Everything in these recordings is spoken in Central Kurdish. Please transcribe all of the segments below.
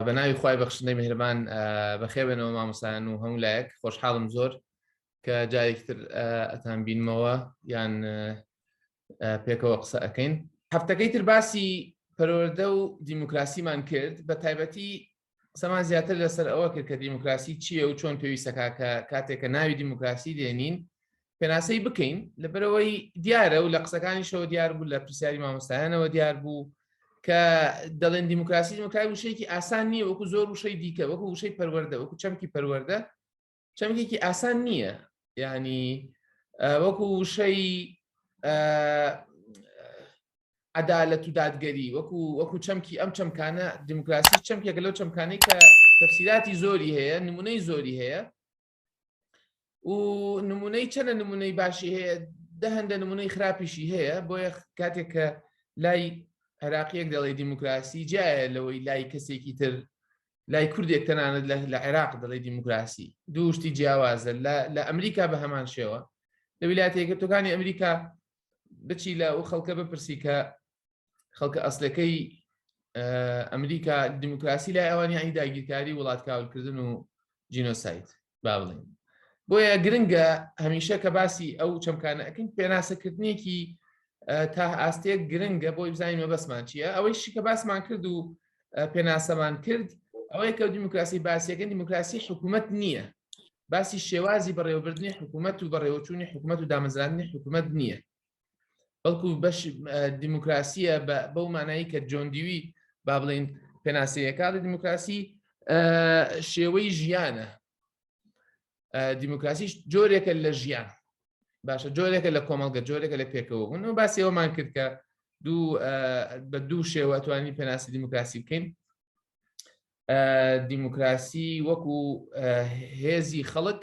بەناوی خوای بەخشندەی میهرەبان بەخێبێنەوە مامۆستایان و هەموو لایەک خۆشحاڵم زۆر کە جارێکتر ئەتان بینمەوە یان پێکەوە قسە ئەەکەین. هەفتەکەی تر باسی پەروەردە و دیموکراسیمان کرد، بە تایبەتی سەمان زیاتر لەسەر ئەوە کرد کە دیموکراسی چییە و چۆن پێویستەکە کە کاتێککە ناوی دیموکراسی دێنین پێناسەی بکەین، لەبەرەوەی دیارە و لە قسەکانیشەوە دیار بوو، لە پرسیاری مامۆستایانەوە دیار بوو کە دەڵێن دیموکراسی دیموکراسی وشەیەکی ئاسان نییە، وەکو زۆر وشەی دیکە، وەکو وشەی پەروەردە، وەکو چەمکی پەروەردە چەمکێکی ئاسان نییە، یعنی وەکو وشەی عەدالەت و دادگەری، وەکو چەمکی ئەم چەمکانە دیموکراسی چەمکێکە لەو چەمکانەی کە تەفسیراتی زۆری هەیە، نمونەی زۆری هەیە و نمونەی چەنە نمونەی باشی هەیە، هەندە نمونەی خراپیشی هەیە. بۆیە کاتێک کە لای عێراقیەک دەڵێ دیموکراسی جایە لەوەی لای کەسێکی تر، لای کوردێک تەنانەت لە عێراق دەڵێ دیموکراسی، دوو شتی جیاوازە. لە ئەمریکا بە هەمان شێوە، لە ویلایەتە یەکگرتووەکانی ئەمریکا بچی لە ئەو خەڵکە بپرسی کە خەڵکە ئەسلەکەی ئەمریکا دیموکراسی لای ئەوانی یانی داگیرکاری، وڵاتکاولکردن و جینۆسایت با بڵێن. بۆیە گرنگە هەمیشە کە باسی ئەو چەمکانە ئەکەین پێناسەکردنێکی تا ئاستەیەک گرنگە بۆی بزانین مەبەستمان چییە. ئەوەیشی کە باسمان کرد و پێناسەمان کرد ئەوەیە کە دیموکراسی باسیەکەن دیموکراسی حکوومەت نییە، باسی شێوازی بەڕێوەبردنی حکوومەت و بەڕێوەچوونی حکوومەت و دامەزراندنی حکوومەت نییە، بەڵکو بەش دیموکراسیە بەو مانایی کە جۆن دیوی با بڵێن پێناسەیەکات. دیموکراسی شێوەی ژیانە، دیموکراسی جۆرێکە لە ژیان، باشە جۆرێکە لە کۆمەڵگە، جۆرێکە لە پێکەوە بوون. و باسی ئەومان کرد کە بە دوو شێوە توانین پێناسی دیموکراسی بکەین. دیموکراسی وەکو هێزی خەڵک،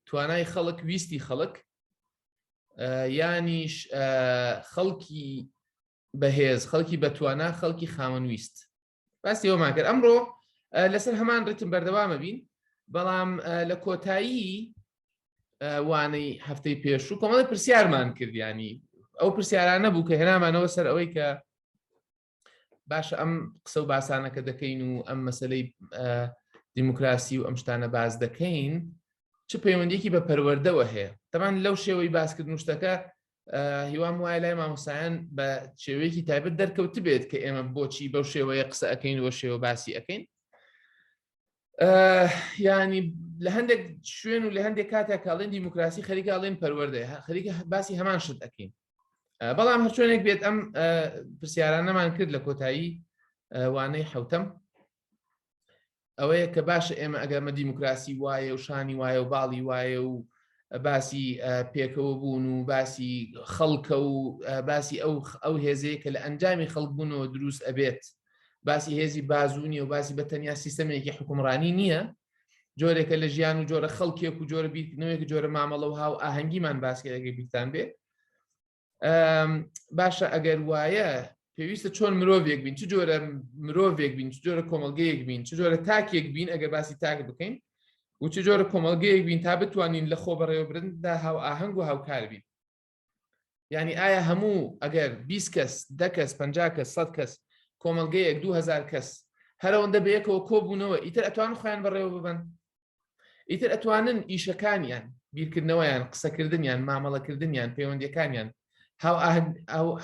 توانای خەڵک، ویستی خەڵک، یانیش خەڵکی بەهێز، خەڵکی بەتوانا، خەڵکی خاوەنویست. باسی ئەومان کرد. ئەمڕۆ لەسەر هەمان ڕتم بەردەوامە بین، بەڵام لە کۆتایی وانەی هەفتەی پێشوو کۆمەڵی پرسیارمان کردیانی ئەو پرسیارانە بوو کە هێنامانەوە سەر ئەوەی کە باشە ئەم قسە و باسانەکە دەکەین و ئەم مەسەلەی دیموکراسی و ئەم شتانە باز دەکەین چ پەیوەندیەکی بە پەروەردەوە هەیە. تەمان لەو شێوەی باسکردن شتەکە هیوام وایە لای مامۆستایان بە شێوەیەکی تایبەت دەرکەوت بێت کە ئێمە بۆچی بەو شێوەیە قسە ئەەکەین و شێوە باسی ئەەکەین. ینی لە هەندێک شوێن و لە هەندێک کاتێک کاڵێن دیموکراسی خەریکە ئاڵێن پەروەردە، خەریکە باسی هەمان شت ئەەکەین. بەڵام هەر شوێنێک بێت ئەم پرسیارانەمان کرد لە کۆتایی وانەی حوتەم، ئەوەیە کە باشە ئێمە ئەگەرمە دیموکراسی وایە و شانی وایە و باڵی وایە و باسی پێکەوە بوون و باسی خەڵکە و باسی ئەو هێزەیە کە لە ئەنجامی خەڵک بوونەوە دروست ئەبێت، باسی هێزی بازوونی و باسی بەتەنیا سیستەمێکی حکومڕانی نییە، جۆرێکە لە ژیان و جۆرە خەڵکێک و جۆرە بیرکردنەوەیەک، جۆرە مامەڵە و هاو ئاهەنگیمان باسکێکی بیرتان بێ. باشە ئەگەر وایە پێویستە چۆن مرۆڤێک بین، چ جۆرە مرۆڤێک بین، چ جۆرە کۆمەڵگەیەک بین، چ جۆرە تاکێک بین ئەگەر باسی تاک بکەین، و چ جۆرە کۆمەڵگەیەک بین تا بتوانین لە خۆ بەڕێوەبردندا هاو ئاهەنگ و هاوکار بین. یعنی ئایا هەموو ئەگەر 20 کەس، 10 کەس، 50 کەس، 100 کەس، کۆمەڵگەیەک 2000 کەس هەرەوەندە بەیەکەوە کۆبوونەوە ئیتر ئەتوان خۆیان بەڕێوە ببن، ئیتر ئەتوانن ئیشەکانیان، بیرکردنەوەیان، قسەکردنیان، مامەڵەکردنیان، پەیوەندیەکانیان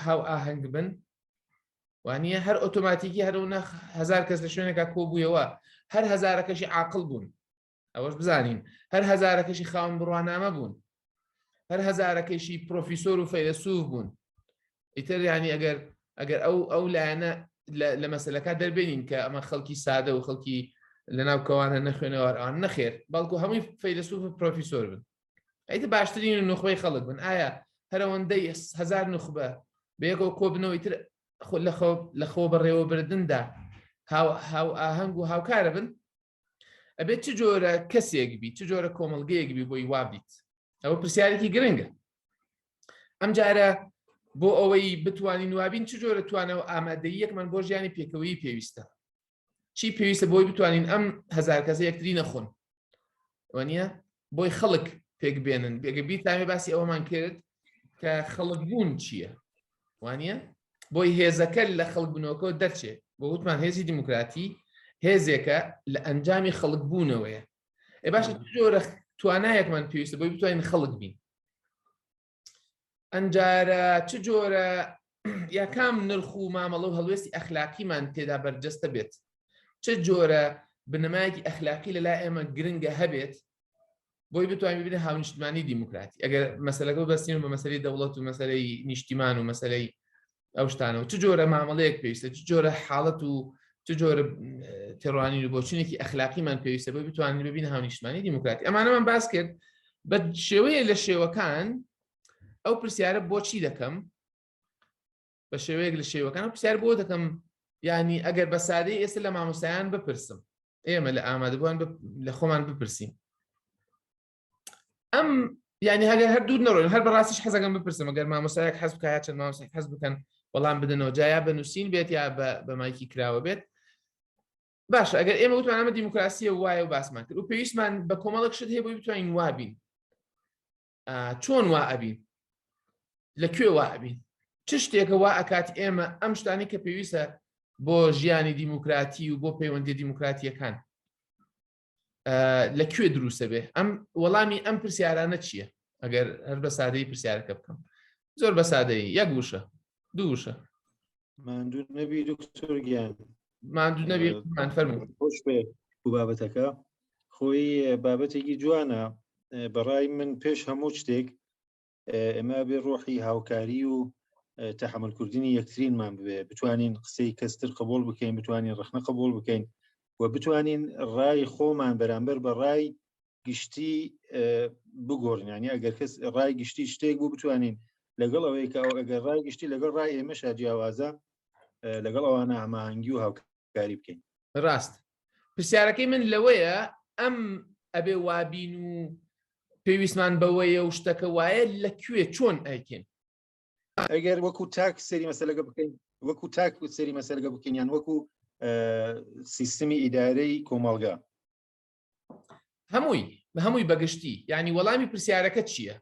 هاو ئاهەنگ بن. وانە هەر ئۆتۆماتیکی هەرەوە 1000 کەس لە شوێنێکا کۆبوویەوە هەر 1000ەکەشی عاقڵ بوون، ئەوەش بزانین، هەر 1000ەکەشی خاوەن بڕوانامە بوون، هەر 1000ەکەشی پرۆفیسۆر و فەیلسوف بوون. ئیتر ینی ئەگەر ئەو لایەنە لە مەسەلەکە دەربێنین کە ئەمە خەڵکی سادە و خەڵکی لەناو کەوانە نەخوێنەوەوان نەخێر، بەڵکو هەمووی فەیلسوف و پرۆفیسۆر بن، ئەیتر باشترین نخبەی خەڵک بن. ئایا هەرەوەندەی 1000 نخبە بەیەکەوە کۆبنەوە ئیتر لە خۆ بەڕێوەبردندا هاو ئاهەنگ و هاوکارە بن؟ ئەبێت چ جۆرە کەسێک بی، چ جۆرە کۆمەڵگەیەک بی بۆی وابیت؟ ئەوە پرسیارێکی گرنگە. ئەم جارە بۆ ئەوەی بتوانین وابین چ جۆرە توانەوە ئامادەیەکمان بۆ ژیانی پێکەوەیی پێویستە، چی پێویستە بۆی بتوانین ئەم 1000 کەسە یەکتری نەخۆن، وانە بۆی خەڵک پێک بێنن. بێگەبی تامێ باسی ئەوەمان کرد کە خەڵک بوون چییە، وانە بۆی هێزەکە لە خەڵک بوونەوەکەوە دەرچێت. بۆ وتمان هێزی دیموکراتی هێزێکە لە ئەنجامی خەڵک بوونەوەیە. ئێ باشە جۆرە توانایەکمان پێویستە بۆی بتوانین خەڵک بین. ئەنجارە چ جۆرە یا کام نرخ و مامەڵە و هەڵوێستی ئەخلاقیمان تێدا بەرجەستە بێت، چه جۆرە بنەمایەکی ئەخلاقی لەلای ئێمە گرنگە هەبێت بۆی بتوانین ببینە هاونیشتمانی دیموکراتی. ئەگەر مەسەلەکە بەستین بە مەسەلەی دەوڵەت و مەسەلەی نیشتیمان و مەسەلەی ئەو شتانەوە، چ جۆرە مامەڵەیەک پێویستە، چ جۆرە حاڵەت و چ جۆرە تێڕوانین و بۆچینێکی ئەخلاقیمان پێویستە بۆی بتوانین ببینە هاونیشتمانی دیموکراتی. ئەمانەمان باس کرد بە شێوەیە لە شێوەکان ئەو پرسیارە بۆچی دەکەم، بە شێوەیەک لە شێوەکان ئەو پرسیار بۆ دەکەم، ینی ئەگەر بە سادەی ئێستا لە مامۆستایان بپرسم، ئێمە لە ئامادەبووان لە خۆمان بپرسین. ئەم ینی هەگەر هەردوو نەڕۆین، هەر بەڕاستیش حەزەکەم بپرسم ئەگەر مامۆستایەک حەز بکە یا چەند مامۆستایەک حەز بکەن وەڵام بدنەوە، جا بەنووسین بێت یا بە مایکی کراوە بێت. باشە، ئەگەر ئێمە وتمان ئەمە دیموکراسیە وایە و باسمان کرد و پێویستمان بە کۆمەڵێک شت هەیە بۆی بتوانین وابین. چۆن وا ئەبین؟ لەکوێ وا ئەبین؟ چ شتێکە وا ئەکات ئێمە ئەم شتانی کە پێویستە بۆ ژیانی دیموکراتی و بۆ پەیوەندی دیموکراتیەکان لەکوێ دروستە بێ؟ ئەم وەڵامی ئەم پرسیارانە چییە؟ ئەگەر هەر بە سادەی پرسیارەکە بکەم، زۆر بە سادەی، یەک وشە، دوو وشە. ماندوو نەبی دکتۆر گیان، ماندوو نەبی من فەرموو. خۆش بێ بوو بابەتەکە، خۆی بابەتێکی جوانە. بەڕای من پێش هەموو شتێک ئێمە بێ ڕۆحی هاوکاری و تەحملکردنی یەکترینمان ببێ، بتوانین قسەی کەستر قبول بکەین، بتوانین ڕخنە قبول بکەین و بتوانین ڕای خۆمان بەرامبەر بە ڕای گشتی بگۆڕین. ینی ئەگەر کەس ڕای گشتی شتێک بوو بتوانین لەگەڵ ئەوەی کە ئەگەر ڕای گشتی لەگەڵ ڕای ئێمەشا جیاوازە لەگەڵ ئەوانە هەماهەنگی و هاوکاری بکەین. ڕاست. پرسیارەکەی من لەوەیە ئەم ئەبێ وابین و پێویستمان بەوەیە و شتەکە وایە لەکوێ چۆن ئەیکەین؟ ئەگەر وەکو تاک سەری مەسەلەکە بکەین، وەکو تاک سەری مەسەلەکە بکەین، یان وەکو سیستمی ئیدارەی کۆمەڵگا، هەمووی بەگشتی، ینی وەڵامی پرسیارەکە چییە؟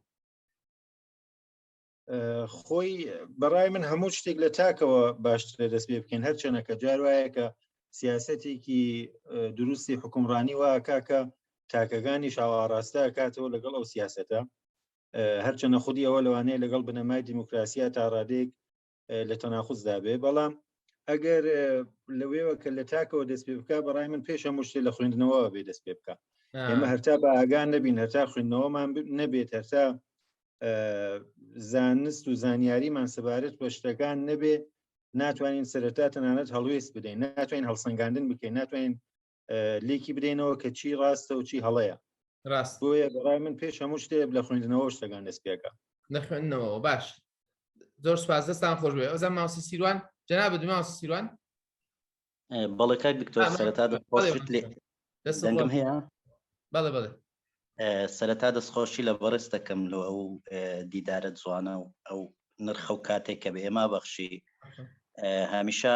خۆی بەڕای من هەموو شتێک لە تاکەوە باشترە دەست پێ بکەین، هەرچەنە کە جار وایە کە سیاسەتێکی دروستی حکومڕانی وایە کاکە تاکەکانی شاواڕاستە کاتەوە لەگەڵ ئەو سیاسەتە، هەرچەنە خودی ئەوە لەوانەیە لەگەڵ بنەمای دیموکراسیە تا ڕادێک لە تەناقوزدا بێ. بەڵام ئەگەر لەوێوە کە لە تاکەوە دەست پێ بکە، بەڕای من پێش هەموو شتێک لە خوێندنەوە بێ دەست پێ بکە. ئێمە هەرتا بە ئاگان نەبین، هەرتا خوێندنەوەمان نەبێت، هەرتا زانست و زانیاریمان سەبارەت بە شتەکان نەبێ، ناتوانین سەرەتا تەنانەت هەڵوێست بدەین، ناتوانین هەڵسەنگاندن بکەین، ناتوانین لێکی بدەینەوە کە چی ڕاستە و چی هەڵەیە. ڕاست. بۆیە بەڕای من پێش هەموو شتێک لە خوێندنەوە شتەکان دەست پێکە. نەخوێندنەوە. باش، زۆر سپاس، دەستان خۆش بێ. ئەوزان ماوەسی سیروان، جەنابە ماوەسی سیروان. بەڵێ کاک دکتۆر سەرەتا دەستخۆشیت لێ دەنگم هەیە؟ بەڵێ بەڵێ. سەرەتا دەستخۆشی لە بەڕێز دەکەم لە ئەو دیدارە جوانە و ئەو نرخە و کاتێک کە بە ئێمە بەخشی. هەمیشە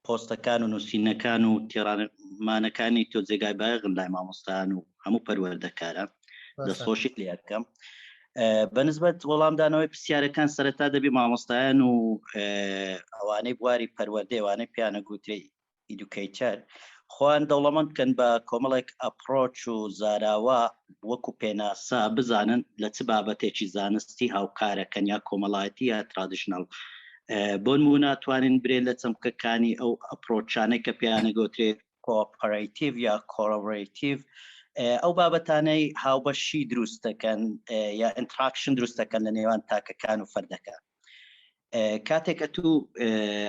پۆستەکان و نووسینەکان و تێڕانمانەکانی تۆ جێگای بایەغن لای مامۆستایان و هەموو پەروەردەکارە، دەستخۆشیت لێ دەکەم. بەنسبەت وەڵامدانەوەی پرسیارەکان سەرەتا دەبی مامۆستایان و ئەوانەی بواری پەروەردەی ئەوانەی پیانە گوترێ ئیدوکەیتەر خۆیان دەوڵەمەندکەن بە کۆمەڵێک ئەپڕۆچ و زاراوە وەکو پێناسا بزانن لە چ بابەتێکی زانستی هاوکارەکەن یا کۆمەڵایەتی یا ترادیشنەڵ. بۆ نمونە ناتوانین برێن لە چەمکەکانی ئەو ئەپڕۆچانەی کە پیانە گوترێت کۆپەرەیتیڤ یا کۆڕەبڕێتیڤ، ئەو بابەتانەی هاوبەشی دروست دەکەن یا ئینتراکشن دروست دەکەن لە نێوان تاکەکان و فەردەکان. کاتێکە تو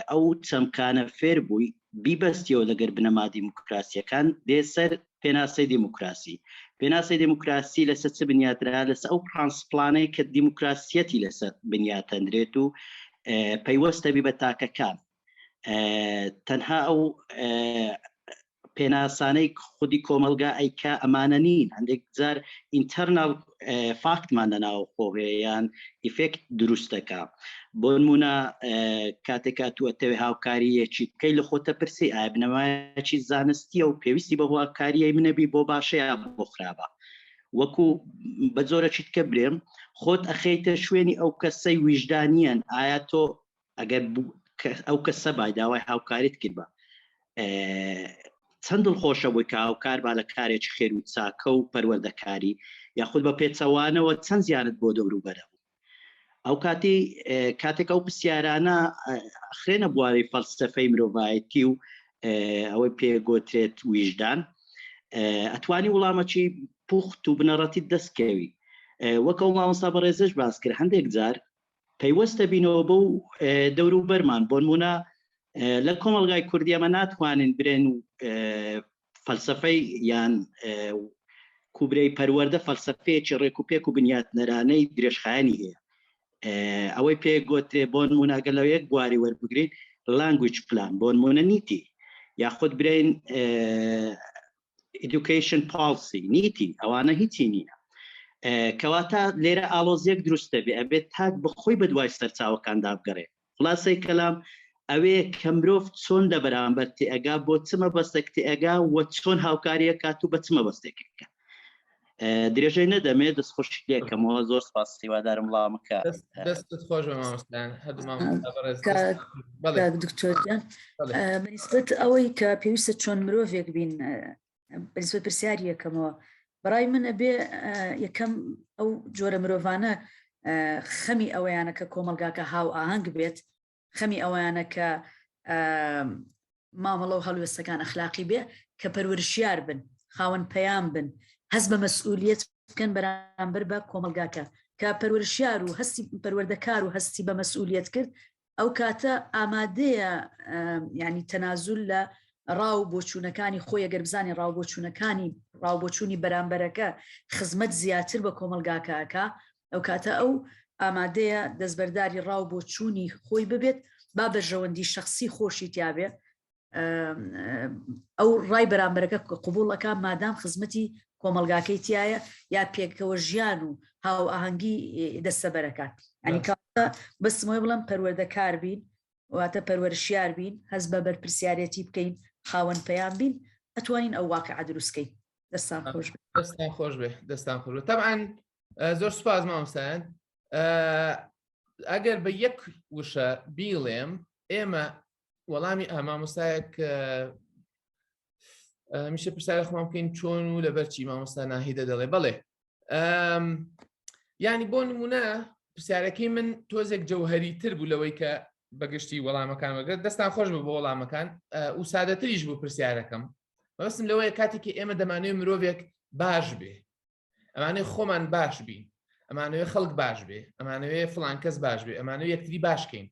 ئەو چەمکانە فێر بووی بیبەستیەوە لەگەر بنەما دیموکراسیەکان دێسەر پێناسەی دیموکراسی. پێناسەی دیموکراسی لەسەر چ بنیاترا؟ لەسەر ئەو پرانسپلانەی کە دیموکراسیەتی لەسەر بنیاتەندرێت و پەیوەستە بی بە تاکەکان. تەنها ئەو پێناسانەی خودی کۆمەلگا ئەیکا ئەمانە نین، هەندێک جار ئینتەرناڵ فاکتمان لەناو خۆهەیەیان ئیفێکت دروست دەکا. بۆ نمونە کاتێکا تو ئەتەوێ هاوکاریەکی بکەی لە خۆتە پرسی ئایا بنەمایەکی زانستیە و پێویستی بە هاوکاریەی منەبی بۆ باشەیە بۆ خراپە. وەکو بە جۆرەچیت کە برێم خۆت ئەخەیتە شوێنی ئەو کەسەی ویژدانیان، ئایا تۆ ئەگەر ئەو کەسە بای داوای هاوکاریت کرد بە چەند دڵخۆشە بووی کە هاوکار با لە کارێکی خێر و چاکە و پەروەردەکاری یاخود بە پێچەوانەوە چەند زیانت بۆ دەوروبەرە ئەو کاتێک ئەو پرسیارانە خرێنە بواری فەلسفەی مرۆڤایەتی و ئەوەی پێگوترێت ویژدان ئەتوانی وڵامەکی پوخت و بنەڕەتی دەستکەوی وەک ئەو مامۆستا بەڕێزش باس کرد هەندێک جار پەیوەستە بینەوە بەو دەوروبەرمان بۆ نمونە لە کۆمەڵگای کوردی ئەمە ناتوانین برێن و فەلسفەی یان کوبرەی پەروەردە فەلسفەیەکی ڕێک و پێک و بنیاتنەرانەی درێژخایەنی هەیە ئەوەی پێگوترێ بۆ نمونە ئەگەر لەو یەک بواری وەربگرین لانگویج پلان بۆ نمونە نیتی یاخود برێن education policy نیتی ئەوانە هیچی نییە کەواتە لێرە ئاڵۆزیەک دروستە بێ ئەبێت تاک بخۆی بە دوای سەرچاوەکاندا بگەڕێ خلاصەی کەلام ئەوەیە کە مرۆڤ چۆن لە بەرامبەر تێئەگا بۆ چمە بەستێک تێئەگا و چۆن هاوکاریە کات و بە چمە بەستێکەکە درێژەی نەدەمێت دەستخۆشی لێکەمەوە زۆر سپاس هیوادارم وڵامەکە دەستت خۆش بە مامۆستایان دکتۆریان بەنسبەت ئەوەی کە پێویستە چۆن مرۆڤێک بین بەنسبەت پرسیاری یەکەمەوە بەڕای من ئەبێ یەکەم ئەو جۆرە مرۆڤانە خەمی ئەوەیانە کە کۆمەلگاکە هاو ئاهەنگ بێت خەمی ئەوەیانە کە مامەڵە و هەڵوێستەکان ئەخلاقی بێ کە پەروەرشیار بن خاوەن پەیام بن هەست بە مەسئولیت بکەن بەرامبەر بە کۆمەلگاکە کە پەروەرشیار و هەستی پەروەردەکار و هەستی بە مەسئولیت کرد ئەو کاتە ئامادەیە ینی تەنازول لە ڕاو بۆچوونەکانی خۆی ئەگەر بزانێ ڕاو بۆچوونەکانی ڕاوبۆچوونی بەرامبەرەکە خزمەت زیاتر بە کۆمەلگاکەکە ئەو کاتە ئەو ئامادەیە دەستبەرداری ڕاو بۆچوونی خۆی ببێت با بەژەوەندی شخصی خۆشی تیاابێ ئەو ڕای بەرامبەرەکە قوبوڵەکە مادام خزمەتی کۆمەلگاکەی تایە یا پێکەوە ژیان و هاو ئاهەنگی دەستەبەرەکات ینی کاتە بەسمەوەی بڵم پەروەردەکار بین واتە پەروەرشیار بین هەست بە بەرپرسیارەتی بکەین خاوەن پەیام بین ئەتوانین ئەو واقعە دروستکەین دەستان خۆش دەستان خۆش بێ دەستان خۆش طبعاً زۆر سوپاس مامۆستایان ئەگەر بە یەک وشە بیڵێم ئێمە وەڵامی مامۆستایەک میشە پرسیارە خۆمان بکەین چۆن و لەبەرچی مامۆستا ناهیدە دەڵێ بەڵێ ینی بۆ نمونە پرسیارەکەی من تۆزێک جەوهەریتر بوو لەوەی کە بەگشتی وەڵامەکان وەگرێت دەستان خۆش بە بۆ وەڵامەکان و سادەتریش بوو پرسیارەکەم بەستم لەوەیە کاتێکی ئێمە دەمانوێت مرۆڤێک باش بێ ئەمانەوێ خۆمان باش بین ئەمانەوێ خەڵک باش بێ ئەمانەوێ فڵان کەس باش بێ ئەمانەوێ یەکتری باشکەین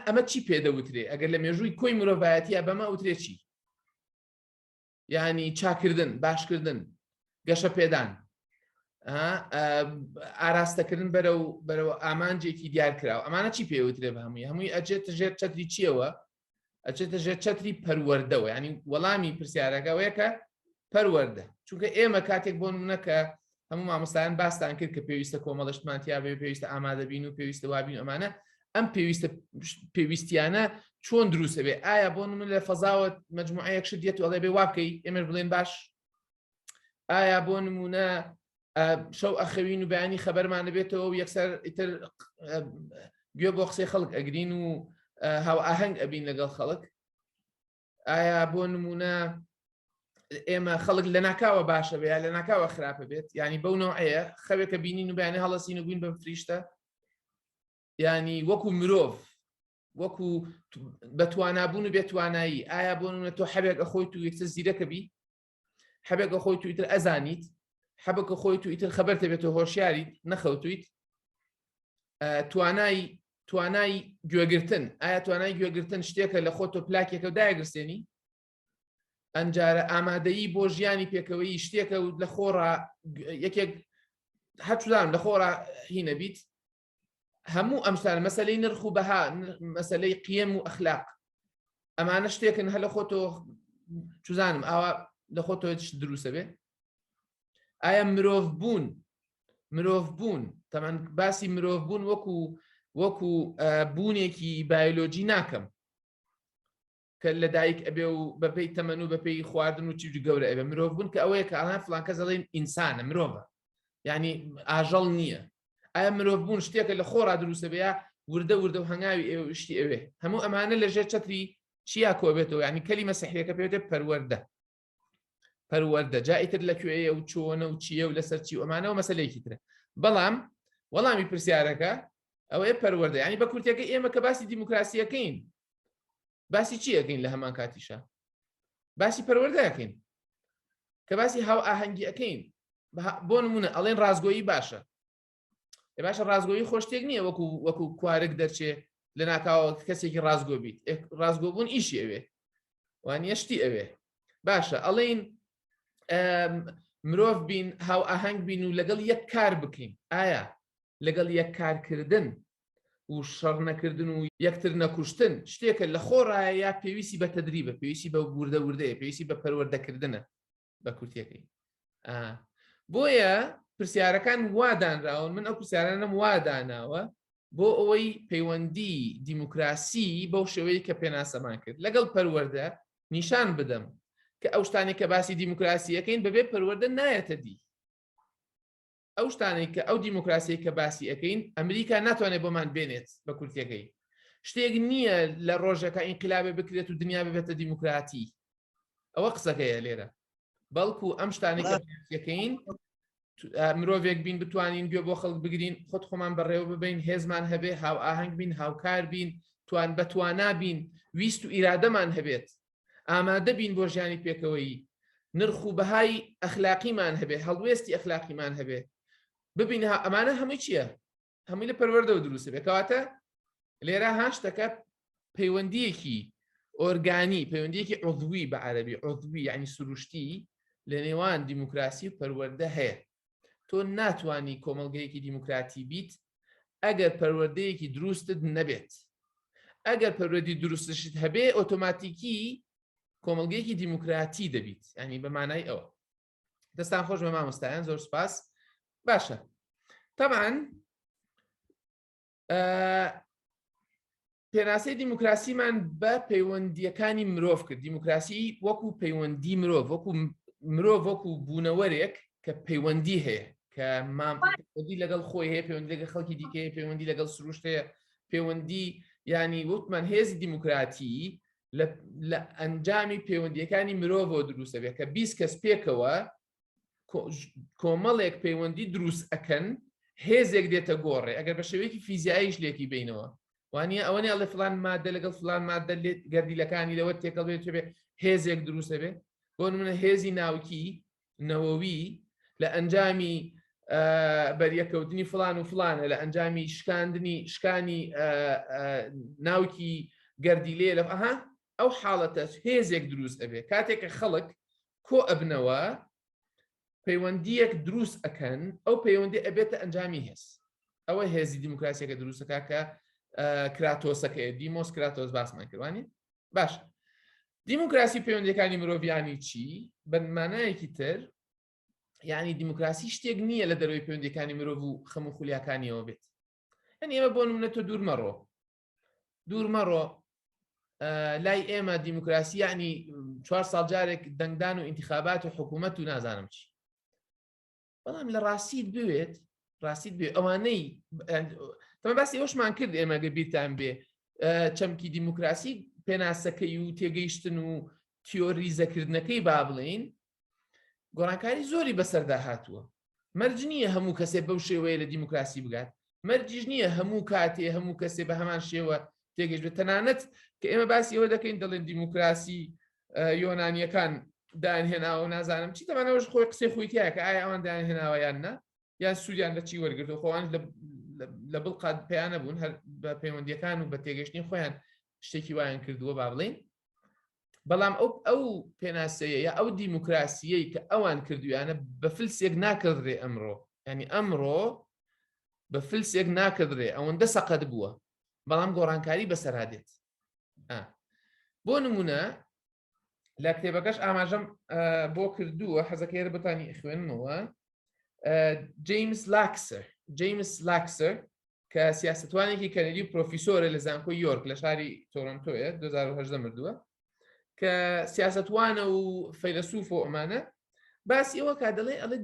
ئەمە چی پێدەوترێ ئەگەر لە مێژووی کۆی مرۆڤایەتیە بەمە ئوترێ چی ینی چاکردن باشکردن گەشە پێدان ئاراستەکردن بەرەوە ئامانجێکی دیارکراوە ئەمانە چی پێوترێ بە هەمووی ئەجێتە ژێر چەتری چیەوە ئەچێتە ژێر چەتری پەروەردەوە ینی وەڵامی پرسیارەکەوەیە کە پەروەردە چونکە ئێمە کاتێک بۆ نمونەکە هەموو مامۆستایان باستان کرد کە پێویستە کۆمەڵەشتمانتیا بێ پێویستە ئامادەبین و پێویستە وابین ئەمانە ئەم پێویستیانە چۆن دروستە بێ ئایا بۆ من لە فەزاوە مەجموعەیەک شت دێت ئەڵێ بێ وابکەی ئێمەش بڵێن باش ئایا بۆ نمونە شەو ئەخەوین و بەیانی خەبەرمان دەبێتەوە و یەکسەر ئیتر گوێ بۆ قسەی خەڵک ئەگرین و هاو ئاهەنگ ئەبین لەگەڵ خەڵک ئایا بۆ نمونە ئێمە خەڵک لە ناکاوە باشە بێ یا لە ناکاوە خراپە بێت ینی بەو نوعەیە خەوێکە بینین و بەیانی هەڵەسین و بووین بە فریشتە ینی وەکو مرۆڤ وەکو بەتوانابوون و بێتوانایی ئایا بۆ نمونە تۆ حەبێکە خۆی تو یەکسەر زیرەکە بی حەبێکە خۆی تو ئیتر ئەزانیت حەبەکە خۆی تو ئیتر خەبەرتە بێتەوە هۆشیاریت نەخەوتویت توانای گوێگرتن ئایا توانای گوێگرتن شتێکە لە خۆ تۆ پلاکێکە و دایەگرستێنی ئەنجارە ئامادەیی بۆ ژیانی پێکەوەی شتێکە و لە خۆڕا یەکێک هەچدان لە خۆڕا هینە بیت هەموو ئەمسان مەسەلەی نرخ و بەها مەسەلەی قیەم و ئەخلاق ئەمانە شتێکن هە لە خۆتۆ چزانم ئاوا لە خۆتۆ دروستە بێ ئایا مرۆڤ بوون تەمان باسی مرۆڤ بوون وەکو بوونێکی بایۆلۆجی ناکەم کە لە دایک ئەبێ و بەپێی تەمەن و بەپێی خواردن و چیزی گەورە ئەبێ مرۆڤ بوون کە ئەوەیە کە ئەڵان فڵان کەس دەڵێن ئینسانە مرۆڤە ینی ئاژەڵ نییە ئایا مرۆڤ بوون شتێکە لە خۆڕا دروستە بێ وردە و هەنگاوی ئێوە شتی ئەوێ هەموو ئەمانە لەژێر چەتری چیا کۆبێتەوە ینی کەلیمە سەحریەکە پێوتێ پەروەردە جایتر لەکوێیە و چۆنە و چیە و لەسەر چی ئەمانەوە مەسەلەیەکی ترە بەڵام وەڵامی پرسیارەکە ئەوەیە پەروەردە ینی بە کورتەکە ئێمە کە باسی دیموکراسیەکەین باسی چی ئەەکەین لە هەمان کاتیشە باسی پەروەردەکەین کە باسی هاو ئاهەنگی ئەەکەین بۆ نمونە ئەڵێن ڕازگۆیی باشە باشە ڕازگۆیی خۆشتێک نییە وەکو کوارک دەرچێ لە ناکاوە کەسێکی ڕازگۆ بیت ڕازگۆبوون ئیشی ئەوێ وانە شتی ئەوێ باشە ئەڵێن مرۆڤ بین هاو ئاهەنگ بین و لەگەڵ یەک کار بکەین ئایا لەگەڵ یەک کارکردن و شەڕ نەکردن و یەکتر نەکوشتن شتێکە لە خۆڕایە یا پێویستی بە تەدریبە پێویستی بە وردەوردەیە پێویستی بە پەروەردەکردنە بە کورتیەکەی بۆیە پرسیارەکان وادانراون من ئەو پرسیارانم واداناوە بۆ ئەوەی پەیوەندی دیموکراسی بەو شێوەیە کە پێناسەمان کرد لەگەڵ پەروەردە نیشان بدەم کە ئەو شتانێک کە باسی دیموکراسیەکەین بەبێ پەروەردە نایەتە دی ئەو شتانێک کە ئەو دیموکراسی کە باسی ئەەکەین ئەمریکا ناتوانێت بۆمان بێنێت بە کورتیەکەی شتێک نییە لە ڕۆژەکە ئینقلابێ بکرێت و دنیا ببێتە دیموکراتی ئەوە قسەکەیە لێرە بەڵکو ئەم شتانێک کەەکەین مرۆڤێک بین بتوانین گوێ بۆ خەڵک بگرین خۆت خۆمان بەڕێوە ببین هێزمان هەبێ هاو ئاهەنگ بین هاوکار بین توان بەتوانا بین ویست و ئیرادەمان هەبێت ئامادە بین بۆ ژیانی پێکەوەی نرخ و بەهای ئەخلاقیمان هەبێ هەڵوێستی ئەخلاقیمان هەبێ ببین ئەمانە هەمووی چییە؟ هەمووی لە پەروەردەوە دروستە بێکەواتە لێرە هاشتەکە پەیوەندیەکی ئۆرگانی پەیوەندیەکی عضوی بە عەرەبی عضوی یعنی سروشتی لە نێوان دیموکراسی و پەروەردە هەیە تۆ ناتوانی کۆمەڵگەیەکی دیموکراتی بیت ئەگەر پەروەردەیەکی دروستت نەبێت ئەگەر پەروەردی دروستشت هەبێ ئۆتۆماتیکی کۆمەڵگەیەکی دیموکراتی دەبیت ینی بە مانای ئەوە دەستان خۆش بە مامۆستایان زۆر سپاس باشە تەبعاً پێناسەی دیموکراسیمان بە پەیوەندیەکانی مرۆڤ کرد دیموکراسی وەکو پەیوەندی مرۆڤ وەکو بوونەوەرێک کە پەیوەندی هەیە کە پەیوەندی لەگەڵ خۆی هەیە پەیوەندی لەگەڵ خەڵکی دیکە پەیوەندی لەگەڵ سروشت هەیە پەیوەندی ینی وتمان هێزی دیموکراتی لە ئەنجامی پەیوەندیەکانی مرۆڤەوە دروستە بێت کە 20 کەس پێکەوە کۆمەڵێک پەیوەندی دروست ئەەکەن هێزێک دێتە گۆڕێ ئەگەر بە شێوەیەکی فیزیاییش لێکی بینەوە وانە ئەوەنێ ئەڵێ فلان مادە لەگەڵ فلان مادە لێت گەردیلەکانی لەوە تێکەڵ بێت بێ هێزێک دروستە بێ بۆ نمونە هێزی ناوکی نەوەوی لە ئەنجامی بەریەکەوتنی فلان و فلانە لە ئەنجامی شکانی ناوکی گەردیلێ لە ئەو حاڵەتە هێزێک دروست ئەبێ کاتێکە خەڵک کۆ ئەبنەوە پەیوەندیەک دروست ئەەکەن ئەو پەیوەندی ئەبێتە ئەنجامی هێز ئەوە هێزی دیموکراسیەکە دروستەکە کە کراتۆسەکەی دیمۆس کراتۆس باسمان کردوانی باش دیموکراسی پەیوەندیەکانی مرۆڤیانی چی بەمانایەکی تر یعنی دیموکراسی شتێک نییە لە دەروی پەیوەندیەکانی مرۆڤ و خەم و خولیاکانیەوە بێت یعنی ئێمە بۆ نمونە تۆ دوورمەڕۆ لای ئێمە دیموکراسی یعنی 4 ساڵ جارێک دەنگدان و ئینتیخابات و حکوومەت و نازانم چی بەڵام لە ڕاستیت بوێت ئەوانەی تەمە باسی ئەوشمان کرد ئێمەگە بیرتان بێ چەمکی دیموکراسی پێناسەکەی و تێگەیشتن و تیۆریزەکردنەکەی با بڵین گۆڕانکاری زۆری بەسەردا هاتووە مەرج نییە هەموو کەسێ بەو شێوەیە لە دیموکراسی بگات مەرجیش نییە هەموو کاتێ هەموو کەسێ بە هەمان شێوە تێگەش بێت تەنانەت کە ئێمە باسی ئەوە دەکەین دەڵێن دیموکراسی یۆنانیەکان داهێناوە و نازانم چی تەمانەوەش خۆی قسەی خۆیتیایە کە ئایا ئەوان داهێناوە یان نە یان سوودیان لە چی وەرگرتو خۆیان لە بڵقات پێیانە بوون هەر بە پەیوەندیەکان و بە تێگەشتنی خۆیان شتێکی وایان کردووە با بڵێن بەڵام ئەو پێناسەیە یا ئەو دیموکراسیەی کە ئەوان کردویانە بە فلسێک ناکردڕێ ئەمڕۆ ینی ئەمڕۆ بە فلسێک ناکردڕێ ئەوەندە سەقەت بووە بەڵام گۆڕانکاری بەسەرادێت بۆ نمونە لە کتێبەکەش ئاماژەم بۆ کردووە حەزەکەیە بتانی خوێنمەوە جیمس لاکسەر کە سیاسەتوانێکی کەنەدی و پرۆفیسۆرە لە زانکۆی یۆرک لە شاری تۆرۆنتۆیە 2010 مردووە کە سیاسەتوانە و فەیلسوف و ئەمانە باسی ئەوە کا دەڵێ ئەڵێ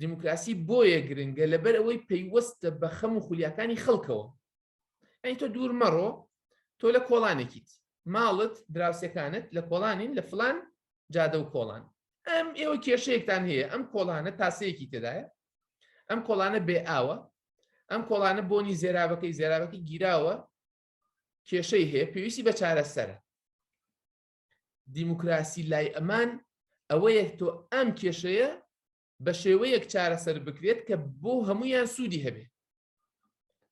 دیموکراسی بۆیە گرنگە لەبەر ئەوەی پەیوەستە بە خەم و خولیاکانی خەڵکەوە ئەی تۆ دوور مەڕۆ تۆ لە کۆڵانێکیت ماڵت دراوسەکانت لە کۆڵانین لە فلان جادە و کۆڵان ئەم ئێوە کێشەیەکتان هەیە ئەم کۆڵانە تاسەیەکی تێدایە ئەم کۆڵانە بێ ئاوە ئەم کۆڵانە بۆنی زێرابەکەی گیراوە کێشەی هەیە پێویستی بە چارەسەرە دیموکراسی لای ئەمان ئەوەیە تۆ ئەم کێشەیە بە شێوەیەک چارەسەر بکرێت کە بۆ هەمویان سوودی هەبێ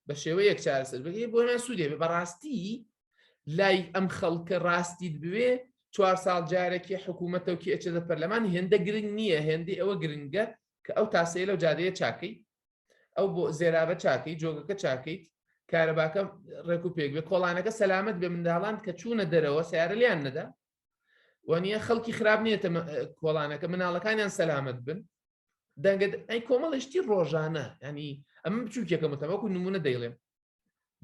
بە شێوەیەک چارەسەر بکرێت بۆ هەمویان سوودی هەبێ بەڕاستی لای ئەم خەڵکە ڕاستیت بوێ 4 ساڵ جارێکی حکوومەتە و کێچێتە پەرلەمان هێندە گرنگ نییە هێندی ئەوە گرنگە کە ئەو تاسەیە لەو جادەیە چاکەی ئەو بۆ زێرابە چاکەی جۆگەکە چاکەیت کارەباکە ڕێک و پێک بێ کۆڵانەکە سەلامت بێ منداڵان کە چوونە دەرەوە سیارە لیان نەدا وانە خەڵکی خراپ نییە کۆڵانەکە مناڵەکانیان سەلامت بن دەنگت ئەی کۆمەڵشتی ڕۆژانە ینی ئەمە بچووکێکە متەوەکو نمونە دەیڵێم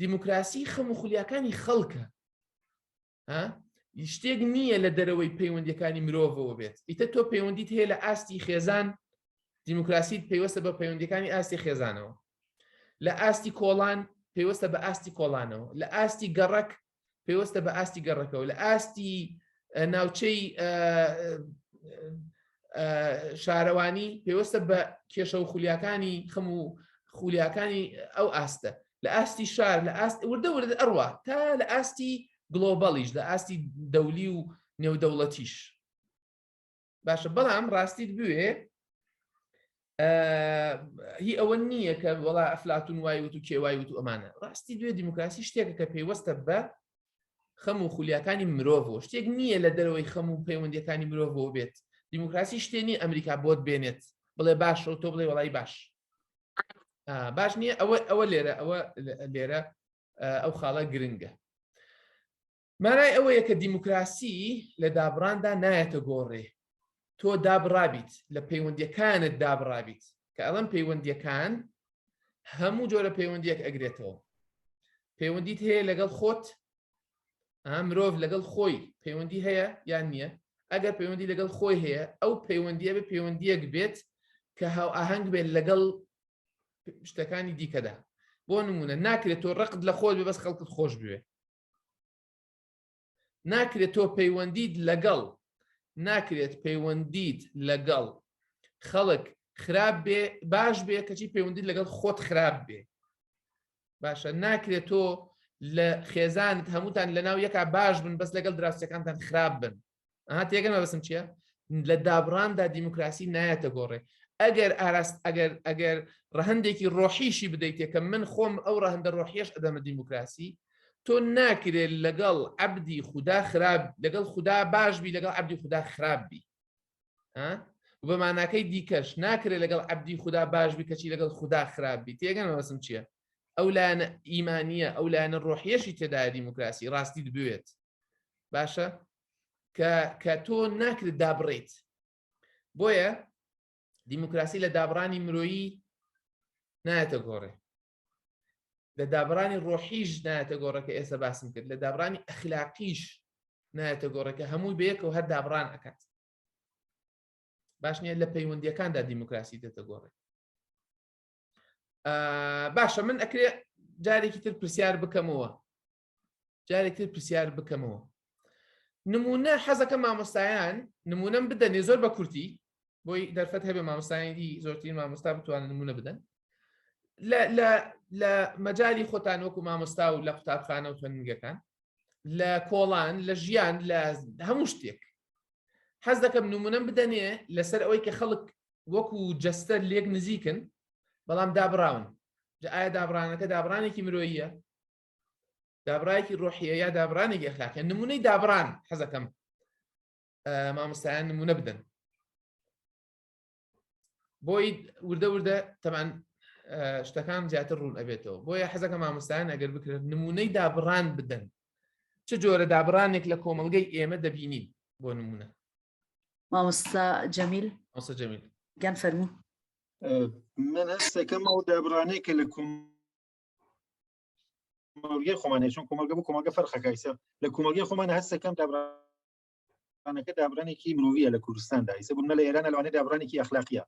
دیموکراسی خەم و خولیاکانی خەڵکە شتێک نییە لە دەرەوەی پەیوەندیەکانی مرۆڤەوە بێت ئیتە تۆ پەیوەندیت هەیە لە ئاستی خێزان دیموکراسیت پێوەستە بە پەیوەندیەکانی ئاستی خێزانەوە لە ئاستی کۆڵان پێوەستە بە ئاستی کۆڵانەوە لە ئاستی گەڕک پێوەستە بە ئاستی گەڕەکەەوە لە ئاستی ناوچەی شارەوانی پێوەستە بە کێشە و خولیاکانی خەم و خولیاکانی ئەو ئاستە لە ئاستی شار لە ئاست وردە ئەڕوا تا لە ئاستی گلۆبەڵیش لە ئاستی دەولی و نێودەوڵەتیش باشە بەڵام ڕاستیت بوێ هی ئەوە نییە کە وڵا ئەفلاتون وای وت و کێوای وت و ئەمانە ڕاستی دوێ دیموکراسی شتێکە کە پێوەستە بە خەم و خولیاکانی مرۆڤەوە شتێک نییە لە دەرەوەی خەم و پەیوەندیەکانی مرۆڤەوە بێت دیموکراسی شتێنی ئەمریکا بۆت بێنێت بڵێ باش تۆ بڵێ وڵی باش باش نییە ئەوە لێرە ئەو خاڵە گرنگە مانای ئەوەیە کە دیموکراسی لە دابڕاندا نایەتە گۆڕێ تۆ دابڕابیت لە پەیوەندیەکانت دابڕابیت کە ئەڵەم پەیوەندیەکان هەموو جۆرە پەیوەندیەک ئەگرێتەوە پەیوەندیت هەیە لەگەڵ خۆت مرۆڤ لەگەڵ خۆی پەیوەندی هەیە یان نییە ئەگەر پەیوەندی لەگەڵ خۆی هەیە ئەو پەیوەندیە بە پەیوەندیەک بێت کە هاو ئاهەنگ بێت لەگەڵ شتەکانی دیکەدا بۆ نمونە ناکرێت تۆ ڕقت لە خۆت بێ بەس خەڵکت خۆش بوێ ناکرێت تۆ پەیوەندیت لەگەڵ ناکرێت پەیوەندیت لەگەڵ خەڵک خراپ بێ باش بێ کەچی پەیوەندیت لەگەڵ خۆت خراپ بێ باشە ناکرێت تۆ لە خێزانت هەمووتان لەناو یەکا باش بن بەس لەگەڵ دراوسەکانتان خراپ بن ئەها تێگەمە بەسم چییە لە دابڕاندا دیموکراسی نایەتە گۆڕێ ئەگەر ڕەهندێکی ڕۆحیشی بدەیتێ کە من خۆم ئەو ڕەهندە ڕۆحیەش ئەدەمە دیموکراسی تۆ ناکرێت لەگەڵ عەبدی خودا خراپ لەگەڵ خودا باش بی لەگەڵ عەبدی خودا خراپ بی بە ماناکەی دیکەش ناکرێت لەگەڵ عەبدی خودا باش بی کەچی لەگەڵ خودا خراپ بی تێگەمە بەسم چییە ئەو لایەنە ئیمانیە ئەو لایەنە ڕۆحیەشی تێدایە دیموکراسی ڕاستیت بوێت باشە کە تۆ ناکرێت دابڕێیت بۆیە دیموکراسی لە دابڕانی مرۆیی نایەتە گۆڕێ لە دابڕانی ڕۆحیش نایەتە گۆڕە کە ئێستا باسم کرد لە دابڕانی ئەخلاقیش نایەتە گۆڕە کە هەمووی بەیەکەوە هەر دابڕان ئەکات باش نییە لە پەیوەندیەکاندا دیموکراسی دێتە گۆڕێ باشە من ئەکرێ جارێکی تر پرسیار بکەمەوە نمونە حەزەکە مامۆستایان نمونەم بدەنێ زۆر بە کورتی بۆی دەرفەت هەبێ مامۆستایانی زۆرترین مامۆستا بتوانن نمونە بدەن لە مەجای خۆتان وەکو مامۆستا و لە قوتابخانە و خوێندنگەکان لە کۆڵان لە ژیان لە هەموو شتێک حەز دەکەم نمونەم بدەنێ لەسەر ئەوەی کە خەڵک وەکو جەستە لێک نزیکن بەڵام دابراون ئایا دابرانەکە دابرانێکی مرۆییە دابڕایەکی ڕۆحیە یا دابرانێکی ئەخلاقیە نمونەی دابران حەزەکەم مامۆستایان نمونە بدەن بۆی وردە تەمان شتەکان زیاتر ڕوون ئەبێتەوە بۆیە حەزەکە مامۆستایان ئەگەر بکرێت نمونەی دابڕان بدەن چ جۆرە دابڕانێک لە کۆمەڵگەی ئێمە دەبینین بۆ نمونە مامۆستا جەمیل گیان فەرموو من هەستەکەم ئەو دابڕانەیە کە لە کۆمەڵگەی خۆمانە چون کۆمەڵگە بوو کۆمەڵگە فەرقەکایسە لە کۆمەڵگەی خۆمانە هەستەکەم دابڕانەکە دابڕانێکی مرۆڤیە لە کوردستاندا ئیسە بوونە لە ئێرانە لەوانەیە دابڕانێکی ئەخلاقیە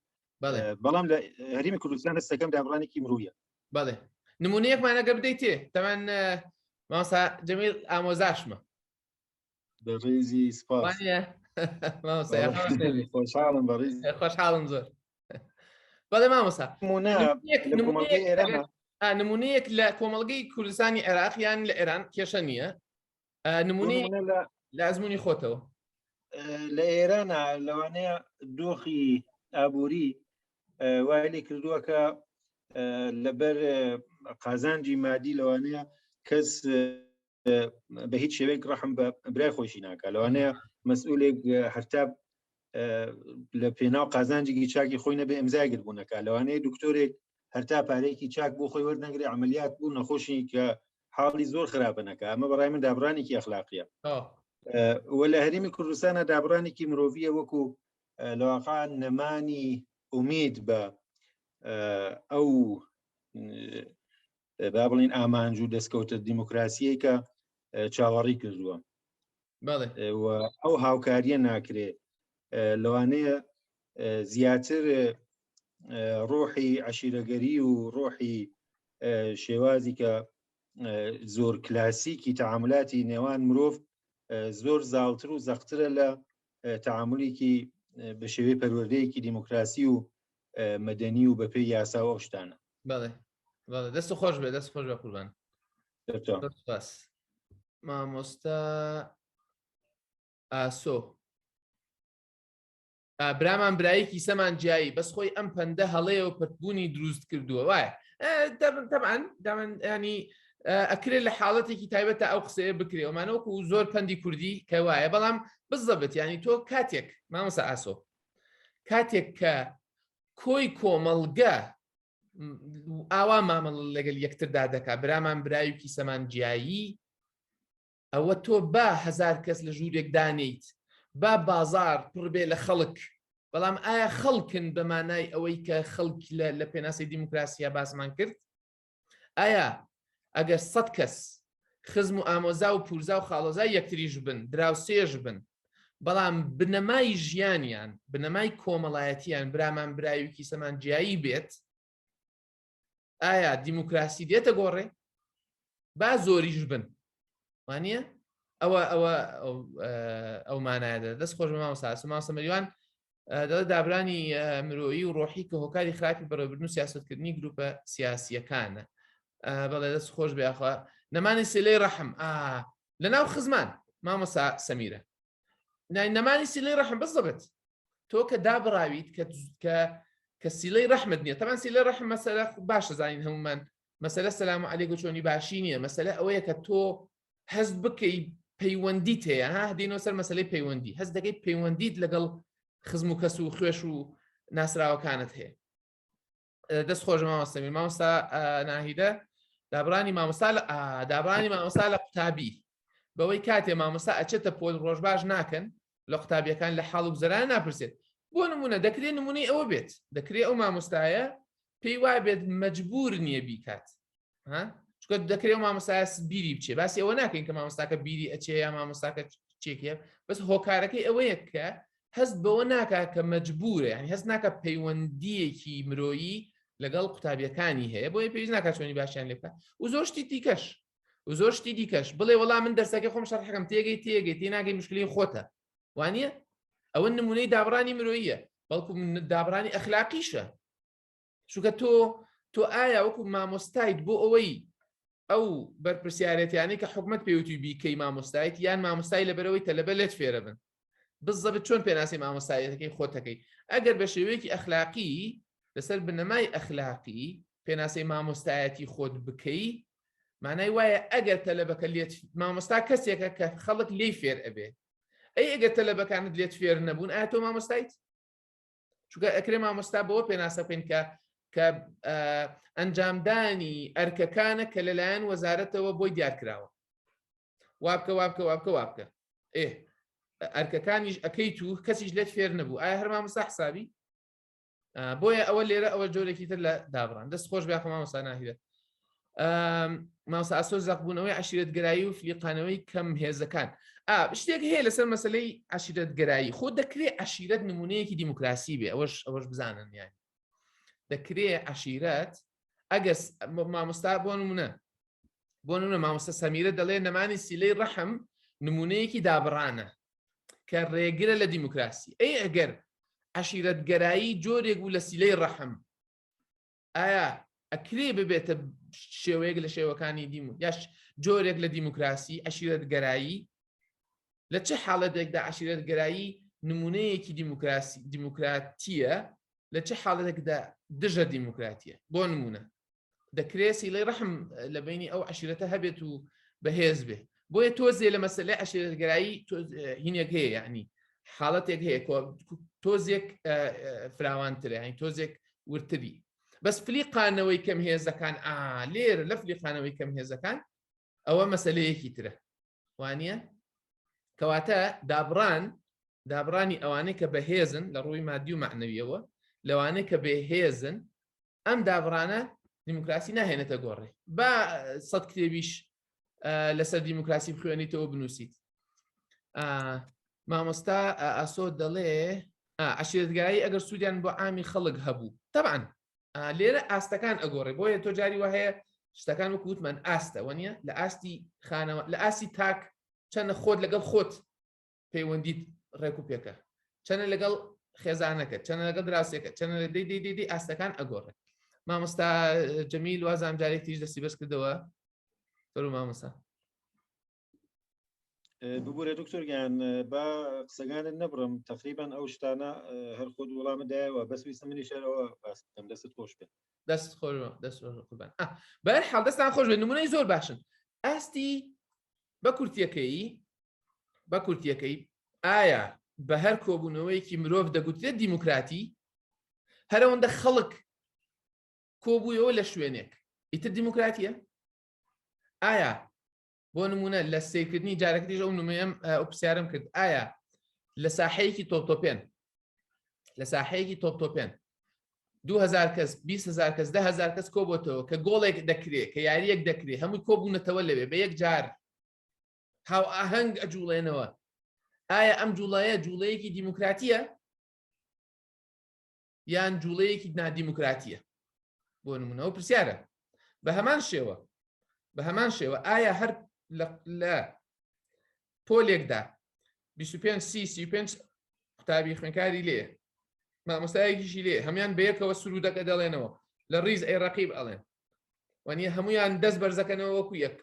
بەڵام لە هەرێمی کوردستان هەستەکەم دابڕانێکی مرۆڤیە بەڵێ نمونەیەکمان ئەگەر بدەیت تێ تەمان مامۆستا جەمیل ئامۆزاشمە بە ڕێزی سپاس وانە مامۆستا خۆشحاڵم بە ڕێزی خۆشحاڵم زۆر بەڵێ مامۆستا لە کۆمەڵگەی ئێرانە نمونەیەک لە کۆمەڵگەی کوردستانی عێراق یان لە ئێران کێشە نییە نمونەی لە ئەزمموی خۆتەوە لە ئێرانە لەوانەیە دۆخی ئابووری وای لێ کردووە کە لەبەر قازانجی مادی لەوانەیە کەس بە هیچ شێوەیەک ڕەحم بە برای خۆشی ناکە لەوانەیە مەسئولێک هەرتا لە پێناو قازانجێکی چاکی خۆی نەبێ ئەمزاگت بوونەکە لەوانەیە دکتۆرێک هەرتا پارەیەکی چاک بۆ خۆی وەرنەگری عملیات بوو نەخۆشی کە حاڵی زۆر خراپەنەکە ئەمە بەڕای من دابڕانێکی ئەخلاقیە وە لە هەرێمی کوردستانە دابڕانێکی مرۆڤیە وەکو لەواقع نەمانی ئومید بە ئەو با بڵین ئامانج و دەستکەوتە دیموکراسیەی کە چاوەڕی کردووە ئەو هاوکاریە ناکرێ لەوانەیە زیاتر ڕۆحی عەشیرەگەری و ڕۆحی شێوازی کە زۆر کلاسیکی تەعاملاتی نێوان مرۆڤ زۆر زاڵتر و زەخترە لە تەعاملێکی بە شێوەی پەروەردەیەکی دیموکراسی و مەدەنی و بەپێی یاسا و شتانە دەست خۆش بێ دەست خۆش بە قوربان مامۆستا ئاسۆ برامان برایەکی سەمان جیایی بەس خۆی ئەم پەندە هەڵەیە و پەتبوونی دروست کردووە وایە تەبعاً ینی ئەکرێت لە حاڵەتێکی تایبەتە ئەو قسەیە بکرێ ئەمانەوەکو زۆر پەندی کوردی کە وایە بەڵام بزەبێت ینی تۆ کاتێک مامۆستا ئاسۆ کاتێک کە کۆی کۆمەڵگە ئاوا مامەڵ لەگەڵ یەکتردا دەکا برامان برایوکی سەمانجیایی ئەوە تۆ با هەزار کەس لە ژوورێک دانیت با بازار پڕ بێ لە خەڵک بەڵام ئایا خەڵکن بەمانای ئەوەی کە خەڵک لە پێناسی دیموکراسیە باسمان کرد ئایا ئەگەر 100 کەس خزم و ئامۆزا و پورزا و خاڵۆزای یەکتریش بن دراوسێژ بن بەڵام بنەمای ژیانیان بنەمای کۆمەڵایەتیان برامان برایوکی سەمانجیایی بێت ئایا دیموکراسی دێتە گۆڕێ با زۆریش بن وانە ئەو مانایە دەست خۆش بە مامۆستا مەریوان دەڵێ دابرانی مرۆیی و ڕۆحی کە هۆکاری خراپی بەڕێوەبردن و سیاسەتکردنی گروپە سیاسیەکانە بەڵێ دەست خۆش بێخوا نەمانی سیلەی ڕەحم لەناو خزمان مامۆستا سەمیرە نەمانی سیلەی ڕەحم بەزەبێت تۆ کە دابڕاویت کە سیلەی ڕەحمت نییە تەمان سیلەی ڕەحم مەسەلە باشە زانین هەمومان مەسەلە سەلام عەلەیکم و چۆنی باشی نییە مەسەلە ئەوەیە کە تۆ هەست بکەی پەیوەندیت هەیە دێنەوە سەر مەسەلەی پەیوەندی هەست دەکەی پەیوەندیت لەگەڵ خزم و کەس و خوێش و ناسراوەکانت هەیە دەست خۆش مامۆستا مامۆستا ناهیدە دابڕانی مامۆستا لە قوتابی بەوەی کاتێ مامۆستا ئەچێتە پۆل ڕۆژباش ناکەن لە قوتابیەکان لە حاڵ و بزەران ناپرسێت بۆ نمونە دەکرێت نمونەی ئەوە بێت دەکرێت ئەو مامۆستایە پێی وای بێت مەجبور نییە بیکات چکە دەکرێت مامۆستایە بیری بچێ باسی ئەوە ناکەین کە مامۆستاکە بیری ئەچێ یا مامۆستاکە چێکێ بەس هۆکارەکەی ئەوەیە کە هەست بەوە ناکە کە مەجبورە ینی هەست ناکە پەیوەندیەکی مرۆیی لەگەڵ قوتابیەکانی هەیە بۆیە پێویست ناکات چۆنی باشیان لێ بکات و زۆر شتی دیکەش بڵێ وەڵام من دەرسەکەی خۆم شەرحەکەم تێگەی ناگەی مشکلی خۆتە وانە ئەوە نمونەی دابڕانی مرۆییە بەڵکو دابڕانی ئەخلاقیشە چونکە تۆ ئایا وەکو مامۆستایت بۆ ئەوەی ئەو بەرپرسیارەتیانەی کە حکومەت پێوتوی بیکەی مامۆستایت یان مامۆستای لەبەرەوەی تەلەبە لێت فێرە بن بزەبێت چۆن پێناسی مامۆستایەتەکەی خۆتەکەی ئەگەر بە شێوەیەکی ئەخلاقی لەسەر بنەمای ئەخلاقی پێناسی مامۆستایەتی خۆت بکەی مانای وایە ئەگەر تەلەبەکە لێت مامۆستا کەسێکە کە خەڵک لێی فێر ئەبێ ئەگەر تەلەبەکانت لێت فێر نەبوون ئایا تۆ مامۆستایت چونکە ئەکرێ مامۆستا بەوە پێناسە بکەین کە ئەنجامدانی ئەرکەکانە کە لەلایەن وەزارەتەوە بۆی دیارکراوە وابکە ئەرکەکانیش ئەەکەیت و کەسیش لێت فێر نەبوو ئایا هەر مامۆستا حسابی بۆیە ئەوە لێرە ئەوە جۆرێکی تر لە دابڕان دەست خۆش بێخە مامۆستا ناهیدە مامۆستا ئاسۆ زەقبوونەوەی عەشیرەتگەرایی و فلیقانەوەی کەم هێزەکان شتێک هەیە لەسەر مەسەلەی عەشیرەتگەرایی خۆ دەکرێت عەشیرەت نمونەیەکی دیموکراسی بێ ئەوەش بزانن یانی دەکرێت عەشیرەت ئەگەر مامۆستا بۆ نمونە بۆ نمونە مامۆستا سەمیرە دەڵێ نەمانی سیلەی ڕەحم نمونەیەکی دابڕانە کە ڕێگرە لە دیموکراسی. ئەی ئەگەر عەشیرەتگەرایی جۆرێک بوو لە سیلەی ڕەحم، ئایا ئەکرێ ببێتە شێوەیەک لە شێوەکانی یاش جۆرێک لە دیموکراسی عەشیرەتگەرایی؟ لە چه حاڵەتێکدا عەشیرەتگەرایی نمونەیەکی دیموکراتیە، لە چه حاڵەتێکدا دژە دیموکراتیە؟ بۆ نمونە دەکرێت سیلەی ڕەحم لە بینی ئەو عەشیرەتە هەبێت و بەهێز بێ. بۆیە تۆزێ لە مەسەلەی عەشیرەتگەرایی هینێک هەیە، یعنی حاڵەتێک هەیە تۆزێک فراوانترە، یعنی تۆزێک ورتری. بەس فلیقانەوەی کەم هێزەکان لێرە لە فلیقانەوەی کەم هێزەکان ئەوە مەسەلەیەکی ترە، وانە؟ کەواتە دابڕانی ئەوانەی کە بەهێزن لە ڕووی مادی و معنەویەوە، لەوانەیە کە بێهێزن، ئەم دابڕانە دیموکراسی ناهێنێتە گۆڕێ. با 100 کتێبیش لەسەر دیموکراسی بخوێنیتەوە بنووسیت. مامۆستا ئاسۆ دەڵێ عەشیرەتگەرایی ئەگەر سوودیان بۆ عامی خەڵک هەبوو، طبعاً لێرە ئاستەکان ئەگۆڕێ. بۆیە تۆ جاری وە هەیە شتەکان وەکو وتمان ئاستە، وەنیە لە ئاستی خانەوە، لە ئاسی تاک چەندە خۆت لەگەڵ خۆت پەیوەندیت ڕێک و پێکە، چەندە لەگەڵ خێزانەکە، چەندە لەگەڵ دراوسێکە، چەندە لە دەی ئاستەکان ئەگۆڕێ. مامۆستا جەمیل وازام جارێک تیش دەستی بەس کردەوە. تۆ مامۆستا ببوورە دکتۆرگیان با قسەگانت نەبڕم، تقریبان ئەو شتانە هەر خۆت وەڵامەدایەوە، بەس ویستم منی شەرەوە باس بکەم. دەستت خۆش بێت. دەست خۆشەوە، دەست قوربان. بەهەرحاڵ دەستان خۆش بێت. نمونەی زۆر باشن. ئاستی بە کورتیەکەی ئایا بە هەر کۆبوونەوەیکی مرۆڤ دەگوترێت دیموکراتی؟ هەرەوەندە خەڵک کۆبوویەوە لە شوێنێک ئیتر دیموکراتیە؟ ئایا بۆ نمونە لە سیرکردنی جارەکەتیش ئەو نمەیەم ئەو پرسیارم کرد، ئایا لە ساحەیەکی تۆپتۆپێن 2000 کەس 20,000 کەس 10,000 کەس کۆبووەتەوە کە گۆڵێک دەکرێت، کە یاریەک دەکرێت، هەمووی کۆبوونەتەوە لەوێ بە یەک جار هاو ئاهەنگ ئەجوڵێنەوە، ئایا ئەم جوڵایە جوڵەیەکی دیموکراتیە یان جوڵەیەکی نادیموکراتیە؟ بۆ نمونە ئەو پرسیارە. بە هەمان شێوە ئایا هەر لە پۆلێکدا 25 قوتابی خوێنکاری لێ، مامۆستایەکیشی لێ، هەمویان بەیەکەوە سرودەکە دەڵێنەوە، لە ڕیز ئەی ڕەقیب ئەڵێن، وانە هەمویان دەست بەرزەکەنەوە وەکو یەک.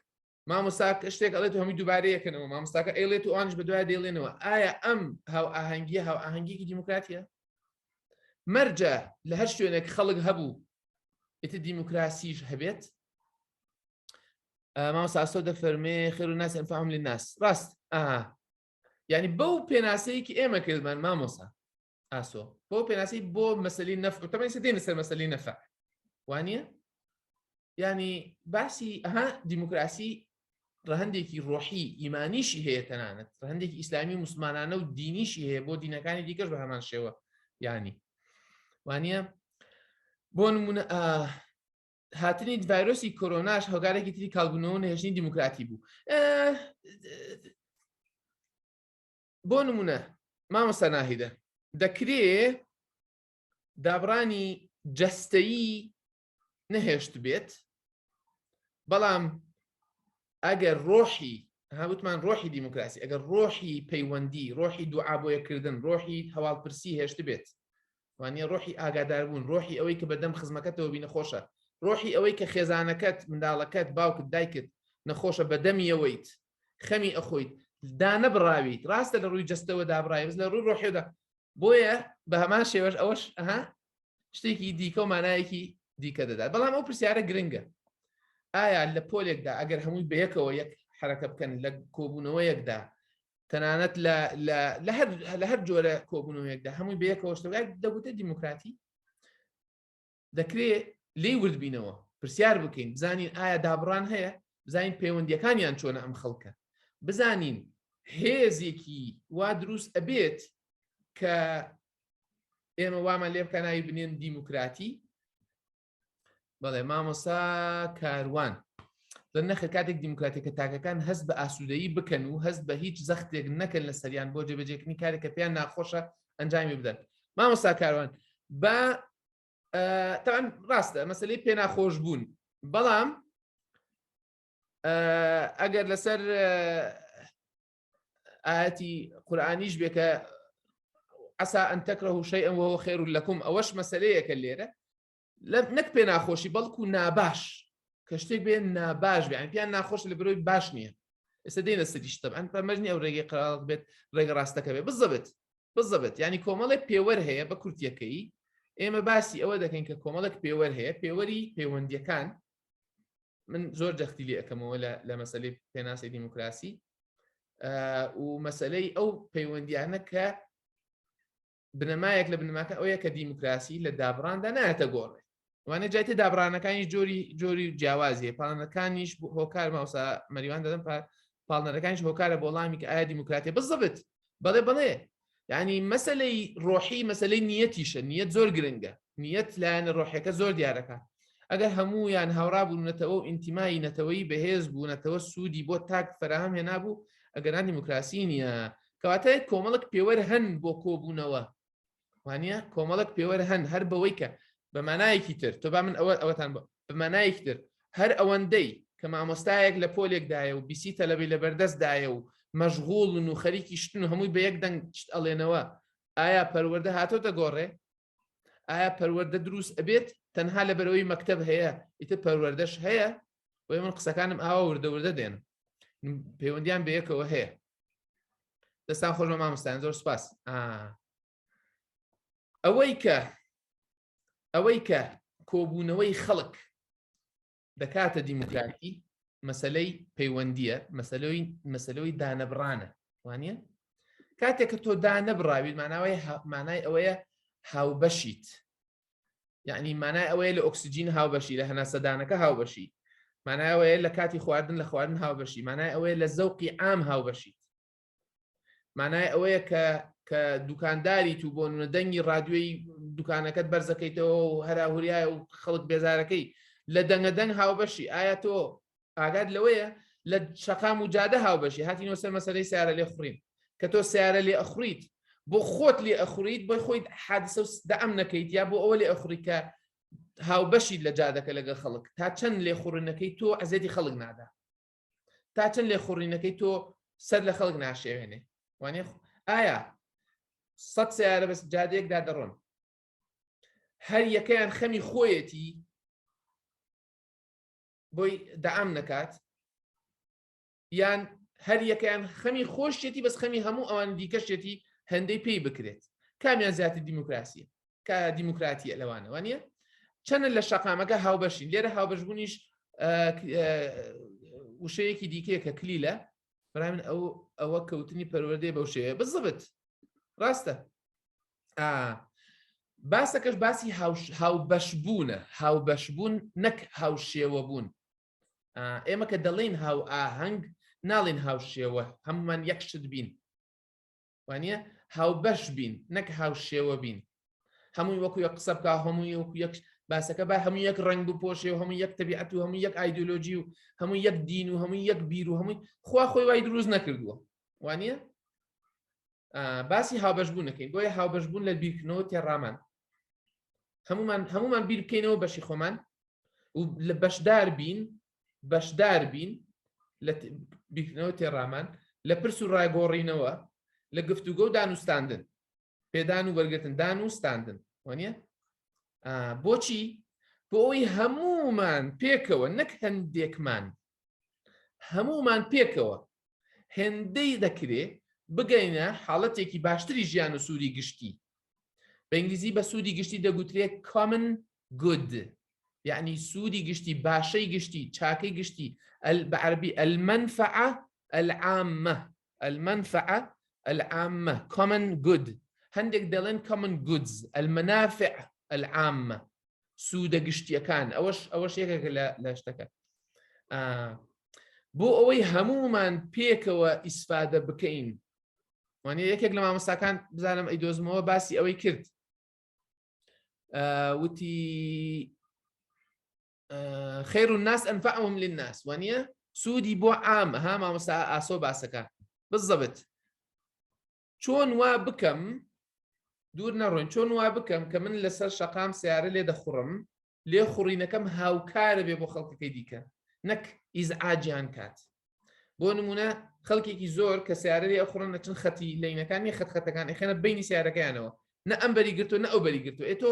مامۆستاک شتێک ئەڵێت و هەمووی دووبارەیەکەنەوە، مامۆستاکە ئەیڵێت و ئەوانش بە دوای دێڵێنەوە. ئایا ئەم هاو ئاهەنگیەکی دیموکراتیە؟ مەرجە لە هەر شوێنێک خەڵک هەبوو ئیتر دیموکراسیش هەبێت؟ مامۆستا ئاسۆ دەفەرمێ خێر و ناس ئەنفەعهم للناس. ڕاست، یعنی بەو پێناسەیەکی ئێمە کردمان مامۆستا ئاسۆ، بۆ پێناسی بۆ مەسەلەی نەفع، تەمەنی سەدەینە سەر مەسەلەی نەفع، وانە؟ یعنی باسی دیموکراسی ڕەهەندێکی ڕۆحی ئیمانیشی هەیە، تەنانەت ڕەهەندێکی ئیسلامی مسلمانانە و دینیشی هەیە بۆ دینەکانی دیکەش بە هەمان شێوە، یعنی وانە؟ بۆ نمونە هاتنی ڤایرۆسی کۆرۆناش هەوگارێکی تری کاڵبوونەوە نەهێشتنی دیموکراتی بوو. بۆ نمونە مامۆستا ناهیدە دەکرێت دابڕانی جەستەیی نەهێشت بێت، بەڵام ئەگەر ڕۆحی هاوتمان ڕۆحی دیموکراسی، ئەگەر ڕۆحی پەیوەندی، ڕۆحی دوعا بۆ یەککردن، ڕۆحی هەواڵپرسی هێشت بێت، وانە ڕۆحی ئاگاداربوون، ڕۆحی ئەوەی کە بەدەم خزمەکەتەوە بی نەخۆشە، ڕۆحی ئەوەی کە خێزانەکەت، منداڵەکەت، باوکت، دایکت نەخۆشە، بەدەمیەوەیت، خەمی ئەخۆیت، دانەبڕاویت، ڕاستە لە ڕووی جەستەوە دابڕاوی، بەس لە ڕووی ڕۆحیەوەدا. بۆیە بە هەمان شێوەش ئەوەش شتێکی دیکە و مانایەکی دیکە دەدات. بەڵام ئەو پرسیارە گرنگە، ئایا لە پۆلێکدا ئەگەر هەمووی بەیەکەوە یەک حرەکە بکەن لە کۆبوونەوەیەکدا، تەنانەت لە هەر جۆرە کۆبوونەوەیەکدا هەمووی بەیەکەوە شتەکە دەگوتە دیموکراتی؟ دەکرێت لێی وردبینەوە پرسیار بکەین، بزانین ئایا دابڕان هەیە، بزانین پەیوەندیەکانیان چۆنە ئەم خەڵکە، بزانین هێزێکی وا دروست ئەبێت کە ئێمە وامان لێ بکە ناوی بنێن دیموکراتی. بەڵێ مامۆستا کاروان لە نەخێت کاتێک دیموکراتیکە تاکەکان هەست بە ئاسوودەیی بکەن و هەست بە هیچ زەختێک نەکەن لە سەریان بۆ جێبەجێکردنی کارێکە پێیان ناخۆشە ئەنجامی بدەن. مامۆستا کاروان بە تەوان ڕاستە مەسەلەی پێناخۆش بوون، بەڵام ئەگەر لەسەر ئاەتی قورئانیش بێ کە عسى أن تكرهوا شيئا وهو خير لكم ئەوەش مەسەلەیەکە لێرە نەک پێ ناخۆشی بەڵکو ناباش کە شتێک بێن ناباش بێ پیان ناخۆش لە بەرەوەی باش نییە ئێستا دێنە سەریش تەبعاً پەمەژنی ئەو ڕێگەی قەراڵ بێت ڕێگە ڕاستەکە بێت بالضبط ینی کۆمەڵێک پێوەەر هەیە بە کورتیەکەی ئێمە باسی ئەوە دەکەین کە کۆمەڵێک پێوەەر هەیە پێوەری پەیوەندیەکان من زۆر جەختی لێ ئەەکەمەوە لە مەسەلەی پێناسی دیموکراسی و مەسەلەی ئەو پەیوەندیانە کە بنەمایەک لە بنەماکە ئەوەیە کە دیموکراسی لە دابڕاندا نایەتە گۆڕێ وانە جایتە دابڕانەکانی جۆری جیاوازیە پاڵنەکانیش هۆکار ماوسا مەریوان دەدەم پاڵنەرەکانیش هۆکارە بۆ وەڵامی کە ئایا دیموکراتیە بزەبێت بەڵێ ینی مەسەلەی ڕۆحی مەسەلەی نیەتیشە نیەت زۆر گرنگە نیەت لایەنە ڕۆحیەکە زۆر دیارەکە ئەگەر هەموویان هاوڕا بوونەتەوە و ئینتیمای نەتەوەی بەهێز بوونەتەوە سوودی بۆ تاک فراهم هێنابوو ئەگەران دیموکراسی نییە کەواتە کۆمەڵک پێوەەر هەن بۆ کۆبوونەوە وانە کۆمەڵک پێوەەر هەن هەر بەوەی کە بە مانایەکی تر تۆ با من ئەوەتان بە مانایەکی تر هەر ئەوەندەی کە مامۆستایەک لە پۆلێکدایە و بیسی تەلەبی لە بەردەستدایە و مەشغوڵن و خەریکی شتن و هەمووی بە یەک دەنگ ئەڵێنەوە ئایا پەروەردە هاتۆتە گۆڕێ ئایا پەروەردە دروست ئەبێت تەنها لە بەرەوەی مەکتەب هەیە ئیتر پەروەردەش هەیە بۆی من قسەکانم ئاوا وردەوردە دێن پەیوەندیان بە یەکەوە هەیە دەستان خۆشمە مامۆستایان زۆر سوپاس ئەوەی کە کۆبوونەوەی خەڵک دەکاتە دیموکراتی مەسەلەی پەیوەندیە مەسەلەوەی دانەبڕانە وانە کاتێک کە تۆ دانەبڕاویت مانای ئەوەیە هاوبەشیت یعنی مانای ئەوەیە لە ئۆکسسیجین هاوبەشی لە هەناسەدانەکە هاوبەشی مانای ئەوەیە لە کاتی خواردن لە خواردن هاوبەشی مانای ئەوەیە لە زەوقی عام هاوبەشیت مانای ئەوەیە کە دوکانداری تو بۆ دەنگی ڕادیۆی دوکانەکەت بەرزەکەیتەوە و هەراهوریایە و خەڵک بێزارەکەی لە دەنگە دەنگ هاوبەشی ئایا تۆ ئاگاد لەوەیە لە شەقام و جادە هاوبەشی هاتینەوە سەر مەسەلەی سیارە لێ خوڕین کە تۆ سیارە لێ ئەخوریت بۆ خۆت لێ ئەخوریت بۆی خۆی حادسە و دەئەم نەکەیت یا بۆ ئەوە لێ ئەخوری کە هاوبەشی لە جادەکە لەگەڵ خەڵک تا چەند لێ خوڕینەکەی تۆ ئەزێتی خەڵک نادا تا چەند لێ خوڕینەکەی تۆ سەر لە خەڵک ناشێوێنێ وانێ ئایا 100 سیارە بەس جادەیەکدا دەڕۆن هەر یەکەیان خەمی خۆیەتی بۆی دەعام نەکات یان هەر یەکەیان خەمی خۆشێتی بەس خەمی هەموو ئەوان دیکەشێتی هەندەی پێی بکرێت کامیان زیاتر دیموکراسیە کە دیموکراتیە لەوانە وانە چەندە لە شەقامەکە هاوبەشین لێرە هاوبەشبوونیش وشەیەکی دیکەیە کە کلیلە بەڕای من ئەوە کەوتنی پەروەردەی بەو شێوەیە بزەبت ڕاستە باسەکەش باسی هاوبەشبوونە هاوبەشبوون نەک هاوشێوە بوون ئێمە کە دەڵێن هاو ئاهەنگ ناڵێن هاوشێوە هەمومان یەک شت بین وانە هاوبەش بین نەک هاوشێوە بین هەمووی وەکو یەک قسە بکە هەمووی وەکو یەک باسەکە با هەموو یەک ڕنگ بپۆشێ و هەموو یەک تەبیعەت و هەموو یەک ئایدۆلۆژی و هەموو یەک دین و هەموو یەک بیر و هەمووی خوا خۆی وای دروست نەکردووە وانە باسی هاوبەشبوون نەکەین بۆیە هاوبەشبوون لە بیرکردنەوە تێڕامان هەمومان بیر بکەینەوە بەشی خۆمان و لە بەشدار بین لە بیرکردنەوە تێڕامان لە پرس و ڕایگۆڕینەوە لە گفتوگە و دانوستاندن پێدان و وەرگرتن دانوستاندن وانە بۆچی بۆ ئەوی هەموومان پێکەوە نەک هەندێکمان هەموومان پێکەوە هێندەی دەکرێت بگەینە حاڵەتێکی باشتری ژیان و سوودی گشتی بە ئینگلیزی بە سوودی گشتی دەگوترێت common good یعنی سوودی گشتی باشەی گشتی چاکەی گشتی بەعەربی المنفعة العامة common good هەندێک دەڵێن common goods المنافع العامة سوودە گشتیەکان ئەوەش یەکێکە لە شتەکە بۆ ئەوەی هەموومان پێکەوە ئیسفادە بکەین وانە یەکێک لە مامۆستاکان بزانم ئەیدۆزمەوە باسی ئەوەی کرد وتی خير الناس أنفعهم للناس وانە سوودی بۆ عامە ها مامۆستا ئاسۆ باسەکە بالضبط چۆن وا بکەم دوور نەڕۆین چۆن وا بکەم کە من لەسەر شەقام سیارە لێ دەخوڕم لێ خوڕینەکەم هاوکارە بێ بۆ خەڵکەکەی دیکە نەک ئیزعاجیان کات. بۆ نمونە خەڵکێکی زۆر کە سیارەی ئەخڕن نەچن خەتی لەینەکانی خەتەکان ئەخێنە بینی سیارەکەیانەوە نە ئەم بەری گرتو نە ئەو بەری گرتو ئێ تۆ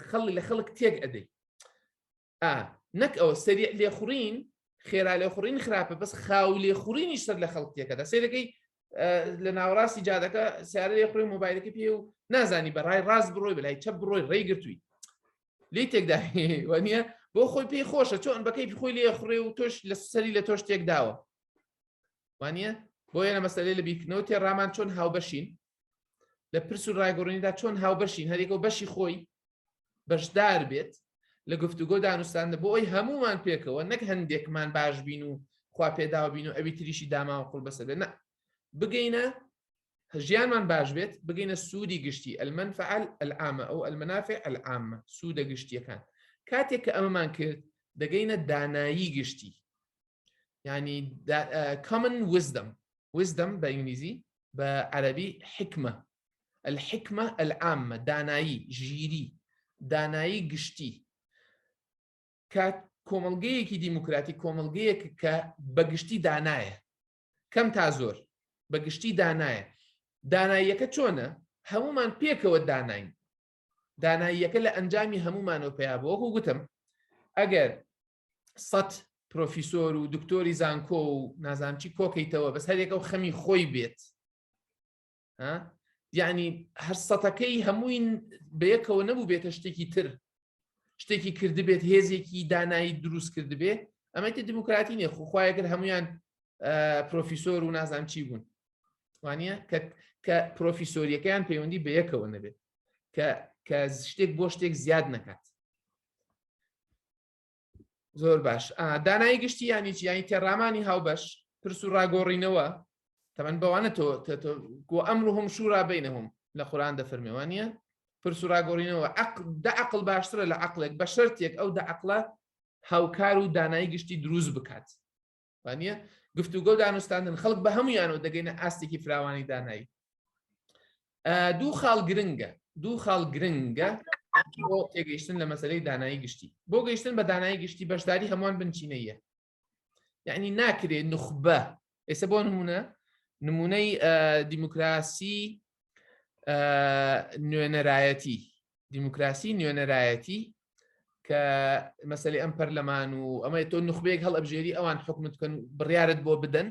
خەڵی لە خەڵک تێک ئەدەی نەک ئەوە سەری لێخوڕین خێرا لێخوڕین خراپە بەس خاو لێخوڕینی سەر لە خەڵک تێکەدا سێرەکەی لە ناوەڕاستی جادەکە سیارە لێخوڕی مۆبایلەکە پێ و نازانی بەڕای ڕاست بڕۆی بەلای چەپ بڕۆی ڕێی گرتووی لی تێکدا وانە بۆ خۆی پێی خۆشە چۆن بەکەی خۆی لێخوڕێ و تۆش لە سەری لە تۆش تێک داوە وانە بۆ یەنە مەسەلەی لە بیرکردنەوە تێڕامان چۆن هاوبەشین لە پرس و ڕایگەڕێنیدا چۆن هاوبەشین هەرێکە و بەشی خۆی بەشدار بێت لە گفتوگۆ دانوستانە بۆ ئەوی هەمومان پێکەوە نەک هەندێکمان باش بین و خوا پێداوە بین و ئەوی تریشی داماوە قوڵ بەسەر بێت نە بگەینە ژیانمان باش بێت بگەینە سوودی گشتی المنفعة العامة ئەو المنافع العامة سوودە گشتیەکان کاتێک کە ئەمەمان کرد دەگەینە دانایی گشتی يعني common wisdom بإنجليزي بعربي حكمة الحكمة العامة دانایی ژیری دانایی گشتی کات کۆمەڵگەیەکی دیموکراتی کۆمەڵگەیەک کە بەگشتی دانایە کەم تا زۆر بەگشتی دانایە داناییەکە چۆنە هەمومان پێکەوە داناین داناییەکە لە ئەنجامی هەمومانەوە پێیا بۆ وەکو گوتم ئەگەر 100 پرۆفیسۆر و دکتۆری زانکۆ و نازانچی کۆکەیتەوە بەس هەرێکە و خەمی خۆی بێت یعنی هەر سەتەکەی هەمووی بەیەکەوە نەبوو بێتە شتێکی تر شتێکی کردبێت هێزێکی دانایی دروست کردبێ ئەمەیتە دیموکراتی نیە خوایەگەر هەمویان پرۆفیسۆر و نازان چی بوون وانە کە پرۆفیسۆریەکەیان پەیوەندی بەیەکەوە نەبێت کە شتێک بۆ شتێک زیاد نەکات زۆر باش دانایی گشتی یانی چی یانی تێڕامانی هاوبەش پرس و ڕاگۆڕینەوە تەمەەن بەوانە تۆ گۆ ئەمڕۆهم شورا بینەهم لە قورئان دەفەرمێوانە پرس و ڕاگۆڕینەوە عەقڵ باشترە لە عەقڵێک بە شەرتێک ئەو عەقڵە هاوکار و دانایی گشتی دروست بکات وانە گفتوگۆ و دانوستاندن خەڵک بە هەمویانەوە دەگەینە ئاستێکی فراوانی دانایی دوو خاڵ گرنگە بۆ تێگەیشتن لە مەسەلەی دانایی گشتی بۆ گەیشتن بە دانایی گشتی بەشداری هەمووان بنچینەیە یعنی ناکرێت نخبە ئێستا بۆ نمونەی دیموکراسی نوێنەرایەتی کە مەسەلەی ئەم پەرلەمان و ئەمە تۆ نخبەیەک هەڵ ئەبژێری ئەوان حکومت بکەن و بڕیارت بۆ بدەن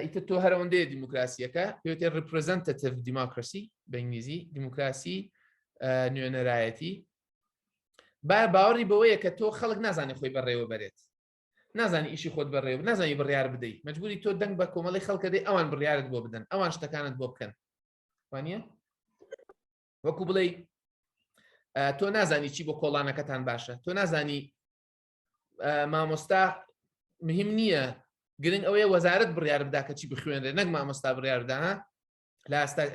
ئیتر تۆ هەرەوەندەیە دیموکراسیەکە پێوتێ ریپرزنتەتیڤ دیموکراسی بە ئینگلیزی دیموکراسی نوێنەرایەتی باوەڕی بەوەیە کە تۆ خەڵک نازانێت خۆی بەڕێوە بەرێت نازانی ئیشی خۆت بەڕێوە نازانی بڕیار بدەیت مەجبوری تۆ دەنگ بە کۆمەڵی خەڵکە دەی ئەوان بڕیارت بۆ بدەن ئەوان شتەکانت بۆ بکەن وانە وەکو بڵێ تۆ نازانی چی بۆ کۆڵانەکەتان باشە تۆ نازانی مامۆستا مهم نییە گرنگ ئەوەیە وەزارەت بڕیار بدا کە چی بخوێنرێ نەک مامۆستا بڕیاردا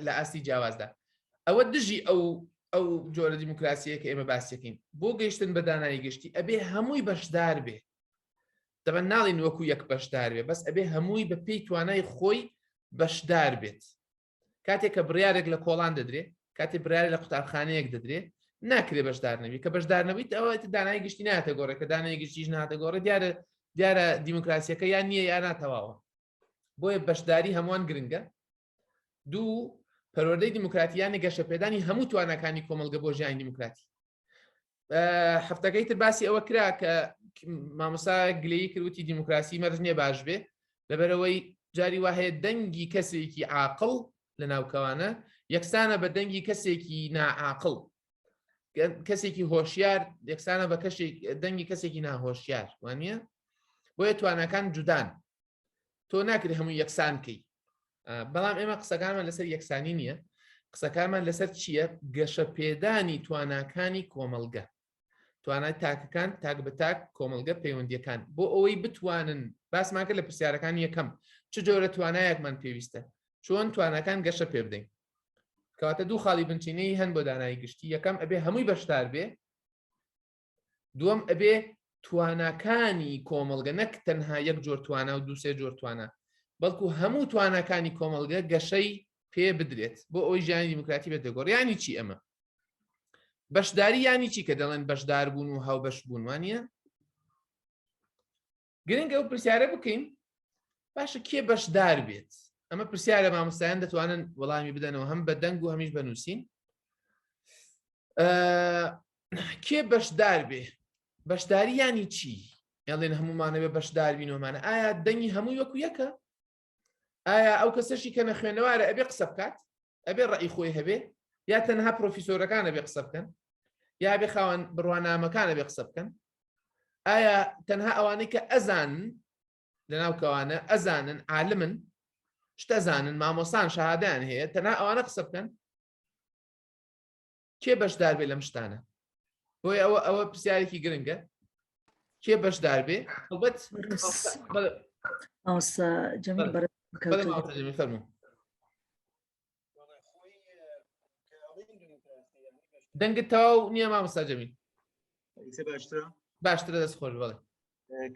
لە ئاستی جیاوازدا ئەوە دژی ئەو جۆرە دیموکراسیە کە ئێمە باسیەکەین بۆ گەیشتن بە دانایی گشتی ئەبێ هەمووی بەشدار بێ دەبەن ناڵین وەکو یەک بەشدار بێ بەس ئەبێ هەمووی بە پێی توانای خۆی بەشدار بێت کاتێک کە بڕیارێک لە کۆڵان دەدرێت کاتێک بڕیارێک لە قوتابخانەیەک دەدرێت ناکرێ بەشدار نەبی کە بەشدار نەبیت ئەوە دانایی گشتی ناتە گۆڕێ کە دانایی گشتیش ناتە گۆڕێ دیارە دیموکراسیەکە یان نییە یان ناتەواوە بۆیە بەشداری هەمووان گرنگە دوو پەروەردەی دیموکراتیانی گەشەپێدانی هەموو توانەکانی کۆمەڵگە بۆ ژیانی دیموکراتی هەفتەکەی تر باسی ئەوە کرا کە مامۆستا گلەیی کردوتی دیموکراسی مەرج نییە باش بێ لەبەرەوەی جاری وهەیە دەنگی کەسێکی عاقڵ لە ناوکەوانە یەکسانە بە دەنگی کەسێکی ناعاقڵ کەسێکی هۆشیار یەکسانە بە دەنگی کەسێکی ناهۆشیار وانە بۆیە توانەکان جودان تۆ ناکرێت هەموو یەکسانکەی بەڵام ئێمە قسەکانمان لەسەر یەکسانی نییە قسەکانمان لەسەر چییە گەشەپێدانی تواناکانی کۆمەڵگە توانای تاکەکان تاک بە تاک کۆمەڵگە پەیوەندیەکان بۆ ئەوەی بتوانن باسمان کرد لە پرسیارەکانی یەکەم چ جۆرە توانایەکمان پێویستە چۆن توانەکان گەشە پێ بدەین کەواتە دوو خاڵی بنچینەی هەن بۆ دانایی گشتی یەکەم ئەبێ هەمووی بەشدار بێ دووەم ئەبێ تواناکانی کۆمەڵگە نەک تەنها یەک جۆر توانە و دووسێ جۆر توانە بەڵکو هەموو توانەکانی کۆمەڵگە گەشەی پێ بدرێت بۆ ئەوی ژیانی دیموکراتی بێت دەگۆڕ یانی چی ئەمە بەشداری یانی چی کە دەڵێن بەشدار بوون و هاوبەش بوون وانە گرنگە ئەو پرسیارە بکەین باشە کێ بەشدار بێت ئەمە پرسیارە مامۆستایان دەتوانن وەڵامی بدەنەوە هەم بە دەنگ و هەمیش بنووسین کێ بەشدار بێ بەشداری ینی چی یاڵێن هەمومانەوێ بەشدار بینەوەمانە ئایا دەنگی هەمووی وەکو یەکە ئایا ئەو کەسەشی کە نەخوێنەوارە ئەبێ قسە بکات ئەبێ ڕەئی خۆی هەبێ یا تەنها پرۆفیسۆرەکانە بێ قسە بکەن یا بێ خاوەن بڕوانامەکانە بێ قسە بکەن ئایا تەنها ئەوانەی کە ئەزانن لەناو کەوانە ئەزانن عالمن شتەزانن مامۆسان شەهادەیان هەیە تەنها ئەوانە قسە بکەن کێ بەشدار بێ لەم شتانە بۆی ئەوە پرسیارێکی گرنگە کێ بەشدار بێ هەڵبەت فەرموو دەنگت تەواو نییە مامۆستا جەمیل باشترە دەست خۆش بڵێ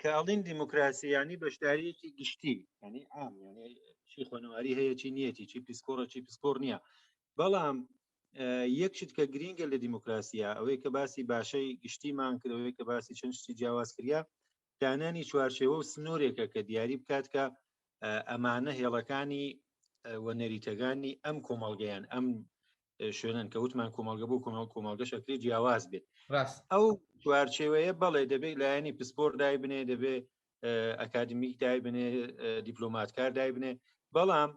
کە ئەڵین دیموکراسیانی بەشداریەکی گشتی ینی عام ینی چی خوێنەواری هەیە چی نیەتی چی پیسکۆڕە چی پیسکۆڕ نییە بەڵام یەکشت کە گرینگە لە دیموکراسیە ئەوەی کە باسی باشەی گشتیمان کردەوەی کە باسی چەند شتی جیاواز کردیا دانانی چوارچێوە و سنوورێکە کە دیاری بکات کە ئەمانە هێڵەکانی وەنەریتەکانی ئەم کۆمەڵگەیان ئەم شوێنن کە وتمان کۆمەڵگە بوو کۆمەڵگە شەکری جیاواز بێت ئەو چوارچێوەیە بەڵێ دەبێت لایەنی پسپۆر دای بنێ دەبێت ئەکادمیک دای بنێ دیپلۆماتکار دای بنێ بەڵام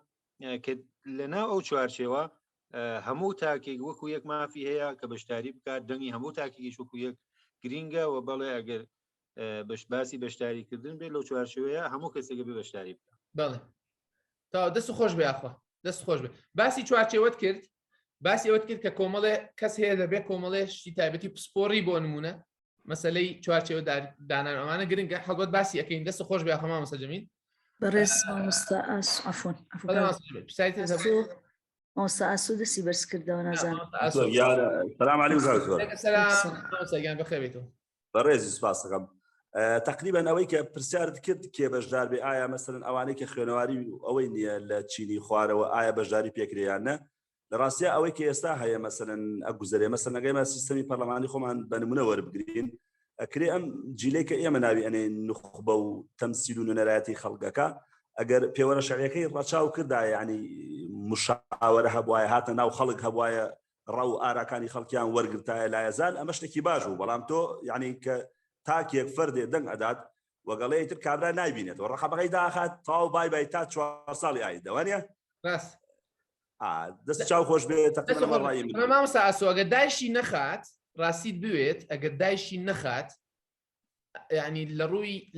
کە لەناو ئەو چوارچێوە هەموو تاکێک وەکو یەک مافی هەیە کە بەشداری بکات دەنگی هەموو تاکێکیش وەکو یەک گرینگە و بەڵێ ئەگەر باسی بەشداریکردن بێت لەو چوارچێوەیە هەموو کەسێک بێ بەشداری بکات بەڵێ تا دەست خۆش بێ ئاخوا دەست خۆش بێ باسی چوارچێوەت کرد باسی ئەوەت کرد کە کۆمەڵێ کەس هەیە دەبێت کۆمەڵێ شتی تایبەتی پسپۆڕی بۆ نمونە مەسلەی چوارچێوە دانان ئەمانە گرنگە هەڵبەت باسی ئەەکەین دەست خۆش بێ ئاخوا مامۆستا جەمیل بەڕێز مامۆستا عەفوان مامۆستا ئاسو دەستی بەرز کردەوە نازانم سلام عەلەیکم بەخێر بەڕێزی سوپاس دەکەم تقریبا ئەوەی کە پرسیارت کرد کێ بەشدار بێ ئایا مەسەلەن ئەوانەی کە خوێنەواری ئەوەی نییە لە چینی خوارەوە ئایا بەشداری پێکرێیانە لە ڕاستیە ئەوەی کە ئێستا هەیە مەسەلەن ئەگوزارێ مەسەلەن ئەگەیمە سیستەمی پەرلەمانی خۆمان بە نمونە وەربگرین ئەکرێ ئەم جیلەی کە ئێمە ناوی ئەنێ نخبە و تەمسیل و نوێنەرایەتی خەڵکەکە ئەگەر پێوەرە شەڕیەکەی ڕەچاو کردایە ینی مشاورە هەبوایە هاتە ناو خەڵک هەبوایە ڕاو ئاراکانی خەڵکیان وەرگرتایە لایەزان ئەمە شتێکی باش بوو بەڵام تۆ یعنی کە تاکێک فەردێ دەنگ ئەدات وەگەڵەیە تر کابرا نایبینێت و ڕقەبەکەی داخات تاو بای تا 4 ساڵی ئایدەوانە دەست چاو خۆش بێت مامۆستا ئاسۆ ئەگەر دایشی نەخات ڕاستیت بوێت ئەگەر دایشی نەخات ینی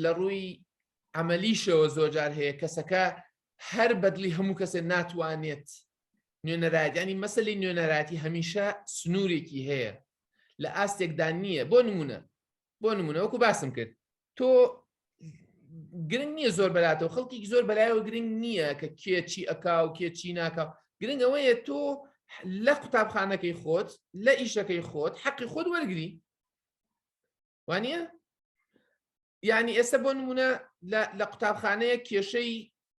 لە ڕووی عملیشەوە زۆرجار هەیە کەسەکە هەر بەدلی هەموو کەسێک ناتوانێت نوێنەرایەت ینی مەسەلەی نوێنەرایەتی هەمیشە سنوورێکی هەیە لە ئاستێکدا نییە بۆ نمونە وەکو باسم کرد تۆ گرنگ نییە زۆر بەلاتەوە خەڵکی زۆر بەلایەوە گرنگ نییە کە کێ چی ئەکا و کێ چی ناکا گرنگ ئەوەیە تۆ لە قوتابخانەکەی خۆت لە ئیشەکەی خۆت حەقی خۆت وەرگری وانە یعنی ئێستا بۆ نمونە لە قوتابخانەیە کێشەی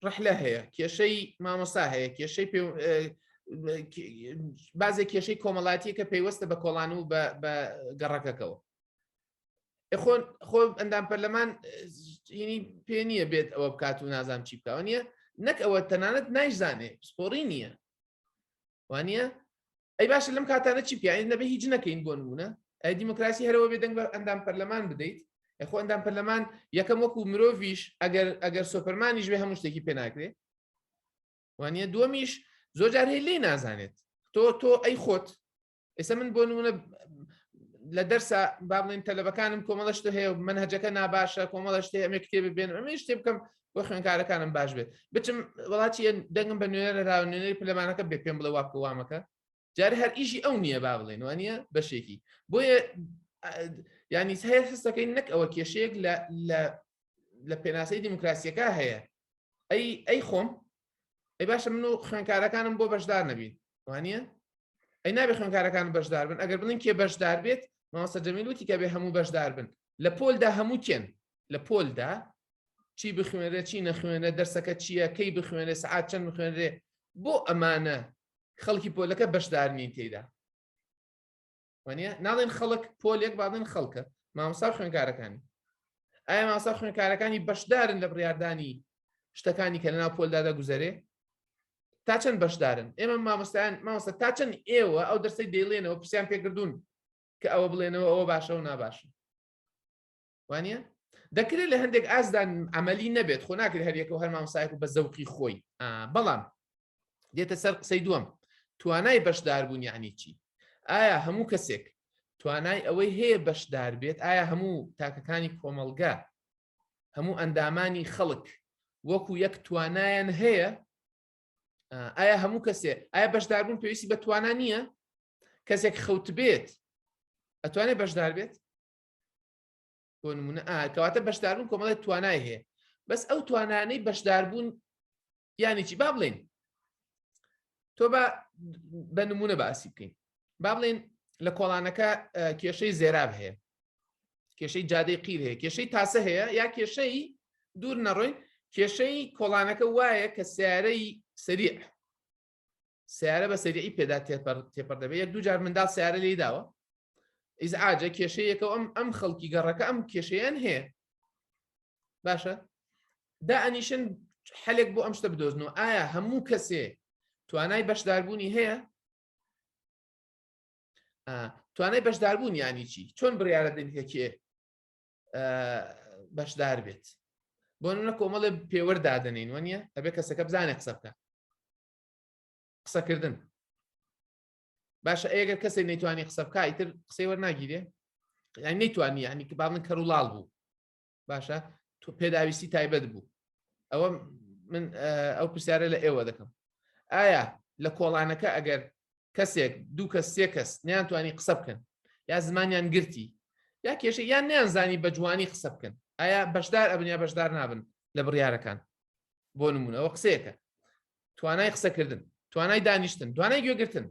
ڕحلە هەیە کێشەی مامۆستا هەیە کێشەی بازێک کێشەی کۆمەڵاتیە کە پێیوەستە بە کۆڵان و بە گەڕەکەکەەوە خۆ ئەندام پەرلەمان پێ نییە بێت ئەوە بکات و نازام چی بکەوە نیە نەک ئەوە تەنانەت نایزانێ سپۆڕی نییە وانە ئەی باشە لەم کاتانە چی پیان نەبێ هیچ نەکەین بۆ نمونە ئەی دیموکراسی هەرەوە بێ دەنگ بە ئەندام پەرلەمان بدەیت خۆ ئەندام پەرلەمان یەکەم وەکو مرۆڤیش ئەگەر سۆپەرمانیش بێ هەموو شتێکی پێ ناکرێت وانە دووەمیش زۆرجار هەیە لێ نازانێت تۆ ئەی خۆت ئێستا من بۆ نمونە لە دەرسا با بڵێن تەلەبەکانم کۆمەڵە شتە هەیە منهەجەکە ناباشە کۆمەڵە شتێ ئەمە کتێبە بێن ئەمە شتێ بکەم بۆ خوێنکارەکانم باش بێت بچم وڵاتی دەنگم بە نوێنەر راو نوێنەری پەرلەمانەکە بێ پێم بڵێ وابکە وامەکە جارە هەر ئیشی ئەو نییە با بڵێن وانە بەشێکی بۆیە ینی هەیە هەستەکەی نەک ئەوە کێشەیەک لە پێناسەی دیموکراسیەکە هەیە ئەی خۆم ئەی باشە من و خوێنکارەکانم بۆ بەشدار نەبین وانە ئەی نابێ خوێنکارەکان بەشدار بن ئەگەر بڵین کێ بەشدار بێت مامۆستا جەمیل وتی کە بێ هەموو بەشدار بن لە پۆلدا هەموو کێن لە پۆلدا چی بخوێنرێ چی نەخوێنرێ دەرسەکە چییە کەی بخوێنرێ سعات چەند بخوێنرێ بۆ ئەمانە خەڵکی پۆلەکە بەشدار نین تێیدا وانە ناڵێن خەڵک پۆلێک باڵێن خەڵکە مامۆستا خوێنکارەکانی ئایا مامۆستا خوێندکارەکانی بەشدارن لە بڕیاردانی شتەکانی کە لەناو پۆلدا دەگوزارێ؟ تا چەند بەشدارن؟ ئێمە مامۆستا تا چەند ئێوە ئەو دەرسەی دەیڵێنەوە پرسیان پێکردوون کە ئەوە بڵێنەوە ئەوە باشە و ناباشە. وانە؟ دەکرێت لە هەندێک ئازدان ئەمەلی نەبێت، خۆ ناکرێت هەریەکە و هەر مامۆستایەک و بە زەوقی خۆی. بەڵام دێتە سەر قسەی دووەم، توانای بەشداربوون یعنی چی؟ ئایا هەموو کەسێک توانای ئەوەی هەیە بەشدار بێت؟ ئایا هەموو تاکەکانی کۆمەڵگا، هەموو ئەندامانی خەڵک وەکو یەک توانایان هەیە؟ ئایا هەموو کەسێ ئایا بەشداربوون پێویستی بە توانە نییە؟ کەسێک خەوت بێت ئەتوانێت بەشدار بێت؟ بۆ نمونە کەواتە بەشداربوون کۆمەڵی توانای هەیە، بەس ئەو توانانەی بەشداربوون یانی چی؟ با بڵێن تۆ بە نمونە باسی بکەین، با بڵێن لە کۆڵانەکە کێشەی زێراب هەیە، کێشەی جادەی قیر هەیە، کێشەی تاسە هەیە، یا کێشەی دوور نەڕۆین، کێشەی کۆڵانەکە وایە کە سیارەی سەریع سیارە بە سەریعی پێدا تێپەڕ دەبێت. یەک دوو جار منداڵ سیارە لێی داوە ئیزعاجە کێشەیەکە ئەم خەڵکی گەڕەکە ئەم کێشەیان هەیە، باشە دا ئەنیشن حەلێک بۆ ئەم شتە بدۆزنەوە. ئایا هەموو کەسێ توانای بەشداربوونی هەیە؟ توانای بەشداربوون یانی چی؟ چۆن بڕیارە دەنیکە کێ بەشدار بێت؟ بۆ نمونە کۆمەڵێ پێوەرد دادەنین وانە ئەبێ کەسەکە بزانێ قسە بکە، قسەکردن باشە. ئەگەر کەسێک نەیتوانی قسە بکە ئیتر قسەی وەرناگیرێ، یعنی نەیتوانی یعنی کە باڵن کەڕولاڵ بوو، باشە تۆ پێداویستی تایبەت بوو. ئەوە من ئەو پرسیارە لە ئێوە دەکەم، ئایا لە کۆڵانەکە ئەگەر کەسێک دوو کەس سێ کەس نەیانتوانی قسە بکەن یا زمانیان گرتی یا کێشە یان نەیانزانی بە جوانی قسە بکەن، ئایا بەشدار ئەبن یا بەشدار نابن لە بڕیارەکان؟ بۆ نمونە ئەوە قسەیەکە، توانای قسەکردن، توانای دانیشتن، توانای گوێگرتن،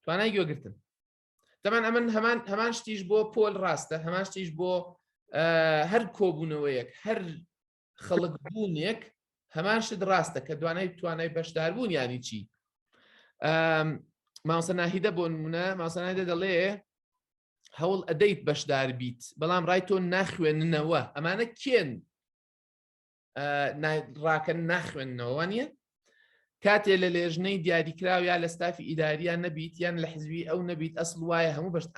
توانای گوێگرتن. دەمان ئەمن هەمان شتیش بۆ پۆل ڕاستە، هەمان شتیش بۆ هەر کۆبوونەوەیەک، هەر خەڵک بوونێک هەمان شت ڕاستە کە توانای بەشداربوون یانی چی؟ مامۆستا ناهیدە بۆ نمونە، مامۆستا ناهیدە دەڵێ هەوڵ ئەدەیت بەشدار بیت بەڵام ڕای تۆ ناخوێننەوە. ئەمانە کێن ڕاکەن ناخوێننەوە وانە؟ کاتێ لە لێژنەی دیاریکراو یا لە ستافی ئیداریان نەبیت یان لە حیزبی ئەو نەبیت ئەسڵ وایە هەموو بەشت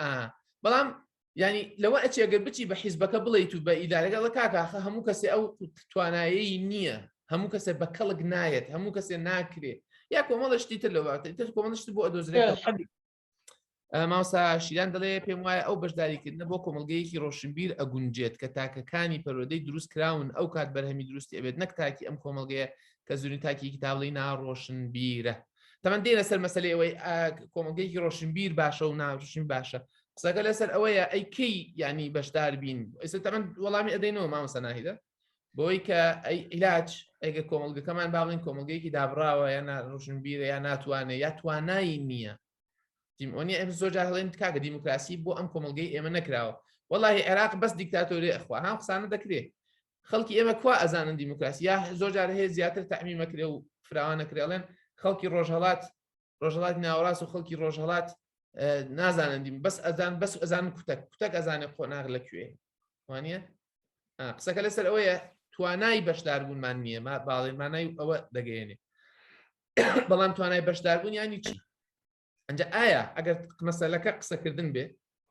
بەڵام ینی لەوە ئەچێگەر بچی بە حیزبەکە بڵیت و بە ئیدارەکە کاکاخە هەموو کەسێ ئەو توانایی نییە، هەموو کەسێ بە کەڵک نایەت، هەموو کەسێ ناکرێت یا کۆمەڵشتی تر لەواتر کۆمەڵشت بۆ ئەدۆزرێت. مامۆستا شیران دەڵێ پێم وایە ئەو بەشداریکردنە بۆ کۆمەڵگەیەکی ڕۆشنبیر ئەگونجێت کە تاکەکانی پەروەردەی دروست کراون ئەو کات بەرهەمی دروستی ئەبێت، نەک تاکی ئەم کۆمەڵگەیە کە زوری تاکی کتابڵی ناڕۆشنبیرە. تەمەەن دێنە سەر مەسەلەی ئەوەی کۆمەڵگەیەکی ڕۆشنبیر باشە و ناڕۆشن باشە. قسەکە لەسەر ئەوەیە ئەی کەی ینی بەشدار بین. ئێستا تەمەەن وەڵامی ئەدەینەوە مامۆستا ناهیدە بۆی کە ئەی عیلاج ئەگە کۆمەڵگەکەمان با بڵێن کۆمەڵگەیەکی دابراوە یا ڕۆشنبیرە یا ناتوانێت یا توانایی نییە. دیمۆنی ئەم زۆر جار هەڵێن کاکە دیموکراسی بۆ ئەم کۆمەڵگەی ئێمە نەکراوە. وەڵاهی عێراق بەس دیکتاتۆری ئەخوا هەم قسانە دەکرێت. خەڵکی ئێمە کوا ئەزانن دیموکراسی یا زۆر جار هەیە زیاتر تەعمیمەکرێ و فراوانەکرێڵێن خەڵکی ڕۆژهەڵات ناوەڕاست و خەڵکی ڕۆژهەڵات نازانن بەس ئەزان کوتەک ئەزانێت قۆناغ لەکوێ وانە؟ قسەکە لەسەر ئەوەیە توانای بەشداربوونمان نییە، باڵێمانای ئەوە دەگەیەنێ. بەڵام توانای بەشداربوون ینی چی؟ ئەنجا ئایا ئەگەر مەسەلەکە قسەکردن بێ،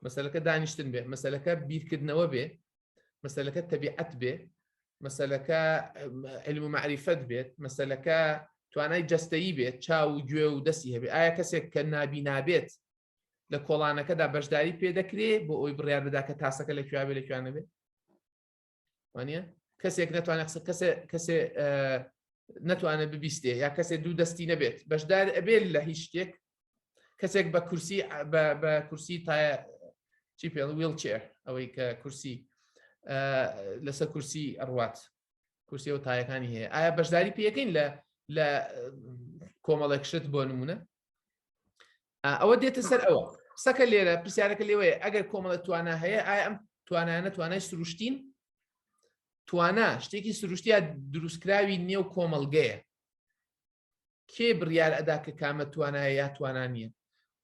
مەسەلەکە دانیشتن بێ، مەسەلەکە بیرکردنەوە بێ، مەسەلەکە تەبیعەت بێ، مەسەلەکە علم و معریفەت بێت، مەسەلەکە توانای جەستەیی بێت، چاو و گوێ و دەستی هەبێت، ئایا کەسێک کە نابینابێت لە کۆڵانەکەدا بەشداری پێدەکرێت بۆ ئەوی بڕیار بدا کە تاسەکە لەکوێ بێ لەکوێنە بێت؟ وانە کەسێک ناتوانێت کەسێ نەتوانێت ببیستێ یا کەسێک دوو دەستی نەبێت بەشدار ئەبێت لە هیچ شتێک. کەسێک بە کورسی تایە چی پێ ویلچێر ئەوەی کە کورسی لەسەر کورسی ئەڕوات کورسیەوە تایەکانی هەیە، ئایا بەشداری پێەکەین لە کۆمەڵێک شت بۆ نمونە؟ ئەوە دێتە سەر ئەوە قسەکە لێرە پرسیارەکە لێوەیە ئەگەر کۆمەڵە توانە هەیە ئایا ئەم توانانە توانای سروشتین؟ توانە شتێکی سروشتیا دروستکراوی نێو کۆمەڵگەیە، کێ بڕیار ئەدا کە کامە توانایە یا توانانیە؟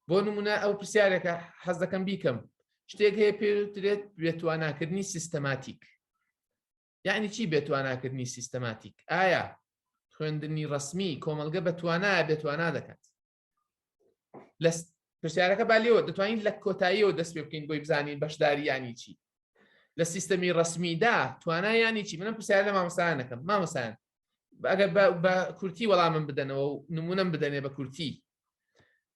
بۆ نمونە ئەو پرسیارێکە حەز دەکەم بیکەم شتێک هەیە پێوترێت بێتواناکردنی سیستەماتیک. یعنی چی بێتواناکردنی سیستەماتیک؟ ئایا خوێندنی ڕسمی کۆمەلگە بەتوانایە بێتوانا دەکات؟ لە پرسیارەکە بالێەوە دەتوانین لە کۆتاییەوە دەست پێ بکەین بۆی بزانین بەشداری ینی چی. لە سیستەمی ڕسمیدا توانایانی چی؟ منم پرسیار لە مامۆستایانەکەم. مامۆستایان ئەگەر بە کورتی وەڵامم بدەنەوە و نمونەم بدەنێ بە کورتی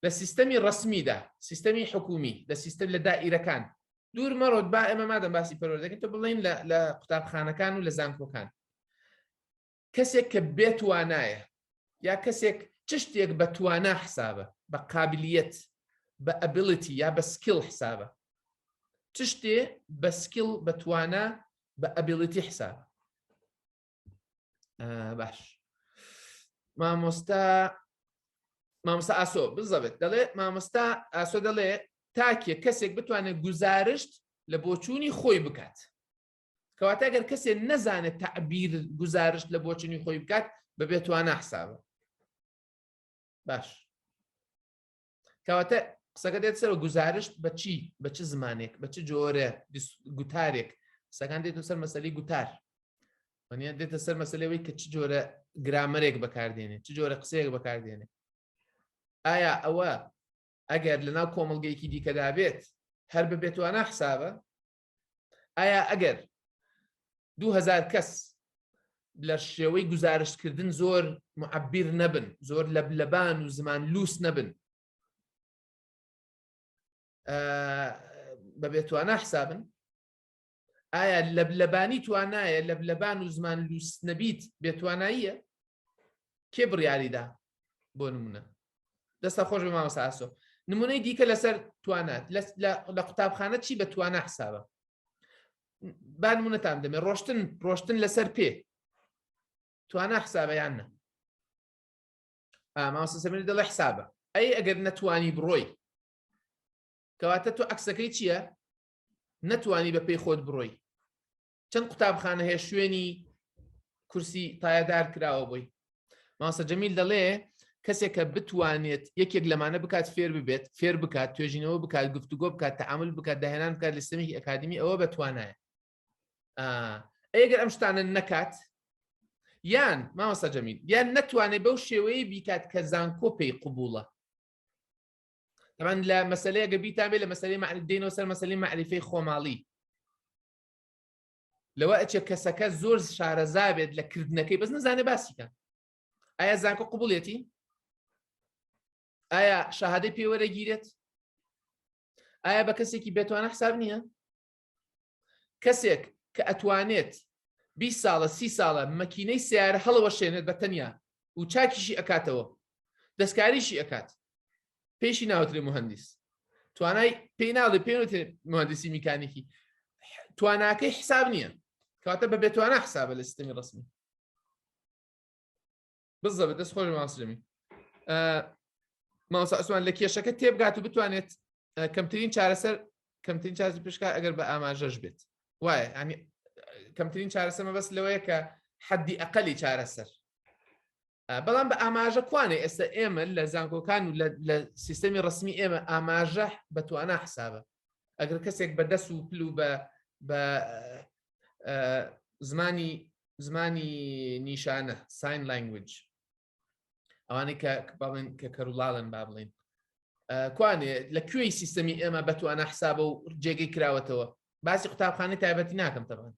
لە سیستەمی ڕسمیدا سیستەمی حکومی لە سیستەم لە دائیرەکان دوور مەڕۆت با ئێمە مادەم باسی پەروەردەکەین تۆ بڵێن لە قوتابخانەکان و لە زانکۆکان کەسێک کە بێتوانایە یا کەسێک چ شتێک بە توانا حسابە بە قابلیەت بە ئەبیلیتی یا بە سکیل حسابە چ شتێ بە سکیل بە توانا بە ئەبیلیتی حسابە. باش مامۆستا ئاسۆ بزەبێت دەڵێ مامۆستا ئاسۆ دەڵێ تاکێ کەسێک بتوانێت گزارشت لە بۆچوونی خۆی بکات کەواتە ئەگەر کەسێک نەزانێت تعبیر گزارشت لە بۆچوونی خۆی بکات بە بێتوانە حسابە. باش کەواتە قسەکە دێت سەر گزارشت بە چی بە چ زمانێک بە چ جۆرە گوتارێک قسەکان دێتە سەر مەسەلەی گوتار وانە دێتە سەر مەسەلەوەی کە چ جۆرە گرامەرێک بەکاردێنێ چ جۆرە قسەیەک بەکاردێنێ. ئایا ئەوە ئەگەر لەناو کۆمەڵگەیەکی دیکەدا بێت هەر بە بێتوانە حسابە؟ ئایا ئەگەر 2000 کەس لە شێوەی گزارشکردن زۆر معبیر نەبن زۆر لەبلەبان و زمان لووس نەبن بە بێتوانە حسابن؟ ئایا لەبلەبانی توانایە لەبلەبان و زمان لووس نەبیت بێتواناییە؟ کێ بڕیاریدا بۆ نمونە؟ دەستە خۆش بە مامۆستا ئاسۆ نمونەی دیکە لەسەر توانات لە قوتابخانە چی بە توانە حسابە؟ با نمونەتان دەمێ ڕۆشتن لەسەر پێ توانە حسابە یان نە؟ مامۆستا سەمیری دەڵێ حسابە. ئەی ئەگەر نەتوانی بڕۆی کەواتە تۆ عەکسەکەی چییە؟ نەتوانی بە پێی خۆت بڕۆی. چەند قوتابخانە هەیە شوێنی کورسی تایەدار کراوە بۆی. مامۆستا جەمیل دەڵێ کەسێکە بتوانێت یەکێک لەمانە بکات فێر ببێت فێر بکات توێژینەوە بکات گفتوگۆ بکات تەعامل بکات داهێنان بکات لە سیستەمێکی ئەکادمی ئەوە بەتوانایە. ئەگەر ئەم شتانە نەکات یان مامۆستا جەمیل یان نەتوانێت بەو شێوەیە بیکات کە زانکۆ پێی قبوڵە. طبعاً لە مەسەلەیە گە بیتان بێت لە مەسەلەی دێنەوە سەر مەسەلەی معریفەی خۆماڵی لەوە ئەچێ کەسەکە زۆر شارەزا بێت لە کردنەکەی بەس نەزانێ باسیکە. ئایا زانکۆ قبوڵێتی؟ ئایا شەهادەی پێوەرەگیرێت؟ ئایا بە کەسێکی بێتوانە حساب نییە؟ کەسێک کە ئەتوانێت 20 ساڵە 30 ساڵە مەکینەی سیارە هەڵەوە شێنێت بە تەنیا و چاکیشی ئەکاتەوە دەستکاریشی ئەکات پێشی ناوترێ مهندس توانای پێی ناڵێ پێوتێ مهندسی میکانیکی تواناکەی حساب نییە کەواتە بە بێتوانە حسابە لە سیستەمی ڕسمی. بزەبێت دەست خۆش ماسرمی مامۆستا عوسمان لە کێشەکە تێبگات و بتوانێت کەمترین چارەسەر پێشکا ئەگەر بە ئاماژەش بێت وایە ینی کەمترین چارەسەر مەبەست لەوەیە کە حەدی ئەقەلی چارەسەر بەڵام بە ئاماژە کوانێ ئێستا ئێمە لە زانکۆکان و لە سیستەمی ڕسمی ئێمە ئاماژە بەتوانە حسابە. ئەگەر کەسێک بە دەست و پل و بە زمانی نیشانە ساین لانگویج ئەوانەی کە کەرولاڵن با بڵێن کوانێ لەکوێی سیستەمی ئێمە بەتوانە حسابە و جێگەی کراوەتەوە. باسی قوتابخانەی تایبەتی ناکەم تەبان.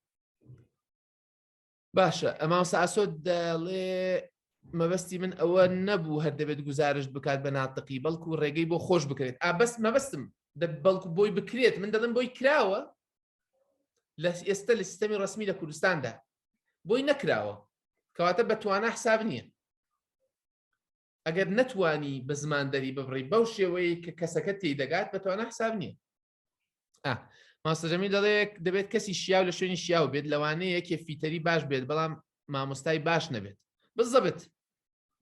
باشە مامۆستا ئاسۆ دەڵێ مەبەستی من ئەوە نەبوو هەر دەبێت گزارش بکات بە ناتقی بەڵکو ڕێگەی بۆ خۆش بکرێت. بەست مەبەستم بەڵکو بۆی بکرێت من دەڵم بۆی کراوە لە ئێستا لە سیستەمی ڕسمی لە کوردستاندا بۆی نەکراوە کەواتە بەتوانە حساب نییە. ئەگەر نەتوانی بە زماندەری ببڕی بەو شێوەیە کە کەسەکە تێدەگات بەتوانە حساب نییە. مامۆستا جەمیل دەڵێ دەبێت کەسی شیاو لە شوێنی شیاو بێت لەوانەیە یەکێ فیتەری باش بێت بەڵام مامۆستای باش نەبێت.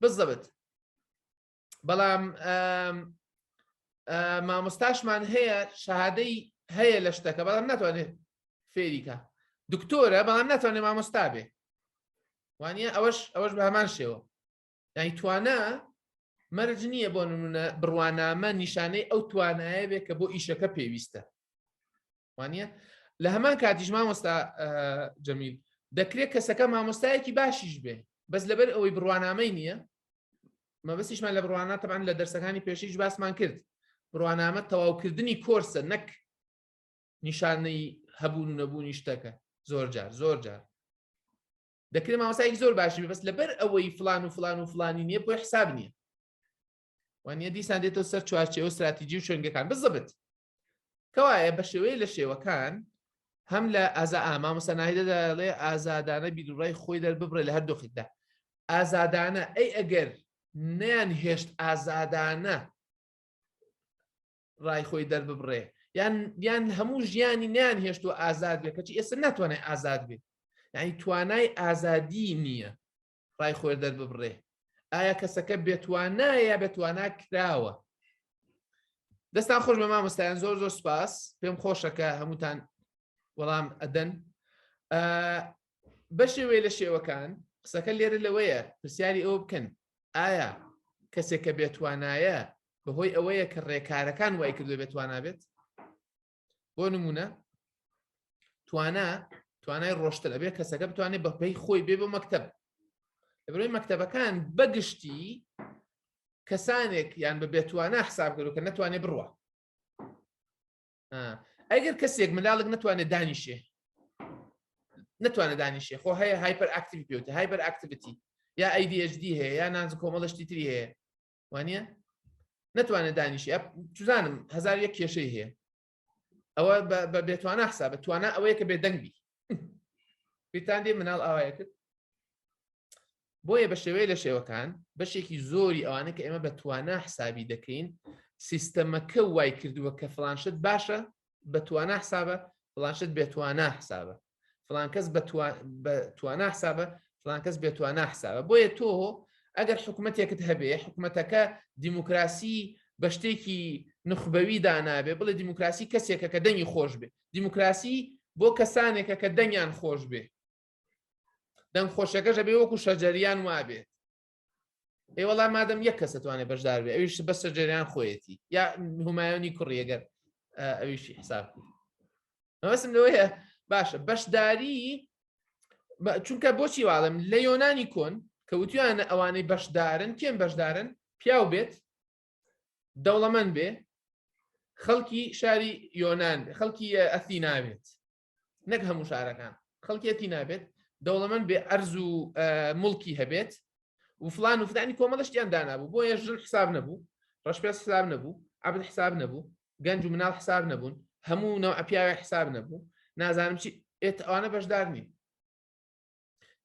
بزەبێت بەڵام مامۆستاشمان هەیە شەهادەی هەیە لە شتەکە بەڵام ناتوانێت فێریکە دکتۆرە بەڵام ناتوانێت مامۆستا بێ وانە ئەوەش بە هەمان شێوە یانی توانە مەرج نییە بۆ نمونە بڕوانامە نیشانەی ئەو توانایە بێت کە بۆ ئیشەکە پێویستە وانە لە هەمان کاتیش مامۆستا جەمیل دەکرێت کەسەکە مامۆستایەکی باشیش بێ بەس لەبەر ئەوەی بڕوانامەی نییە مەبەستیشمان لە بڕوانە تەبان لە دەرسەکانی پێشیش باسمان کرد بڕوانامە تەواوکردنی کۆرسە نەک نیشانەی هەبوون و نەبوونی شتەکە زۆر جار دەکرێت مامۆستایەکی زۆر باشی بێ بەس لەبەر ئەوەی فلان و فلان و فلانی نییە بۆی حساب نییە وانە دیسان دێتەوە سەر چوارچێوە استراتیژی و شوێنگەکان بزبت کەوایە بە شێوەیە لە شێوەکان هەم لە مامۆستا ناهیدە دەڵێ ئازادانە بیرڕای خۆی دەرببڕێ لە هەردووخیتدا ئازادانە ئەی ئەگەر نیان هێشت ئازادانە ڕای خۆی دەرببڕێ یان هەموو ژیانی نیان هێشتوە ئازاد بێ کەچی ئێستا ناتوانێت ئازاد بێت یعنی توانای ئازادی نییە ڕای خۆی دەرببڕێ ئایا کەسەکە بێتوانایە بێتوانا کراوە دەستان خۆش بە مامۆستایان زۆر سوپاس پێم خۆشەکە هەمووتان وەڵام ئەدەن بە شێوەیە لە شێوەکان قسەکە لێرە لەوەیە پرسیاری ئەوە بکەن ئایا کەسێکە بێتوانایە بەهۆی ئەوەیە کە ڕێکارەکان وای کردو بێتوانە بێت بۆ نمونە توانای ڕۆشتە لەبێ کەسەکە بتوانێت بەپێی خۆی بێ بۆ مەکتەب لەبەرەوەی مەکتەبەکان بەگشتی کەسانێک یان بە بێتوانە حساب کردو کە نەتوانێت بڕوە ئەگەر کەسێک منداڵک نتوانێت دانیشێ خۆ هەیە هایپەر ئاکتیڤ پێوتە هایپەر ئاکتیڤیتی یا ADHD هەیە یا نانز کۆمەڵشتی تری هەیە وانە نتوانێت دانیشێ توزانم 1001 کێشەی هەیە ئەوە بە بێتوانە حسابە توانە ئەوەیە کە بێدەنگبی پیتان دێ مناڵ ئاوایە کرد بۆیە بە شێوەیە لە شێوەکان بەشێکی زۆری ئەوانە کە ئێمە بە توانە حسابی دەکەین سیستەمەکە وای کردووە کە فڵانشت باشە بە توانە حسابە فڵانشت بێتوانە حسابە فڵان کەس بە توانە حسابە فڵان کەس بێتوانە حسابە بۆیە تۆ ئەگەر حکوومەتێکت هەبێ حکوومەتەکە دیموکراسی بە شتێکی نخبەوی دانابێ بڵێ دیموکراسی کەسێکە کە دەنگی خۆش بێ دیموکراسی بۆ کەسانێکە کە دەنگیان خۆش بێ دەنگ خۆشەکەش بێ وەکو شەجەریان وابێت وەڵام مادەم یەک کەس توانێت بەشدار بێ ئەویش بە شەجەریان خۆیەتی یا هومایۆنی کوڕیەگەر ئەویشی حساب مەبەستم لەوەیە باشە بەشداری چونکە بۆچی واڵم لە یۆنانی کۆن کەوتیانە ئەوانەی بەشدارن کێن بەشدارن پیاو بێت دەوڵەمەند بێ خەڵکی شاری یۆنان خەڵکی ئەثینا بێت نەک هەموو شارەکان خەڵکی ئەثینا بێت دەوڵەمەند بێ ئەرز و مڵکی هەبێت و فلان و فلانی کۆمەڵشتیان دانابوو بۆیە ژن حساب نەبوو ڕەشپێس حساب نەبوو عەبد حساب نەبوو گەنج و مناڵ حساب نەبوون هەموو نەوع پیاوی حساب نەبوو نازانم چی ئەوانە بەشدار نین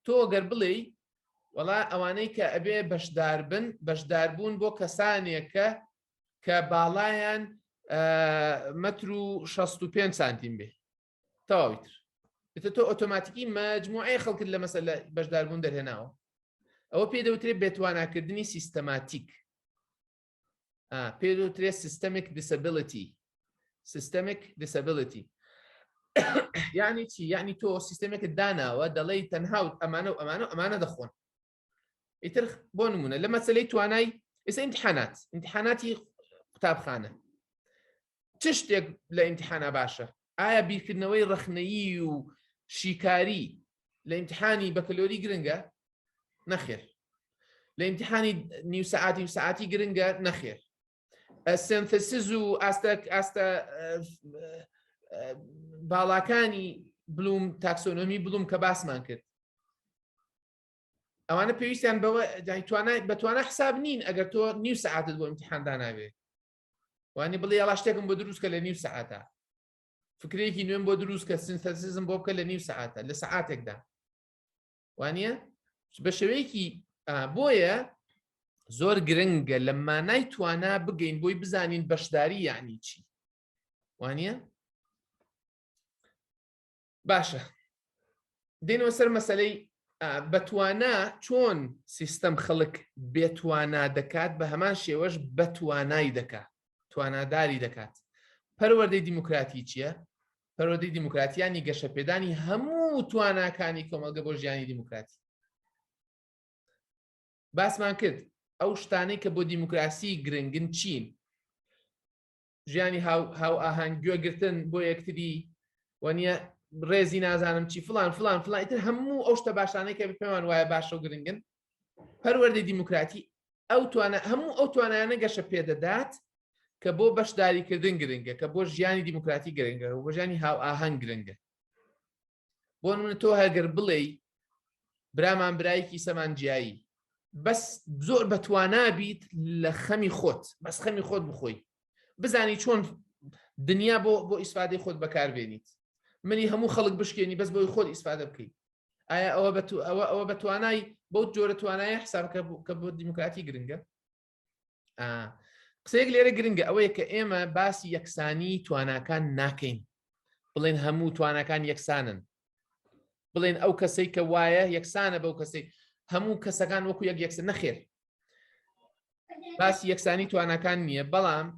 تۆ گەر بڵێ وەڵا ئەوانەی کە ئەبێ بەشدار بن بەشداربوون بۆ کەسانێکە کە باڵایان مەتر و 65 سانتیم بێ تەواویتر تۆ ئۆتۆماتیکی مەجموعەی خەڵکت لە مەسەلە بەشداربوون دەرهێناوە ئەوە پێ دەوترێت بێتواناکردنی سیستەماتیک پێ دەوترێت سیستەمیک دیسەبیلیتی یعنی چی یعنی تۆ سیستەمێکت داناوە دەڵێی تەنها ئەمانە و ئەمانە دەخۆن ئیتر بۆ نمونە لە مەسەلەی توانای ئێستا ئیمتحاناتی قوتابخانە چ شتێک لە ئیمتحانە باشە ئایا بیرکردنەوەی ڕەخنەیی و شیکاری لە ئیمتحانی بەکەلۆری گرنگە نەخێر لە ئیمتحانی نیو سەعاتی گرنگە نەخێر سنتسیز و ئاستە باڵاکانی بلوم تاکسۆنۆمی بلوم کە باسمان کرد ئەوانە پێویستیان بەتوانە حساب نین ئەگەر تۆ نیو سەعاتت بۆ ئیمتحاندا نابێت وانی بڵێ یاڵا شتێکم بۆ دروستکە لە نیو سەعاتە فکرێکی نوێم بۆ دروستکە سنتسیزم بۆ بکە لە نیو سەعاتە لە سەعاتێکدا وانە بە شێوەیەکی بۆیە زۆر گرنگە لە مانای توانا بگەین بۆی بزانین بەشداری یعنی چی وانە باشە دێنەوە سەر مەسەلەی بەتوانە چۆن سیستەم خەڵک بێتوانە دەکات بە هەمان شێوەش بەتوانایی دەکات تواناداری دەکات پەروەردەی دیموکراتی چییە؟ پەروەردەی دیموکراتیانی گەشەپێدانی هەموو تواناکانی کۆمەلگە بۆ ژیانی دیموکراتی باسمان کرد ئەو شتانەی کە بۆ دیموکراسی گرنگن چین ژیانی هاو ئاهەنگ گوێگرتن بۆ یەکتری وانە ڕێزی نازانم چی فلان فلان فلان ئیتر هەموو ئەو شتە باشانەی کە پێمان وایە باشە و گرنگن پەروەردەی دیموکراتی هەموو ئەو توانایانە گەشە پێدەدات کە بۆ بەشداریکردن گرنگە کە بۆ ژیانی دیموکراتی گرنگە و بۆ ژیانی هاو ئاهەنگ گرنگە بۆ نمونە تۆ هەگەر بڵێ برامان برایەکی سەمانجیایی بەس زۆر بەتوانا بیت لە خەمی خۆت بەس خەمی خۆت بخۆی بزانی چۆن دنیا بۆ ئیسفادەی خۆت بەکاربێنیت منی هەموو خەڵک بشکێنی بەس بۆی خۆت ئیسفادە بکەیت ئایا ئەوە بە توانای بەو جۆرە توانایە حساب کە بۆ دیموکراتی گرنگە قسەیەک لێرە گرنگە ئەوەیە کە ئێمە باسی یەکسانی تواناکان ناکەین بڵێن هەموو تواناکان یەکسانن بڵێن ئەو کەسەی کە وایە یەکسانە بەو کەسەی هەموو کەسەکان وەکو یەکسە نەخێر باسی یەکسانی تواناکان نییە بەڵام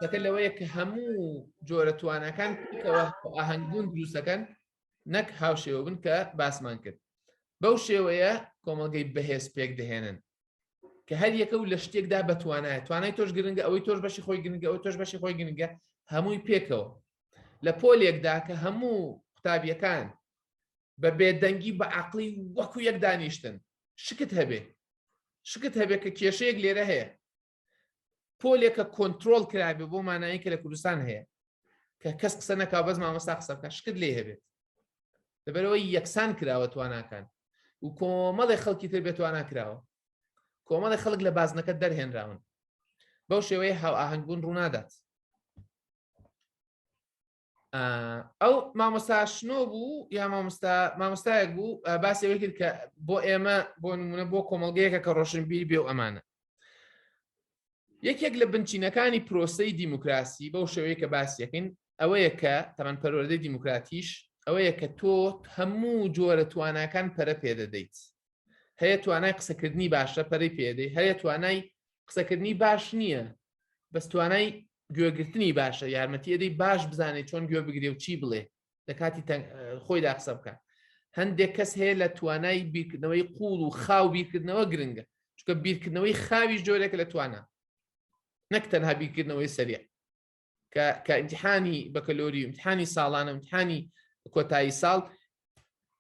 سەکە لەوەیە کە هەموو جۆرە تواناکان ئاهەنگبوون دروستەکەن نەک هاوشێوە بن کە باسمان کرد بەو شێوەیە کۆمەڵگەی بەهێز پێک دەهێنن کە هەر یەکە و لە شتێکدا بەتوانایە توانای تۆش گرنگە ئەوەی تۆش بەشی خۆی گرنگە ئەوەی تۆش بەشی خۆی گرنگە هەمووی پێکەوە لە پۆلێکدا کە هەموو قوتابیەکان بە بێدەنگی بە عەقڵی وەکو یەک دانیشتن شکت هەبێ کە کێشەیەک لێرە هەیە پۆلێکە کۆنترۆل کرابێ بۆ مانایی کە لە کوردستان هەیە کە کەس قسە نەکاو بەس مامۆستا قسە بکە شکت لێ هەبێت لەبەرەوەی یەکسان کراوە تواناکان و کۆمەڵی خەڵکی تر بێت توانە کراوە کۆمەڵی خەڵک لە بازنەکە دەرهێنراون بەو شێوەیە هاو ئاهەنگبوون ڕوونادات ئەو مامۆستا شنۆ بوو یا مامۆستایەک بوو باسیەوەی کرد کە بۆ ئێمە بۆ نمونە بۆ کۆمەڵگەیەکە کە ڕۆشنبیری بێ و ئەمانە یەکێک لە بنچینەکانی پرۆسەی دیموکراسی بەو شێوەیە کە باسیەکەین ئەوەیە کە تەمەن پەروەردەی دیموکراتیش ئەوەیە کە تۆ هەموو جۆرە تواناکان پەرە پێدەدەیت هەیە توانای قسەکردنی باشە پەرەی پێدەی هەیە توانای قسەکردنی باش نییە بەس توانای گوێگرتنی باشە یارمەتی ئەدەی باش بزانێت چۆن گوێ بگرێ و چی بڵێ لە کاتی خۆیدا قسە بکە هەندێک کەس هەیە لە توانای بیرکردنەوەی قوڵ و خاو بیرکردنەوە گرنگە چونکە بیرکردنەوەی خاویش جۆرێک لە توانە نەک تەنها بیرکردنەوەی سەریع کە ئیمتیحانی بەکەلۆری ئیمتیحانی ساڵانە ئیمتیحانی کۆتایی ساڵ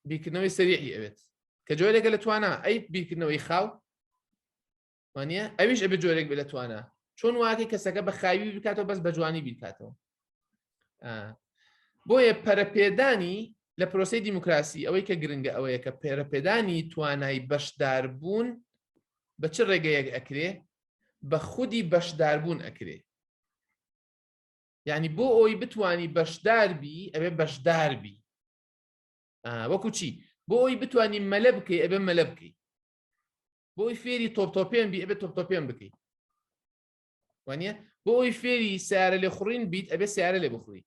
بیرکردنەوەی سەریعی ئەوێت کە جۆرێکە لە توانە ئەی بیرکردنەوەی خاو وانە ئەویش ئەبێ جۆرێک بێ لە توانە چۆن واکەی کەسەکە بە خاوی بکاتەوە بەس بە جوانی بیرکاتەوە بۆیە پەرەپێدانی لە پرۆسەی دیموکراسی ئەوەی کە گرنگە ئەوەیە کە پەرەپێدانی توانای بەشداربوون بە چ ڕێگەیەک ئەکرێ بە خودی بەشداربوون ئەکرێ یعنی بۆ ئەوی بتوانی بەشداربی ئەبێ بەشداربی وەکو چی بۆ ئەوی بتوانی مەلە بکەی ئەبێ مەلە بکەی بۆ ئەوی فێری تۆپتۆپێن بی ئەبێ تۆپتۆپێن بکەی وانە بۆ ئەوی فێری سیارە لێ خوڕین بیت ئەبێ سیارە لێ بخوڕی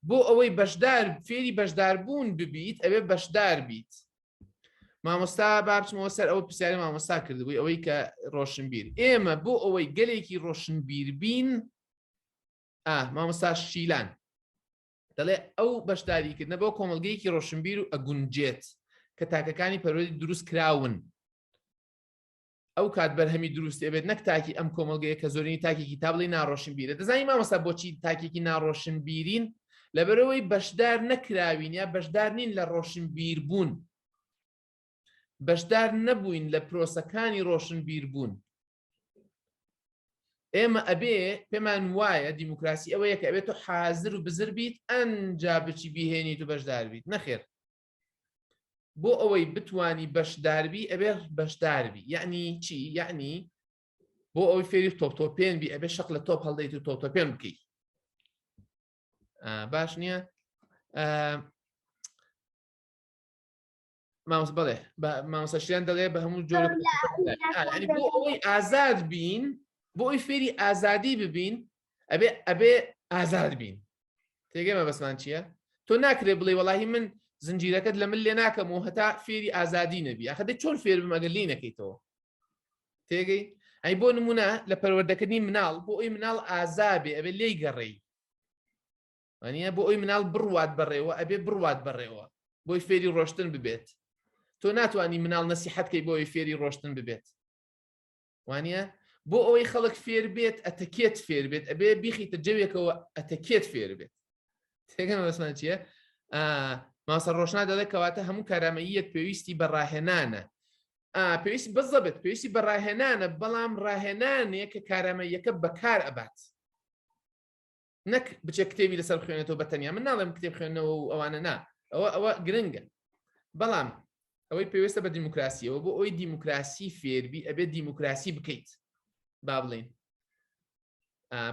بۆ ئەوەی بەشدار فێری بەشداربوون ببیت ئەبێ بەشدار بیت مامۆستا بابچمەوە سەر ئەوە پرسیاری مامۆستا کردبووی ئەوەی کە ڕۆشنبیر ئێمە بۆ ئەوەی گەلێکی ڕۆشنبیر بین مامۆستا شیلان دەڵێ ئەو بەشداریکردنە بۆ کۆمەڵگەیەکی ڕۆشنبیر و ئەگونجێت کە تاکەکانی پەروەردی دروست کراون ئەو کات بەرهەمی دروست ئەبێت نەک تاکی ئەم کۆمەڵگەیە کە زۆرینی تاکێکی تا بڵێ ناڕۆشنبیرە دەزانی مامۆستا بۆچی تاکێکی ناڕۆشنبیرین لەبەرەوەی بەشدار نەکراوین یا بەشدار نین لە ڕۆشنبیر بوون بەشدار نەبووین لە پرۆسەکانی ڕۆشنبیر بوون ئێمە ئەبێ پێمان وایە دیموکراسی ئەوەیە کە ئەبێت تۆ حازر و بزر بیت ئەنجا بچی بیهێنیت و بەشدار بیت نەخێر بۆ ئەوەی بتانی بەشداربی ئەبێ بەشداربی یعنی چی یعنی بۆ ئەوەی فێری تۆپتۆپێن بی ئەبێ شەق لە تۆپ هەڵدەیت و تۆپتۆپێن بکەی باش نییە بڵێ مامۆستا دەڵێ بە هەموو جۆر بۆ ئەوەی ئازاد بین بۆ ئەوی فێری ئازادی ببین ئەبێ ئازاد بین تێگەمە بەسمان چییە تۆ ناکرێ بڵێ وەڵاهی من زنجیرەکەت لە من لێ ناکەمەوە هەتا فێری ئازادی نەبی ئەخەدە چۆن فێر بم ئەگەر لی نەکەیتەوە تێگەی ئەی بۆ نمونە لە پەروەردەکردنی مناڵ بۆ ئەوی مناڵ ئازابێ ئەبێ لێی گەڕێی وانە بۆ ئەوی مناڵ بڕوات بەڕێوە ئەبێ بڕوات بەڕێوە بۆی فێری ڕۆشتن ببێت تۆ ناتوانانی مناڵ نەسیحەتکەی بۆی فێری ڕۆشتن ببێت وانە بۆ ئەوەی خەڵک فێر بێت ئەتەکێت فێر بێت ئەبێ بیخیتە جەوێکەوە ئەتەکێت فێر بێت تێگەم بەسمان چییە؟ ماسە ڕۆشنا دەڵێت کەواتە هەموو کارامەییەک پێویستی بەڕاهێنانە. پێویستی بەزەبێت پێویستی بەڕاهێنانە، بەڵام ڕاهێنانێک کە کارامەییەکە بەکار ئەبات. نەک بچێت کتێبی لەسەر خوێنێتەوە بەتەنیا، من ناڵێم کتێب خوێنەوە و ئەوانە نا، ئەوە گرنگە. بەڵام ئەوەی پێویستە بە دیموکراسیەوە بۆ ئەوی دیموکراسی فێربی ئەبێت دیموکراسی بکەیت با بڵێن.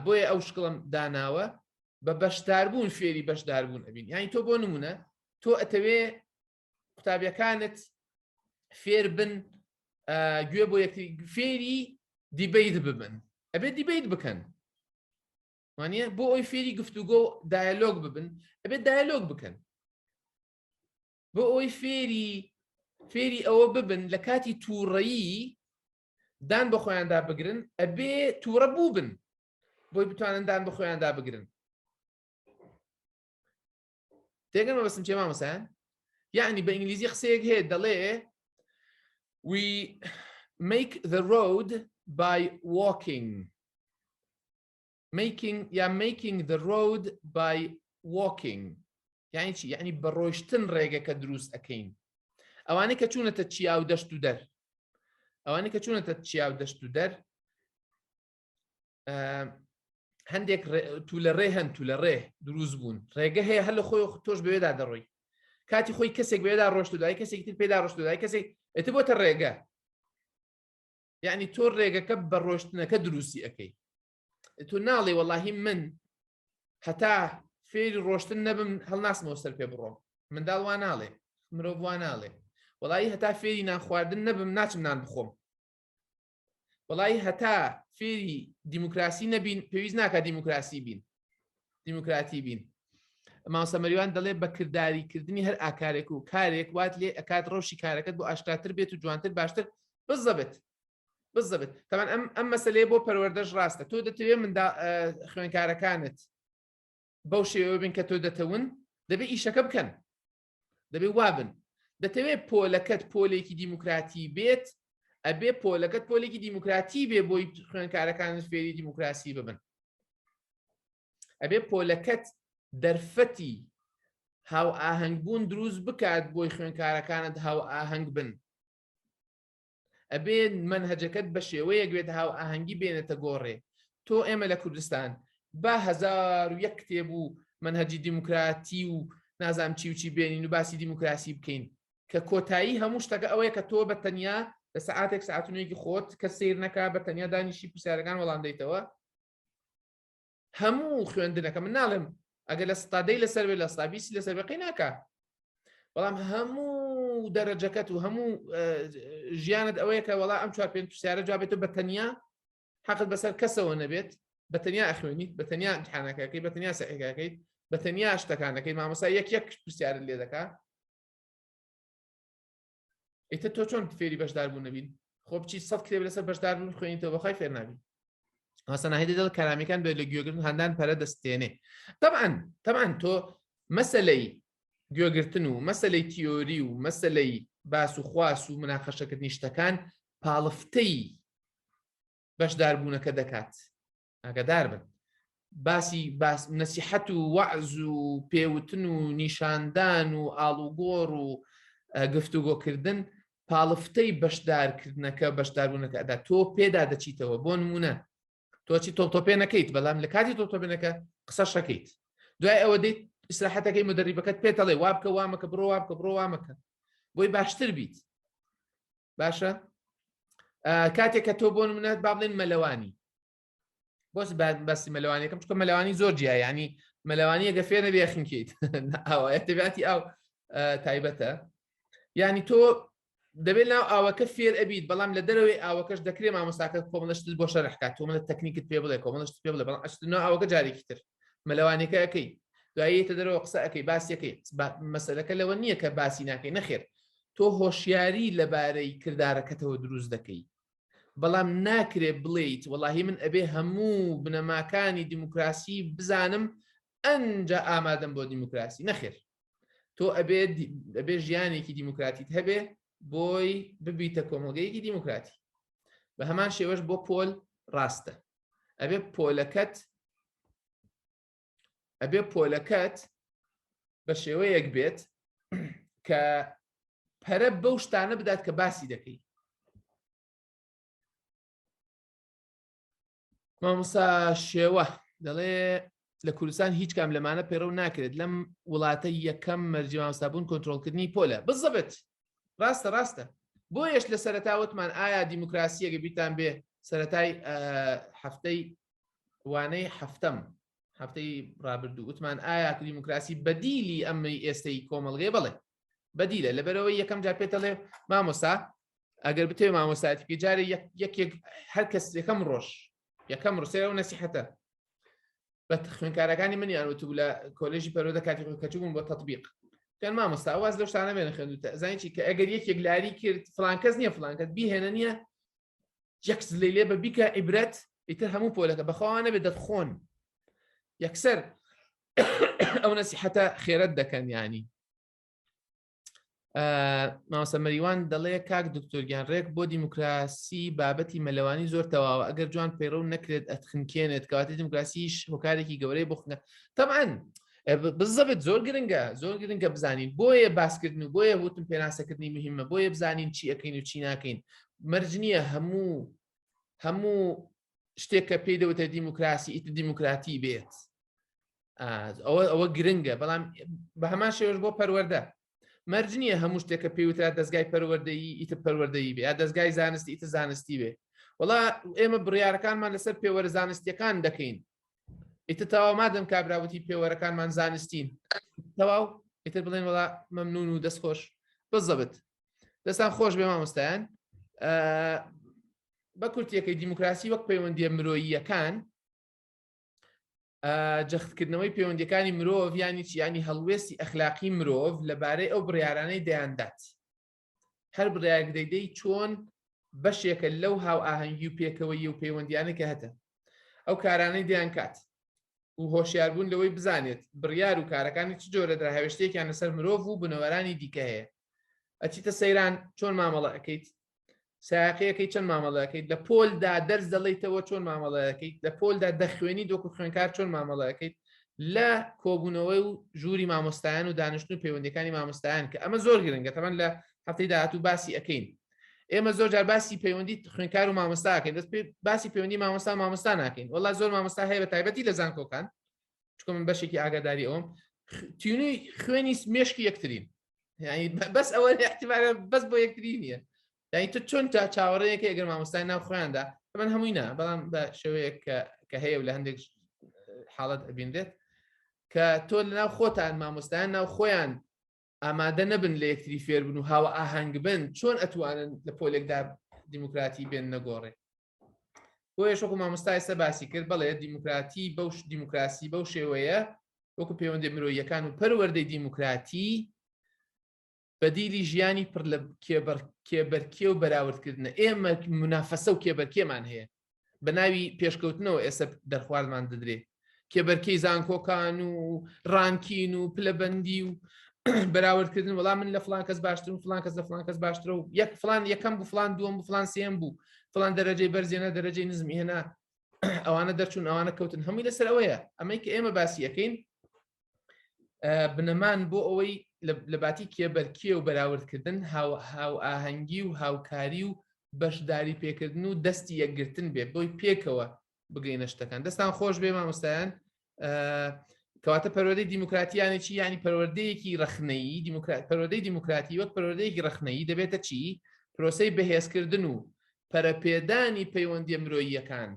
بۆیە ئەو شکڵم داناوە بە بەشداربوون فێری بەشداربوون ئەبین. یانی تۆ بۆ نمونە تۆ ئەتەوێ قوتابیەکانت فێر بن گوێ بۆ یەکتری فێری دیبەیت ببن، ئەبێت دیبەیت بکەن وانە بۆ ئەوی فێری گفتوگۆ و دایلۆگ ببن ئەبێت دایلۆگ بکەن، بۆ ئەوی فێری ئەوە ببن لە کاتی تووڕەیی دان بە خۆیاندا بگرن ئەبێ تووڕە بوو بن بۆی بتوانن دان بە خۆیاندا بگرن. تێگەمە بەسم چێ مامۆسایان؟ یعنی بە ئینگلیزی قسەیەک هەیە دەڵێ we make the road by walking. making the road by walking یعنی چی؟ یعنی بە ڕۆیشتن ڕێگەکە دروست ئەەکەین. ئەوانەی کە چوونەتە چیا و دەشت و دەر، ئەوانەی کە چوونەتە چیا و دەشت و دەر هەندێک تو لە ڕێ هەن تو لە ڕێ دروست بوون، ڕێگە هەیە هەر لە خۆی تۆش بەوێدا دەڕۆی، کاتی خۆی کەسێک بێدا ڕۆشت و دای کەسێک تر پێدا ڕۆشت و دای کەسێک ئێتە بۆتە ڕێگە، یعنی تۆ ڕێگەکە بە ڕۆشتنەکە دروستی ئەەکەی. تۆ ناڵێ وەڵاهی من هەتا فێری ڕۆشتن نەبم هەڵناسمەوە سەر پێ بڕۆم، منداڵ وان ناڵێ، مرۆڤ وان ناڵێ، وەڵی هەتا فێری نان خواردن نەبم ناچم نان بخۆم، وەڵی هەتا فێری دیموکراسی نەبین پێویست ناکات دیموکراتی بین. مامۆستا مەریوان دەڵێ بە کرداریکردنی هەر ئاکارێک و کارێک وات لێ ئەکات ڕۆشی کارەکەت بۆ ئاشکراتر بێت و جوانتر باشتر بزەبێت. تەمان ئەم مەسەلەیە بۆ پەروەردەش ڕاستە. تۆ دەتەوێت من خوێنکارەکانت بەو شێوە بن کە تۆ دەتەون دەبێت ئیشەکە بکەن، دەبێت وابن. دەتەوێت پۆلەکەت پۆلێکی دیموکراتی بێت، ئەبێ پۆلەکەت پۆلێکی دیموکراتی بێ بۆی خوێنکارەکانت فێری دیموکراسی ببن. ئەبێ پۆلەکەت دەرفەتی هاو ئاهەنگبوون دروست بکات بۆی خوێنکارەکانت هاو ئاهەنگ بن. ئەبێ منهەجەکەت بە شێوەیەک بێت هاو ئاهەنگی بێنێتە گۆڕێ. تۆ ئێمە لە کوردستان با 1001 کتێب و منهەجی دیموکراتی و نازام چی و چی بێنین و باسی دیموکراسی بکەین کە کۆتایی هەموو شتەکە ئەوەیە کە تۆ بە تەنیا لە سەعاتێک ساعتونێکی خۆت کە سیر نەکا بە تەنیا دانیشی پرسیارەکان وەڵام دەیتەوە. هەموو خوێندنەکە من ناڵێم ئەگەر لە ستادەی لەسەر بێت لە ستابیسی لەسەر بەقی ناکە، بەڵام هەموو دەرەجەکەت و هەموو ژیانت ئەوەیە کە وەڵا ئەم 4-5 پرسیارە جوابێتە بە تەنیا حەقت بەسەر کەسەوە نەبێت، بە تەنیا ئەخوێنیت، بە تەنیا امتحانەکەکەی، بە تەنیا سەحێکەکەیت، بە تەنیا شتەکانەکەی مامۆستا یەک پرسیارت لێ دەکات. ئیتر تۆ چۆن فێری بەشداربوون نەبین؟ خۆ بچی 100 کتێب لەسەر بەشداربوون خوێنیتەوە بەخوای فێر نابین. هەسەناهی دەڵ کارامیەکان بێت لە گوێگرتن هەندان پەرە دەستێنێ. طبعاً تۆ مەسەلەی گوێگرتن و مەسەلەی تیۆری و مەسەلەی باس و خواس و مناقەشەکردنی شتەکان پاڵفتەی بەشداربوونەکە دەکات. ئاگادار بن باسی نەسیحەت و وەعز و پێوتن و نیشاندان و ئاڵوگۆڕ و گفتوگۆکردن پاڵفتەی بەشدارکردنەکە بەشداربوونەکە ئەدا. تۆ پێدا دەچیتەوە بۆ نمونە تۆچی تۆپێ نەکەیت، بەڵام لە کاتی تۆپێنەکە قسە شەکەیت، دوای ئەوە دەیت ئیسراحەتەکەی مدەریبەکەت پێتەڵێ وابکە وامەکە بڕۆ وابکە بڕۆ وامەکە بۆی باشتر بیت. باشە کاتێک کە تۆ بۆ نمونەت با بڵێن مەلەوانی بۆس باسی مەلەوانیەکەم چکە مەلەوانی زۆر جیایە، ینی مەلەوانی ئەگە فێر نەبێ خینکەیت ئەوە تەبیعەتی ئەو تایبەتە، ینی تۆ دەبێت ناو ئاوەکە فێر ئەبیت، بەڵام لە دەرەوەی ئاوەکەش دەکرێت مامۆستاکە کۆمەڵشت بۆ شەرحکات تۆمە تەکنیکت پێ بڵێ کۆمەڵشت پێ بڵێ، بەڵام ئەشتنەوە ئاوەکە جارێکی تر مەلەوانەکە ئەەکەی دواییتە دەرەوە قسە ئەەکەی باسیەکەی مەسەلەکە لەوە نییە کە باسی ناکەی نەخێر، تۆ هۆشیاری لەبارەی کردارەکەتەوە دروست دەکەی، بەڵام ناکرێت بڵێیت وەڵاهی من ئەبێ هەموو بنەماکانی دیموکراسی بزانم ئەنجا ئامادەم بۆ دیموکراسی. نەخێر، تۆ ئەبێ ژیانێکی دیموکراتیت هەبێ بۆی ببیتە کۆمەڵگەیەکی دیموکراتی. بە هەمان شێوەش بۆ پۆل ڕاستە، ئەبێ پۆلەکەت بە شێوەیەک بێت کە پەرە بەو شتانە بدات کە باسی دەکەی. مامۆستا شێوە دەڵێ لە کوردستان هیچ کام لەمانە پەیڕەو ناکرێت لەم وڵاتە یەکەم مەرجی مامۆستابوون کۆنتڕۆڵکردنی پۆلە. بزەبێت ڕاستە بۆیەش لە سەرەتا وتمان ئایا دیموکراسیەگە بیتان بێ سەرەتای هەفتەی وانەی هەفتەی ڕابردوو وتمان ئایا دیموکراسی بەدیلی ئەمەی ئێستەی کۆمەڵگەی بڵێ بەدیلە لەبەرەوەی یەکەم جار پێتەڵێ مامۆستا ئەگەر بتێ مامۆستایەتی جارێ یەکێک هەر کەس یەکەم ڕوسێرە و نەسیحەتە بە خوێنکارەکانی منیان وتبوو لە کۆلێژی پەرۆدە کاتی کەچوون بۆ تەطبیق کەن مامۆستا واز لەو شتانە بێنە خوێندوتە زانیی کە ئەگەر یەکێک لاری کرد فڵان کەس نییە فڵان کەس بیهێنە نییە یەکس لێ بە بیکە عیبرەت ئیتر هەموو پۆلەکە بەخواوانە بێ دەتخۆن یەکسەر ئەو نەسیحەتە خێرەت دەکەن ینی. مامۆستا مەریوان دەڵێ کاک دکتۆر گیانڕێک بۆ دیموکراسی بابەتی مەلەوانی زۆر تەواوە ئەگەر جوان پەیڕەو نەکرێت ئەتخنکێنێت کەواتە دیموکراسیش هۆکارێکی گەورەی بۆ خنە تەمان بزەبێت زۆر گرنگە بزانین بۆیە باسکردن و بۆیە وتم پێناسەکردنی مهمە بۆیە بزانین چی ئەەکەین و چی ناکەین مەرج نییە هەموو شتێک کە پێی دەوتە دیموکراسی ئیتر دیموکراتی بێت ئەوە گرنگە بەڵام بە هەمان شێوەش بۆ پەروەردە مەرج نییە هەموو شتێکە پێوترا دەستگای پەروەردەیی ئیتر پەروەردەیی بێ یا دەستگای زانستی ئیتر زانستی بێ وەڵا ئێمە بڕیارەکانمان لەسەر پێوەرە زانستیەکان دەکەین ئیتر تەواو مادەم کابراوەتی پێوەرەکانمان زانستین تەواو ئیتر بڵێن وەڵا مەمنون و دەستخۆش بزەبت دەستان خۆش بێ مامۆستایان بە کورتیەکەی دیموکراسی وەک پەیوەندیە مرۆییەکان جەختکردنەوەی پەیوەندیەکانی مرۆڤ ینی چیانی هەڵوێستی ئەخلاقی مرۆڤ لەبارەی ئەو بڕیارانەی دەیاندات هەر بڕیارێک دەیدەی چۆن بەشێکە لەو هاو ئاهەنگی و پێکەوەی و پەیوەندیانە کە هەتە ئەو کارانەی دەیان کات و هۆشیاربوون لەوەی بزانێت بڕیار و کارەکانی چ جۆرە دراهێشتێکیان لەسەر مرۆڤ و بنەوەرانی دیکە هەیە ئەچیتە سەیران چۆن مامەڵە ئەەکەیت ساقەیەکەی چەند مامەڵەکەیت لە پۆلدا دەرز دەڵێیتەوە چۆن مامەڵەکەیت لە پۆلدا دەخوێنی دۆکو خوێنکار چۆن مامەڵەکەیت لە کۆبوونەوەی و ژووری مامۆستایان و دانیشتن و پەیوەندیەکانی مامۆستایان کە ئەمە زۆر گرنگە تەمەن لە هەفتەی داهاتوو باسی ئەەکەین ئێمە زۆر جار باسی پەیوەندی خوێنکار و مامۆستاکەین دەست پێ باسی پەیوەندی مامۆستا ناکەین وەڵا زۆر مامۆستا هەیە بە تایبەتی لە زانکۆکان چکە من بەشێکی ئاگاداری ئەوم تیونی خوێنی مێشکی یەکترین یعنی بەس ئەوە احتیمالە بەس بۆ یەکتری نییە یعنی تۆ چۆن تا چاوەڕێیەکە ئەگەر مامۆستای ناو خۆیاندا من هەمووی نا بەڵام بە شێوەیەک کە هەیە و لە هەندێک حاڵەت ئەبینرێت کە تۆ لەناو خۆتان مامۆستایان ناو خۆیان ئامادە نەبن لە یەکتری فێر بن و هاوە ئاهەنگ بن چۆن ئەتوانن لە پۆلێکدا دیموکراتی بێن نەگۆڕێ بۆیە شۆکو مامۆستا ئێستا باسی کرد بەڵێ دیموکراسی بەو شێوەیە وەکو پەیوەندی مرۆییەکان و پەروەردەی دیموکراتی بەدیلی ژیانی پڕ لە کێبەرکێ و بەراوردکردنە ئێمە منافەسە و کێبەرکێمان هەیە بە ناوی پێشکەوتنەوە ئێستا دەرخواردمان دەدرێت کێبەرکەی زانکۆکان و ڕانکین و پلەبەندی و بەراوردکردن وەڵام من لە فڵان کەس باشتر و فڵان کەس لە فڵان کەس باشترە و فڵان یەکەم بوو فڵان دووەم بوو فڵان سێم بوو فڵان دەرەجەی بەرزێنە دەرەجەی نزمی هێنا ئەوانە دەرچوون ئەوانە کەوتن هەمووی لەسەر ئەوەیە ئەمەی کە ئێمە باسی یەکەین بنەمان بۆ ئەوەی لە باتی کێبەرکێ و بەراوردکردن هاو ئاهەنگی و هاوکاری و بەشداری پێکردن و دەستی یەکگرتن بێ بۆی پێکەوە بگەینە شتەکان دەستان خۆش بێ مامۆستایان کەواتە پەروەردەی دیموکراتیانێکی ینی پەروەردەیەکی ڕەخنەیی پەروەردەی دیموکراتی وەک پەروەردەیەکی ڕەخنەیی دەبێتە چی پرۆسەی بەهێزکردن و پەرەپێدانی پەیوەندیە مرۆییەکان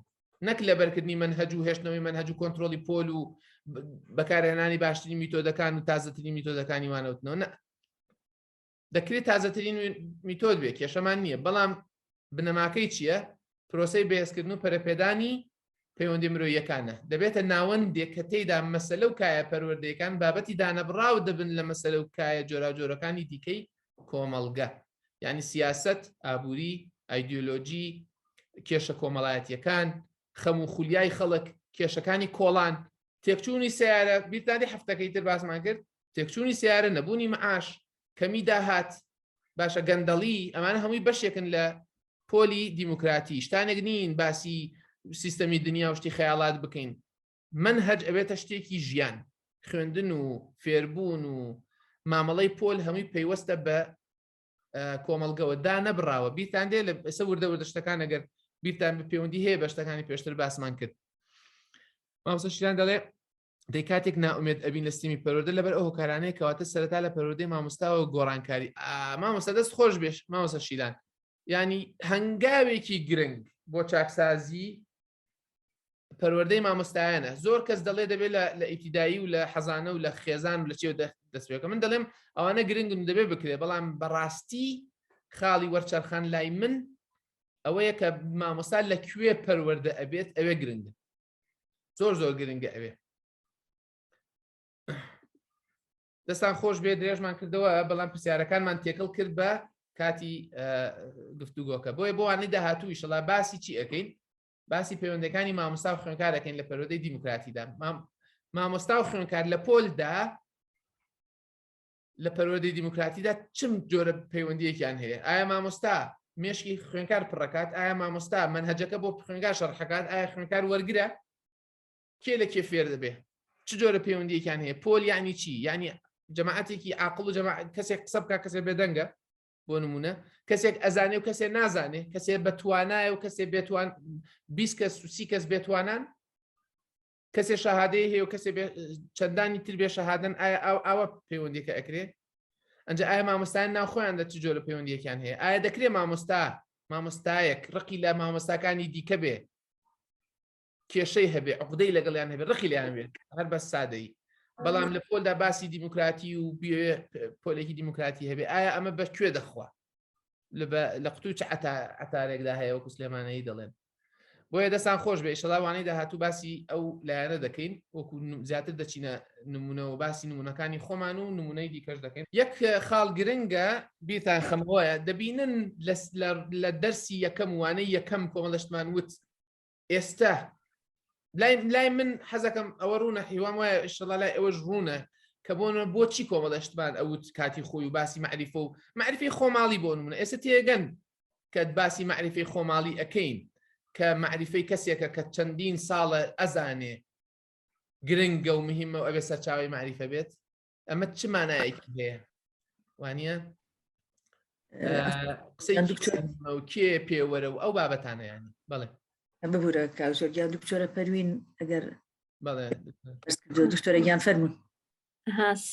نەک لەبەرکردنی منهەج و هێشتنەوەی منهەج و کۆنتڕۆلی پۆل و بەکارهێنانی باشترین میتۆدەکان و تازەترین میتۆدەکانی وانەوتنەوە نە دەکرێت تازەترین میتۆد بێ کێشەمان نییە بەڵام بنەماکەی چییە پرۆسەی بەهێزکردن و پەرەپێدانی پەیوەندی مرۆییەکانە دەبێتە ناوەندێک کە تێیدا مەسەلە و کایە پەروەردەیەکان بابەتی دانەبڕاو دەبن لە مەسەلە و کایە جۆراوجۆرەکانی دیکەی کۆمەڵگە یعنی سیاست ئابووری ئایدیۆلۆجی کێشە کۆمەڵایەتیەکان خەم و خولیای خەڵک کێشەکانی کۆڵان تێکچوونی سیارە بیرتانی هەفتەکەی تر باسمان کرد تێکچوونی سیارە نەبوونی مەعاش کەمی داهات باشە گەندەڵی ئەمانە هەمووی بەشێکن لە پۆلی دیموکراتی شتانێک نین باسی سیستەمی دنیا و شتی خەیاڵات بکەین منهەج ئەبێتە شتێکی ژیان خوێندن و فێربوون و مامەڵەی پۆل هەمووی پەیوەستە بە کۆمەڵگەوە دا نەبراوە بیرتان دێ لە ئێستا وردە شتەکان ئەگەر بیرتان پەیوەندی هەیە بە شتەکانی پێشتر باسمان کرد مامۆستا شیران دەڵێ دەی کاتێک ناومێت ئەبین لە ستیمی پەروەردە لەبەر ئەو هۆکارانەیە کەواتە سەرەتا لە پەروەردەی مامۆستاوە گۆڕانکاری مامۆستا دەست خۆش بێش مامۆستا شیران ینی هەنگاوێکی گرنگ بۆ چاکسازی پەروەردەی مامۆستایانە زۆر کەس دەڵێ دەبێت لە ئیبتیدایی و لە حەزانە و لە خێزان و لە چێوە دەستپێکە من دەڵێم ئەوانە گرنگن دەبێت بکرێ بەڵام بەڕاستی خاڵی وەرچەرخان لای من ئەوەیە کە مامۆستا لەکوێ پەروەردە ئەبێت ئەوێ گرنگن زۆر زۆر گرنگە ئەوێ دەستان خۆش بێ درێژمان کردەوە بەڵام پرسیارەکانمان تێکەڵ کرد بە کاتی گفتوگۆکە بۆیە بۆوانەی داهاتوو ئیشەڵا باسی چی ئەەکەین باسی پەیوەندەکانی مامۆستا و خوێنکارەکەین لە پەروەردەی دیموکراتیدا مامۆستا و خوێنکار لە پۆلدا لە پەروەردەی دیموکراتیدا چم جۆرە پەیوەندیەکیان هەیە ئایا مامۆستا مێشکی خوێنکار پڕەکات ئایا مامۆستا منهەجەکە بۆ خوێنکار شەرحەکات ئایا خوێنکار وەرگرە کێ لە کێ فێر دەبێ چ جۆرە پەیوەندیەکیان هەیە پۆل یعنی چی یعنی جەماعەتێکی عاقڵ و کەسێک قسە بکات کەسێک بێدەنگە بۆ نمونە کەسێک ئەزانێ و کەسێک نازانێ کەسێک بەتوانایە و کەسێک بێتوان 20 کەس و 30 کەس بێتوانان کەسێک شەهادەیە هەیە و کەسێک چەندانی تر بێ شەهادەن ئایا ئەوە پەیوەندیەکە ئەکرێ ئەنجا ئایا مامۆستایان ناوخۆیان دە چ جۆرە پەیوەندیەکیان هەیە ئایا دەکرێت مامۆستایەک ڕقی لە مامۆستاکانی دیکە بێ کێشەی هەبێ عقدەی لەگەڵیان هەبێ ڕقی لیان بێت هەر بە سادەی بەڵام لە پۆلدا باسی دیموکراتی و پۆلێکی دیموکراتی هەبێ ئایا ئەمە بەکوێ دەخوا لە قوتوو چ عتارێکدا هەیە وەکو سلێمانەیی دەڵێن بۆیە دەستان خۆش بێ ئیشەڵاوانەی داهاتوو باسی ئەو لایەنە دەکەین وەکو زیاتر دەچینە نمونە و باسی نمونونەکانی خۆمان و نمونەی دیکەش دەکەین یەک خاڵ گرنگە بیرتان خەمەوەیە دەبینن لە دەرسی یەکەم وانەی یەکەم کۆمەڵەشتمان وت ئێستا لای من حەزەکەم ئەوە ڕوونە هیوام وایە ئیشەڵا لای ئەوەش ڕوونە کە بۆنە بۆچی کۆمەڵەشتمان ئەوت کاتی خۆی و باسی معریفە و معریفەی خۆماڵی بۆ نمونە ئێستا تێگەن کە باسی معریفەی خۆماڵی ئەەکەین کە معریفەی کەسێکە کە چەندین ساڵە ئەزانێ گرنگە و مهمە و ئەبێ سەرچاوی معریفە بێت ئەمە چ مانایەکی هەیە وانە قسەی کێ پێوەرە و ئەو بابەتانەیانی بەڵێ ببوورە کاوزۆرگیان دکتۆرە پەروین ئەگەر دکتۆرە گیان فەرمون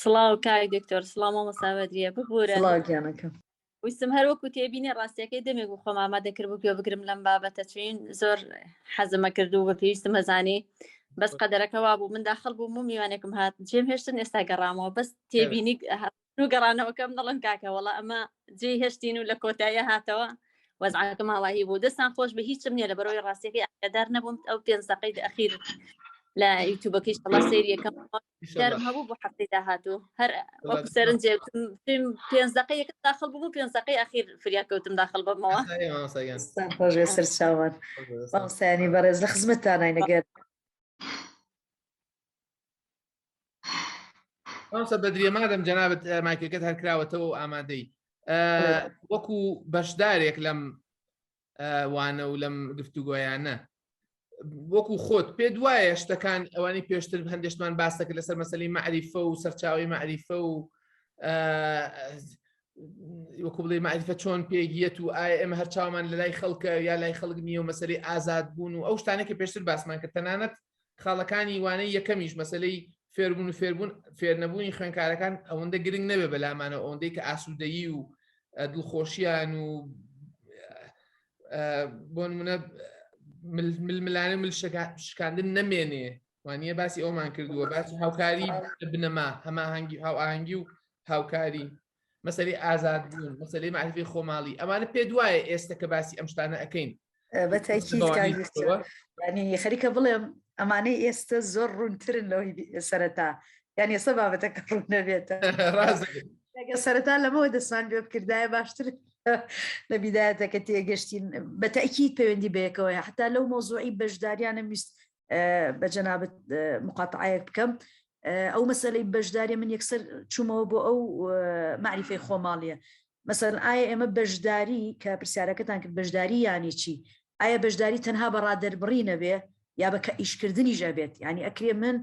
سڵاو کاک دکتۆر سڵاو مامۆستا بەدریە ببوورە گیانەکەم ویستم هەروەکو تێبینی ڕاستیەکەی دەمێک و خۆم ئامادەکرد بوو پێ بگرم لەم بابەتە چین زۆر حەزمە کرد و بە پێویستم هەزانی بەس قەدەرەکەوا بوو من داخل بوو میوانێکم هات جێم هێشتن ئێستا گەڕامەوە بەس تێبینی گەڕانەوەکەم دەڵم کاکە وەڵا ئەمە جێ هێشتین و لە کۆتاییە هاتەوە وەزعەکەم هاواهی بوو دەستان خۆش بە هیچم نییە لە بەرەوەی ڕاستیەکەی ئاگادار نەبووم ئەو 5 دقەی ئەخیر لە یوتیوبەکەیش تەڵا سەیریەکەم دارم هەبوو بۆ هەفتەی داهاتوو هەر وەکو سەرنجێ 5 دقەیەکە داخل بوو 5 دقەی ئەخیر فریاکەوتم داخل بەمەوە سەر چاوان مامۆستایانی بەڕێز لە خزمەتتانای نەگەر مامۆستا بەدریە مادەم جەنابەت مایکەکەت هەر کراوەتەوە و ئامادەی وەکو بەشدارێک لەم وانە و لەم گفتوگۆیانە وەکو خۆت پێ دوایە شتەکان ئەوانی پێشتر هەندێشتمان باسەکە لەسەر مەسەلەی معریفە و سەرچاوی معریفە و وەکو بڵێ معریفە چۆن پێگیەت و ئایا ئێمە هەر چاومان لە لای خەڵکە یا لای خەڵک نییە و مەسەلەی ئازاد بوون و ئەو شتانێکە پێشتر باسمان کرد تەنانەت خاڵەکانی وانەی یەکەمیش مەسەلەی فێربوون و فێرنەبوونی خوێنکارەکان ئەوەندە گرنگ نەبێ بەلامانە ئەوەندەی کە ئاسوودەیی و دڵخۆشییان و بۆ نمونە ململانە مل شکاندن نەمێنێ وانە باسی ئەومان کردووە باسی هاوکاری بنەما هەماهەنگی هاوئاهەنگی و هاوکاری مەسەلەی ئازاد بوون مەسەلەی معریفەی خۆماڵی ئەمانە پێ دوایە ئێستا کە باسی ئەم شتانە ئەەکەین بە تاکید ینی خەریکە بڵێم ئەمانەی ئێستا زۆر ڕوونترن لەوەی سەرەتا یان ئێستا بابەتەکە ڕوون نەبێتە سەرەتا لەمەوە دەستان بێ بکردایە باشتر لە بیدایەتەکە تێگەشتین بە تاکید پەیوەندی بەیەکەوەی حتا لەو مۆزوعی بەشداریانە ویست بە جەنابەت مقاتعەیەک بکەم ئەو مەسەلەی بەشداری من یەکسەر چوومەوە بۆ ئەو معریفەی خۆماڵیە مەسەڵەن ئایا ئێمە بەشداری کە پرسیارەکەتان کرد بەشداری یانی چی ئایا بەشداری تەنها بە ڕادەربڕی نەبێ یا بە کە ئیشکردنیش ئەبێت یعنی ئەکرێ من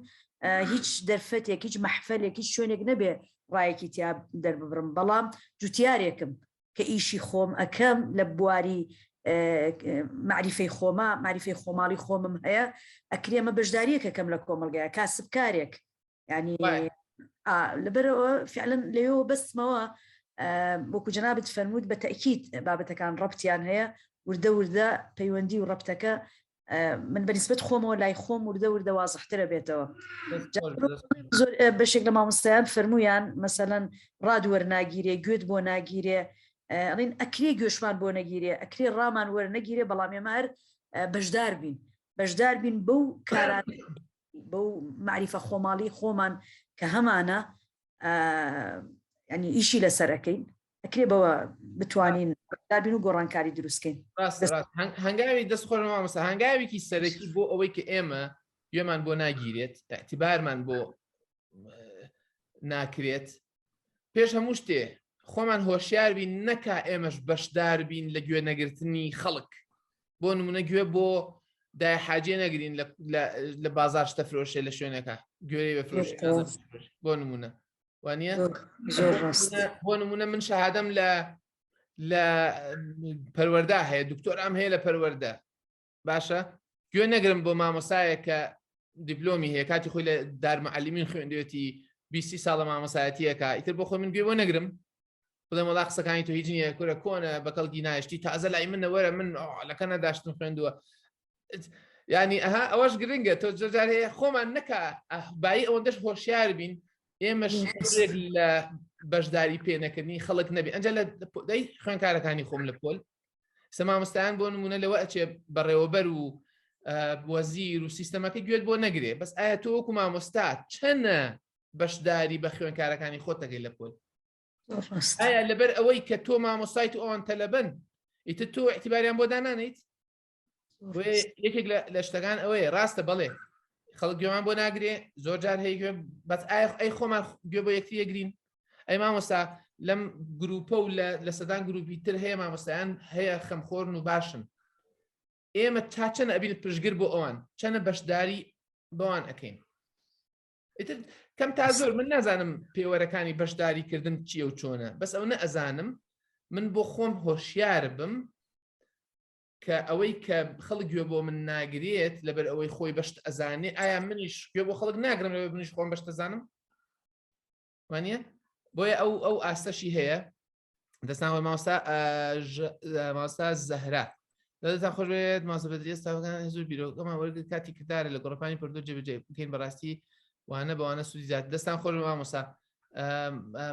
هیچ دەرفەتێک هیچ مەحفەلێک هیچ شوێنێک نەبێ ڕایەکی تیا دەرببڕم بەڵام جوتیارێکم کە ئیشی خۆم ئەەکەم لە بواری معریفەی خۆمە معریفەی خۆماڵی خۆمم هەیە ئەکرێمە بەشداریەکەکەم لە کۆمەلگایە کاسبکارێک ینی لەبەرەوە فعلەن لەوێەوە بەستمەوە وەکو جەنابەت فەرموود بە تەئکید بابەتەکان ڕەبتیان هەیە وردە وردە پەیوەندی و ڕەبتەکە من بەنسبەت خۆمەوە لای خۆم وردە وردە وازحترە بێتەوە زۆر بەشێک لە مامۆستایان فەرمویان مەسەلەن ڕادوەرناگیرێ گوێت بۆ ناگیرێ ئەڵین ئەکرێ گوێشمان بۆ نەگیرێ ئەکرێ ڕامان وەرنەگیرێ بەڵام ئێمە هەر بەشدار بین بەو کاران بەو معریفە خۆماڵی خۆمان کە هەمانە ینی ئیشی لەسەرەکەین ئەکرێ بەوە بتوانین دابین و گۆڕانکاری دروستکەین هەنگاوی دەستخۆر مامۆستا هەنگاوێکی سەرەکی بۆ ئەوەی کە ئێمە گوێمان بۆ ناگیرێت ئەعتیبارمان بۆ ناکرێت پێش هەموو شتێ خۆمان هۆشیار بین نەکا ئێمەش بەشدار بین لە گوێ نەگرتنی خەڵک بۆ نمونە گوێ بۆ دای حاجێ نەگرین لە بازار شتە فرۆشێ لە شوێنەکە گوێی بەفرۆش بۆ نمونە وانە بۆ نمونە من شەهادەم لە پەروەردە هەیە دکتۆر ئەم هەیە لە پەروەردە باشە گوێ نەگرم بۆ مامۆسایە کە دیپلۆمی هەیە کاتی خۆی لە دارمەعەلیمین خوێندوێتی 20 ساڵە مامۆسایەتیەکە ئیتر بۆ خۆ من گوێ بۆ نەگرم بڵێم وەڵا قسەکانی تۆ هیچ نییە کورە کۆنە بەکەڵکی نایشتی تازە لای منە وەرە من لەکە نەداشتم خوێندووە ینی ئەها ئەوەش گرنگە تۆ جار هەیە خۆمان نەکە بایی ئەوەندەش هۆشیار بین ئێمەش لە بەشداری پێنەکردنی خەڵک نەبی ئەنجە لە دەی خوێنکارەکانی خۆم لە پۆل سەمامۆستایان بۆ نمونە لەوە ئەچێ بەڕێوەبەر و وەزیر و سیستەمەکە گوێت بۆ نەگرێ بەس ئایا تۆ وەکو مامۆستا چەنە بەشداری بە خوێنکارەکانی خۆت دەگەی لە پۆل ئایا لەبەر ئەوەی کە تۆ مامۆستای ئەوان تەلەبەن ئیتر تۆ اعتیباریان بۆ دانانیت یەکێک لە شتەکان ئەوەیە ڕاستە بەڵێ خەڵک گوێمان بۆ ناگرێ زۆر جار هەیە گوێ بەس ئەی خۆمان گوێ بۆ یەکتی یەگرین ئەی مامۆستا لەم گروپە و لە سەدان گروپی تر هەیە مامۆستایان هەیە خەمخۆرن و باشن ئێمە تا چەنە ئەبین پشتگیر بۆ ئەوان چەنە بەشداری بەوان ئەەکەین ئیتر کەم تا زۆر من نازانم پێوەرەکانی بەشداریکردن چییە و چۆنە بەس ئەو نە ئەزانم من بۆ خۆم هۆشیار بم کە ئەوەی کە خەڵک گوێ بۆ من ناگرێت لەبەر ئەوەی خۆی بەشت ئەزانێ ئایا منیش گوێ بۆ خەڵک ناگرم لەبەر منیش خۆم بەشت ئەزانم وانە بۆیە ئەو ئاستەشی هەیە دەستناوە مامۆستا زەهرا دەتان خۆش بێت ماسە بەدرێت تاوەکان زۆر بیرۆکەمان وەرگرت کاتی کردارە لە گۆڕپانی پردۆ جێبەجێ بکەین بەڕاستی وانە بەوانە سوودی زیات دەستان خۆش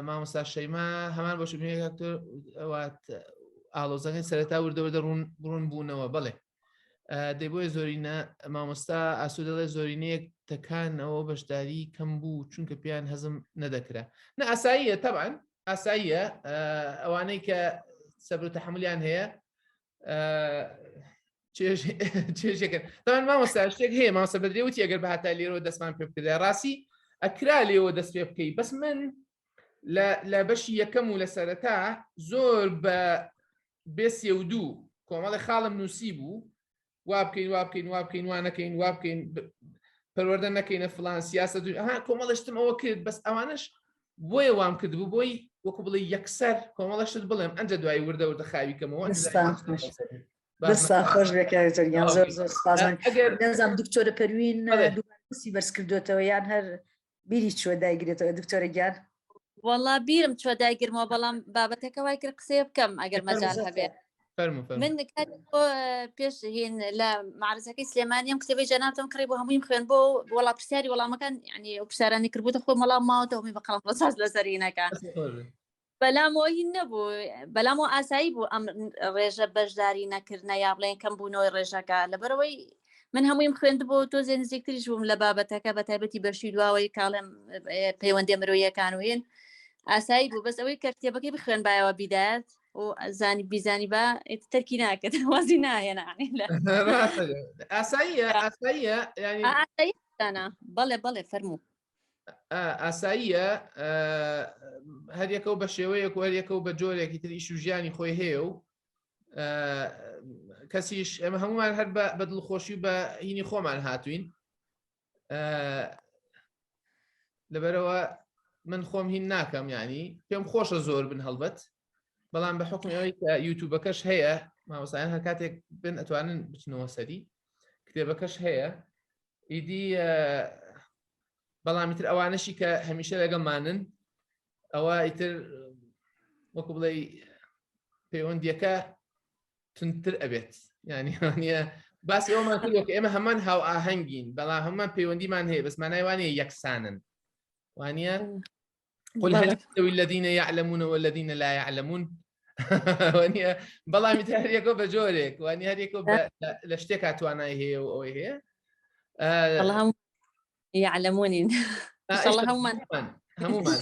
مامۆستا شەیما هەمان بۆ شوێنەکە ئاڵۆزەکەی سەرەتا وردەوردە ڕوون بوونەوە بڵێ دەی بۆیە زۆرینە مامۆستا ئاسوود دەڵێ زۆرینەیەک تەکانەوە بەشداری کەم بوو چونکە پێیان هەزم نەدەکرا نە ئاساییە تەبعاً ئاساییە ئەوانەی کە سەبر و تەحملیان هەیە چێژەکەن تاوان مامۆستا شتێک هەیە مامۆستا بەدرێ وتی ئەگەر بە هاتا لێرەوە دەستمان پێ بکردا ڕاستی ئەکرا لێەوە دەست پێ بکەی بەس من لە بەشی یەکەم و لە سەرەتا زۆر بە بێسیە و دوو کۆمەڵی خاڵم نووسی بوو وا بکەین وانەکەین وا بکەین پەروەردە نەکەینە فلان سیاسەت کۆمەڵشتم ئەوە کرد بەس ئەوانش بۆیە وام کرد بوو بۆی وەکو بڵێ یەکسەر کۆمەڵەشت بڵێم ئەنجە دوای وردە خاویکەمەوە خۆش بێکیان زۆر زۆر سپاسان نەزانم دکتۆرە پەروین دووسی بەرز کردوێتەوە یان هەر بیری چوە دایگرێتەوە دکتۆرە گیان وەڵا بیرم چوە دایگرمەوە بەڵام بابەتەکە وای کرد قسێ بکەم ئەگەر مەجال هەبێت من پێش هین لە معرزەکەی سلێمانیم کتێبی جەناتم کڕی بۆ هەمووی خوێن بۆ وەڵا پرسیاری وەڵامەکان ینی ئەو پرسیارانی کردبووتە خۆ مەڵام ماوەتەوەمی بە قەڵەم ڕەساس لەسەرینەکە بەلامەوە هین نەبوو بەلامەوە ئاسایی بوو ئەم ڕێژە بەشداری نەکردنە یا بڵێن کەم بوونەوەی ڕێژەکە لەبەرەوەی من هەموویم خوێندبوو تۆ زێ نزیکتریش بووم لە بابەتەکە بە تایبەتی بەشی دواوەی کاڵێم پەیوەندی مرۆییەکان وێن ئاسایی بوو بەس ئەوەی کە کتێبەکەی بخوێن بایەوە بیدات و زانی بیزانی بە تەرکی ناکرد وازی ناهێنا ئاساییە بەڵێ فەرموو ئاساییە هەریەکە و بە شێوەیەک و هەریەکە و بە جۆرێکی تری ئیش و ژیانی خۆی هەیە و کەسیش ئەمە هەمومان هەر بە دڵخۆشی و بە هینی خۆمان هاتوین لەبەرەوە من خۆم هین ناکەم ینی پێم خۆشە زۆر بن هەڵبەت بەڵام بە حکم ئەوەی کە یوتیوبەکەش هەیە مامۆستایان هەر کاتێک بن ئەتوانن بچنەوە سەری کتێبەکەش هەیە ئیدی بەڵامیتر ئەوانەشی کە هەمیشە لەگەڵمانن ئەوە ئیتر وەکو بڵێ پەیوەندیەکە تونتر ئەبێت ینی باسی ئەومان کردوە کە ئێمە هەمان هاو ئاهەنگین بەڵام هەمان پەیوەندیمان هەیە بەسمانای وانە یەکسانن وانە قل هل يستوي الذين يعلمون والذين لا يعلمون وانە بەڵامی هەریەکە بە جۆرێک وانی هەریەکە لە شتێک توانای هەیە و ئەوەی هەیە هم يعلمونين هەمومان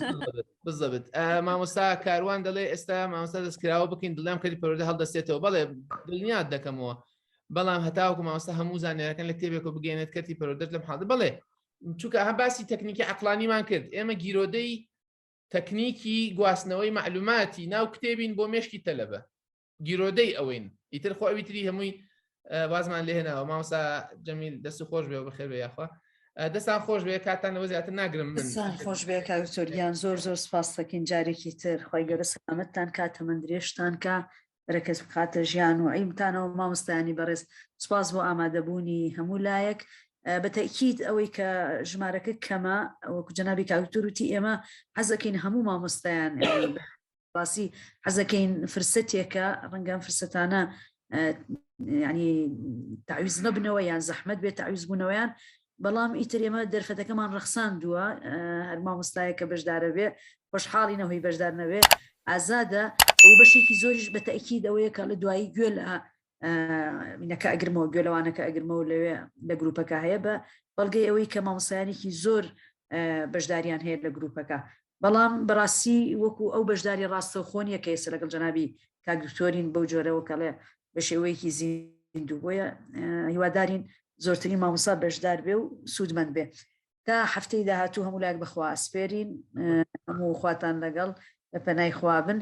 بزەبت مامۆستا کاروان دەڵێ ئێستا مامۆستا دەستکراوە بکەین دڵیان کەری پەروەردە هەڵدەستێتەوە بەڵێ دڵنیات دەکەمەوە بەڵام هەتاوەکو مامۆستا هەموو زانێرەکان لە کتێبێکەوە بگەێنێت کەرتی پەروەردەت لەم حاڵدە بڵێ چونکە هەم باسی تەکنیکی عەقلانیمان کرد ئێمە گیرۆدەی تەکنیکی گواستنەوەی معلوماتی ناو کتێبین بۆ مێشکی تەلەبە گیرۆدەی ئەوەین ئیتر خۆ ئەویتری هەمووی وازمان لێ هێناوە مامۆستا جەمیل دەست خۆش بێ و بەخێر بێ یاخوا دەستان خۆش بێ کاتانەوە زیاتر ناگرم من خۆش بێ کاکتۆریان زۆر سپاس دەکەین جارێکی تر خۆی گەورە سەلامەتتان کاتە من درێژتان کە بەرەکەس بخاتە ژیان و عیمتانەوە مامۆستایانی بەڕێز سپاس بۆ ئامادەبوونی هەموو لایەک بەتەکید ئەوەی کە ژمارەکە کەمە وەکو جەنابی کاکتۆر وتی ئێمە حەزەکەین هەموو مامۆستایان باسی حەزەکەین فرسەتێکە ڕەنگەم فرسەتانە ینی تعویز نەبنەوە یان زەحمەت بێت تعویز بوونەوەیان بەڵام ئیتر ئێمە دەرفەتەکەمان ڕەخساندووە هەر مامۆستایە کە بەشدارە بێ خۆشحاڵینەوەی بەشدار نەوێ ئازادە و بەشێکی زۆریش بە تەکید ئەوەیە کە لە دوایی گوێ لە مینەکە ئەگرمەوە گوێ لەوانەکە ئەگرمەوە لەوێ لە گروپەکە هەیە بە بەڵگەی ئەوەی کە مامۆستایانێکی زۆر بەشداریان هەیە لە گروپەکە بەڵام بەڕاستی وەکو ئەو بەشداری ڕاستەوخۆنیە کە ئێستا لەگەڵ جەنابی کاکتۆرین بەو جۆرەوە کەڵێ بە شێوەیەکی زیندوو بۆیە هیوادارین زۆرترین مامۆستا بەشدار بێ و سوودمەند بێ تا هەفتەی داهاتوو هەموو لاک بەخوا ئەسپێرین هەموو خواتان لەگەڵ لە پەنای خوابن